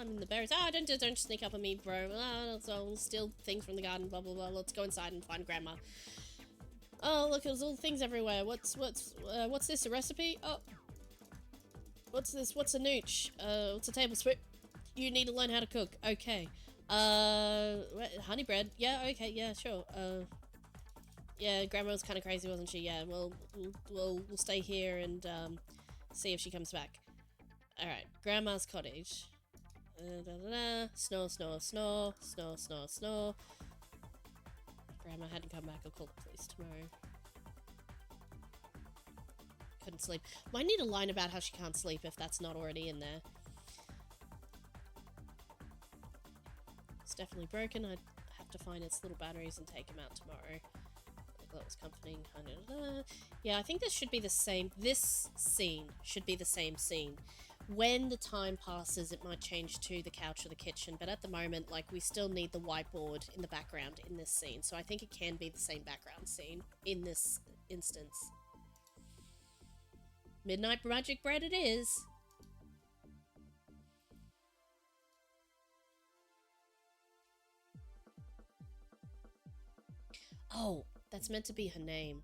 in the berries. Ah, don't sneak up on me, bro. Ah, so steal things from the garden, blah, blah, blah. Let's go inside and find Grandma. Oh, look, there's all things everywhere. What's this, a recipe? Oh. What's this? What's a nooch? What's a table sweep? You need to learn how to cook. Okay. Honey bread. Yeah, okay, yeah, sure. Yeah, Grandma was kind of crazy, wasn't she? Yeah, well, we'll stay here and, see if she comes back. Alright, Grandma's cottage. Snore, snore, snore, snore, snore, snore. Grandma hadn't come back. I'll call the police tomorrow. Couldn't sleep. Might need a line about how she can't sleep if that's not already in there. It's definitely broken. I'd have to find its little batteries and take them out tomorrow. That was comforting. Yeah, I think this should be the same. This scene should be the same scene. When the time passes, it might change to the couch or the kitchen, but at the moment, like, we still need the whiteboard in the background in this scene, so I think it can be the same background scene in this instance. Midnight magic bread it is. Oh, that's meant to be her name.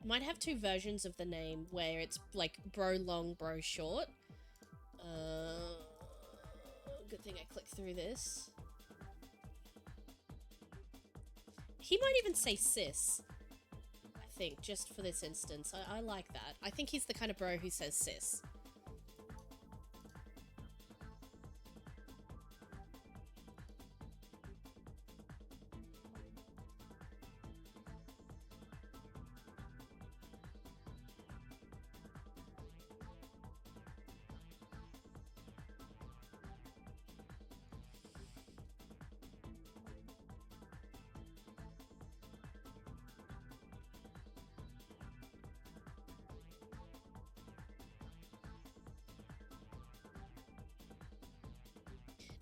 I might have two versions of the name where it's like bro long, bro short. Good thing I clicked through this. He might even say sis, I think, just for this instance. I like that. I think he's the kind of bro who says sis.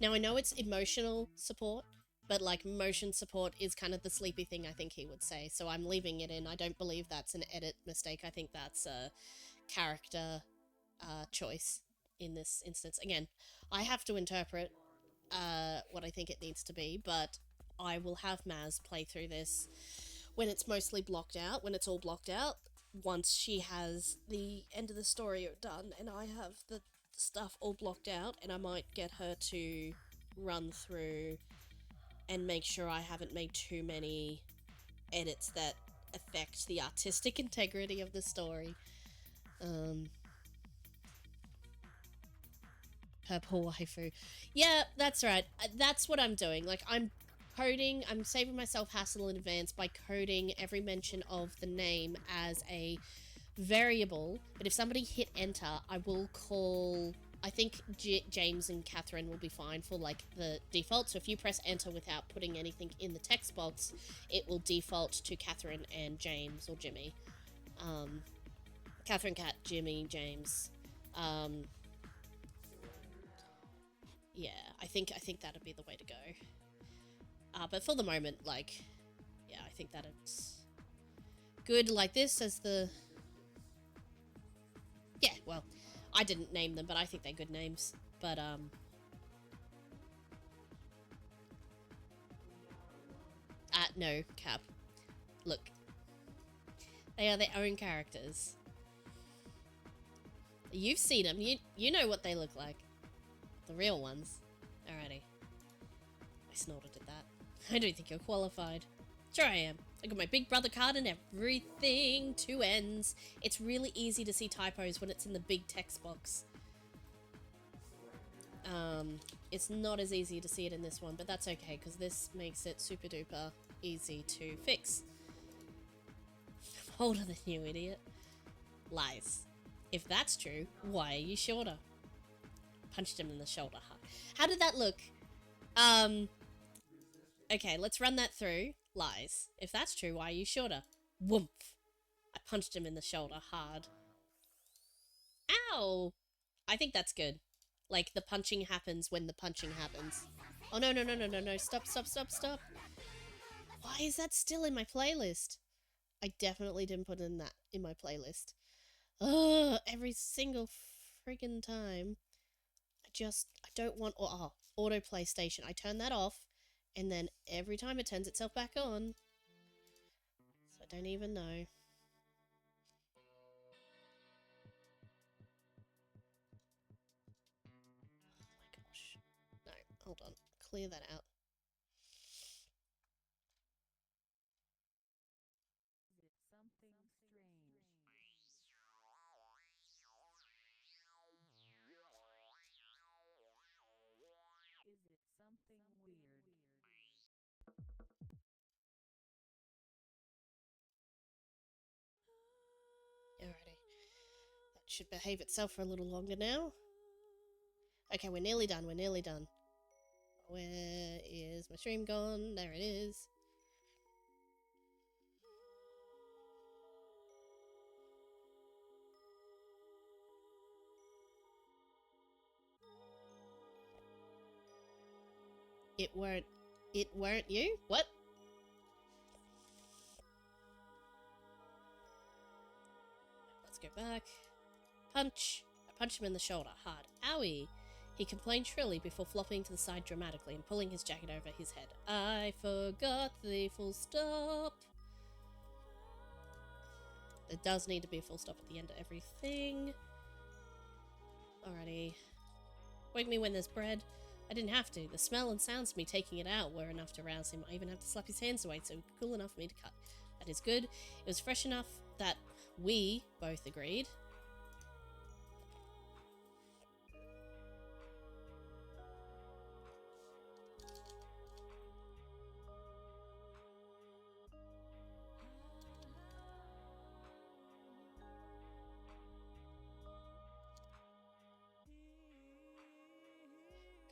Now, I know it's emotional support, but, like, motion support is kind of the sleepy thing I think he would say, so I'm leaving it in. I don't believe that's an edit mistake. I think that's a character choice in this instance. Again, I have to interpret what I think it needs to be, but I will have Maz play through this when it's mostly blocked out, when it's all blocked out, once she has the end of the story done, and I have the stuff all blocked out, and I might get her to run through and make sure I haven't made too many edits that affect the artistic integrity of the story. Purple waifu. Yeah, that's right. That's what I'm doing. Like, I'm saving myself hassle in advance by coding every mention of the name as a variable, but if somebody hit enter, I will call... I think James and Catherine will be fine for, like, the default, so if you press enter without putting anything in the text box, it will default to Catherine and James, or Jimmy. Catherine, Cat, Jimmy, James. Yeah, I think that'd be the way to go. But for the moment, like, yeah, I think that it's good like this as the... Yeah, well, I didn't name them, but I think they're good names. But, no, Cap. Look. They are their own characters. You've seen them. You know what they look like. The real ones. Alrighty. I snorted at that. I don't think you're qualified. Sure I am. I got my Big Brother card and everything. 2 N's. It's really easy to see typos when it's in the big text box. It's not as easy to see it in this one, but that's okay, because this makes it super duper easy to fix. I'm older than you, idiot. Lies. If that's true, why are you shorter? Punched him in the shoulder hard. How did that look? Okay, let's run that through. Lies. If that's true, why are you shorter? Woomph. I punched him in the shoulder hard. Ow! I think that's good. Like, the punching happens when the punching happens. Oh, no, no, no, no, no, no. Stop, stop, stop, stop. Why is that still in my playlist? I definitely didn't put in my playlist. Ugh, every single friggin' time. I don't want auto PlayStation. I turn that off, and then every time it turns itself back on. So I don't even know. Oh my gosh. No, hold on. Clear that out. Alrighty. That should behave itself for a little longer now. Okay, we're nearly done. We're nearly done. Where is my stream gone? There it is. It weren't you? What? Let's go back. Punch. I punched him in the shoulder hard. Owie. He complained shrilly before flopping to the side dramatically and pulling his jacket over his head. I forgot the full stop. There does need to be a full stop at the end of everything. Alrighty. Wake me when there's bread. I didn't have to. The smell and sounds of me taking it out were enough to rouse him. I even had to slap his hands away so it was cool enough for me to cut. That is good. It was fresh enough that we both agreed.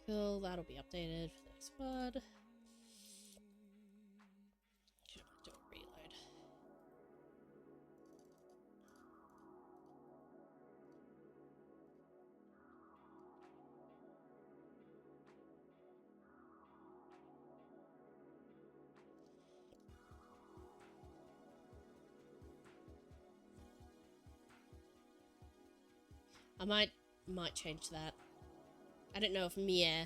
Cool, that'll be updated for the next VOD. Should do a reload. I might change that. I don't know if yeah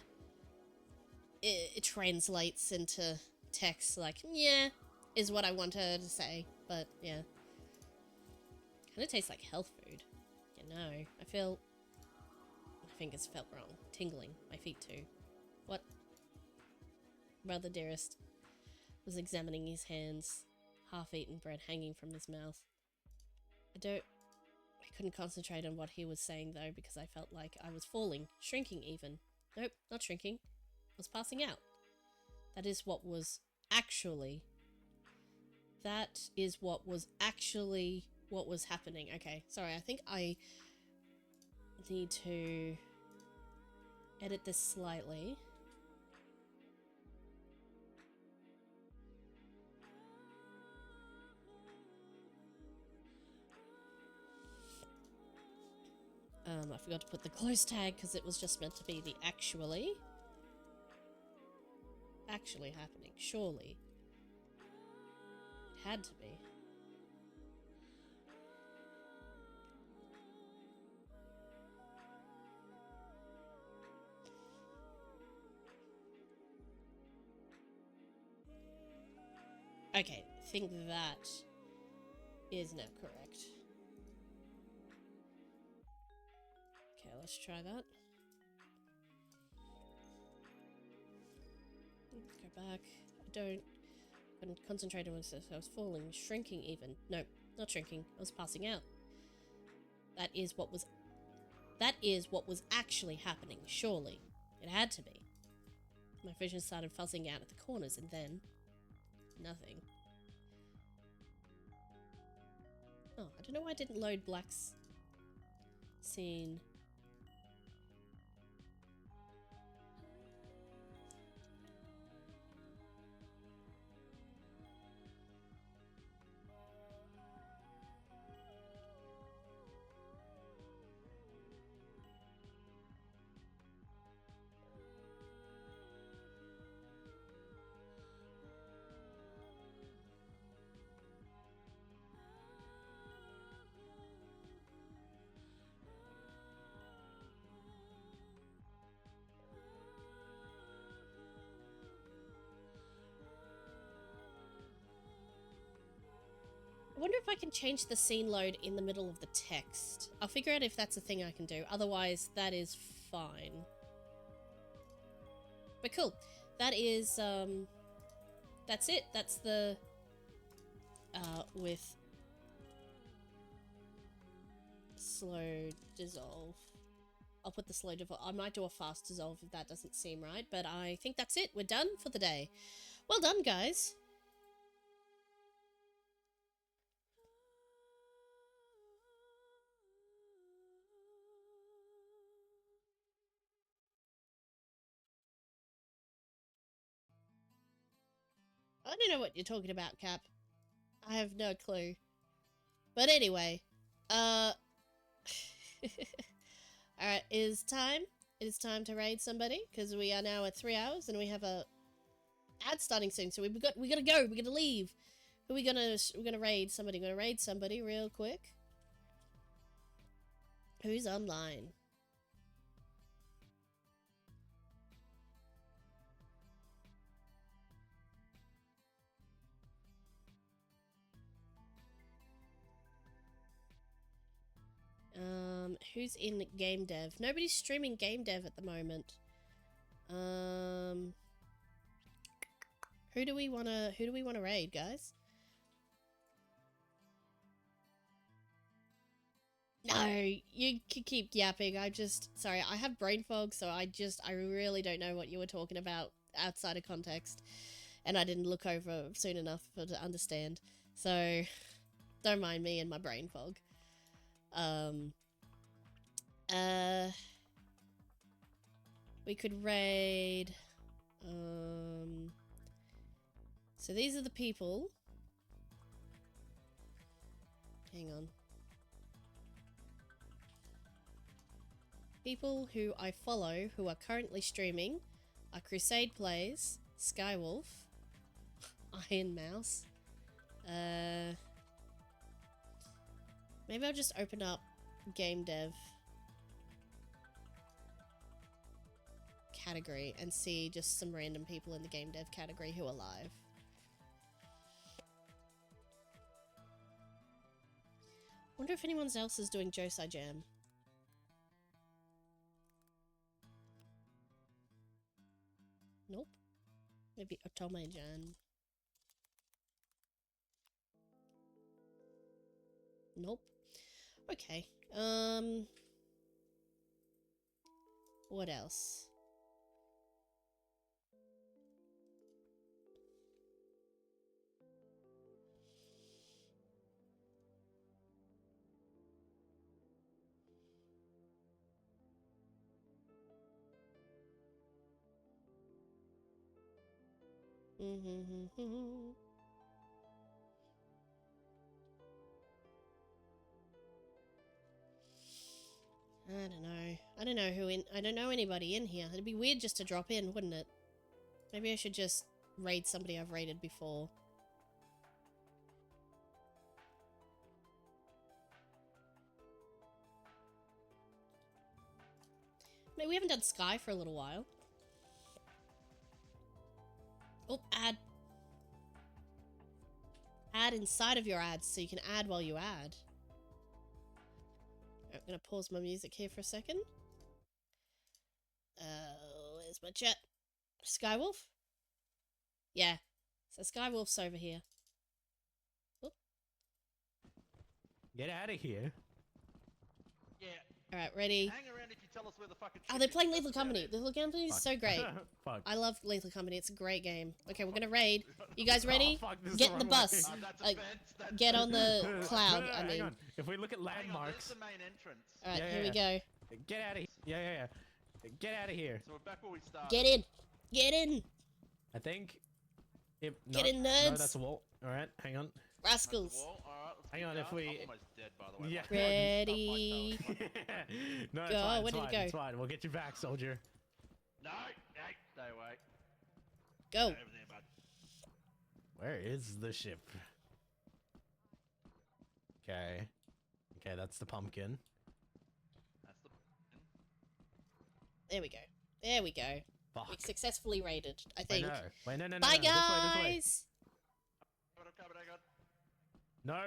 it translates into text like yeah is what I want her to say, but yeah. Kind of tastes like health food. You know, I feel my fingers felt wrong. Tingling. My feet too. What? Brother dearest was examining his hands, half-eaten bread hanging from his mouth. I couldn't concentrate on what he was saying though because I felt like I was falling, shrinking even. Nope, not shrinking. I was passing out. That is what was actually what was happening. Okay, sorry, I think I need to edit this slightly. I forgot to put the close tag because it was just meant to be the actually happening. Surely. It had to be. Okay, I think that is now correct. let's try that. Go back. I couldn't concentrate on myself. I was falling, shrinking even. No, not shrinking. I was passing out. That is what was actually happening, surely. It had to be. My vision started fuzzing out at the corners and then nothing. Oh, I don't know why I didn't load Black's scene. I wonder if I can change the scene load in the middle of the text. I'll figure out if that's a thing I can do. Otherwise, that is fine. But cool. That is, that's it. That's the, with slow dissolve. I'll put the slow dissolve. I might do a fast dissolve if that doesn't seem right, but I think that's it. We're done for the day. Well done, guys. I don't know what you're talking about, Cap. I have no clue. But anyway, alright, it is time. It is time to raid somebody, because we are now at 3 hours, and we have a ad starting soon, so we gotta go, we gotta leave. Who we're gonna raid somebody. We're gonna raid somebody real quick. Who's online? Who's in game dev? Nobody's streaming game dev at the moment. Who do we wanna raid, guys? No, you keep yapping. Sorry, I have brain fog, so I really don't know what you were talking about outside of context. And I didn't look over soon enough to understand. So, don't mind me and my brain fog. We could raid, so these are the people. Hang on. People who I follow who are currently streaming are Crusade Plays, Skywolf, Iron Mouse. Maybe I'll just open up game dev category and see just some random people in the game dev category who are live. Wonder if anyone else is doing Josei Jam. Nope. Maybe Otome Jan. Nope. Okay. What else? I don't know. I don't know anybody in here. It'd be weird just to drop in, wouldn't it? Maybe I should just raid somebody I've raided before. I mean, we haven't done Sky for a little while. Oh, add. Add inside of your ads so you can add while you add. I'm gonna pause my music here for a second. Where's my chat? Skywolf? Yeah. So Skywolf's over here. Oop. Get out of here. Yeah. Alright, ready? Hang around if you tell us where the fucking. Oh, ship they're is. playing That's Lethal about Company. it. Lethal Company is Fuck. so great. Fuck. I love Lethal Company. It's a great game. Okay, we're gonna raid. You guys ready? Oh, fuck, this is Get the in the wrong bus. way. That's a Like, fence. That's get on the No, cloud, no, I hang mean. on. If we look at Hang on, there's landmarks. the main entrance. Alright, Yeah, here we yeah. go. Get out of here. Yeah. Get out of here. So we're back where we started. Get in! Get in! I think. Get in, No, nerds. that's a wall. All right, hang on. That's the Rascals. wall. All right, let's Hang keep on, if going. we- I'm almost dead, by the way. Yeah. My fucking Ready? stuff like that. No, it's Go, fine. where It's did it fine. go? It's fine. We'll get you back, soldier. No, stay away. Go. Over there, bud. Where is the ship? Okay. Okay, that's the pumpkin. That's the. There we go. There we go. Fuck. We successfully raided, I Wait, think. no. Wait, no. Bye, This way, this way. guys! Covered, I got. No.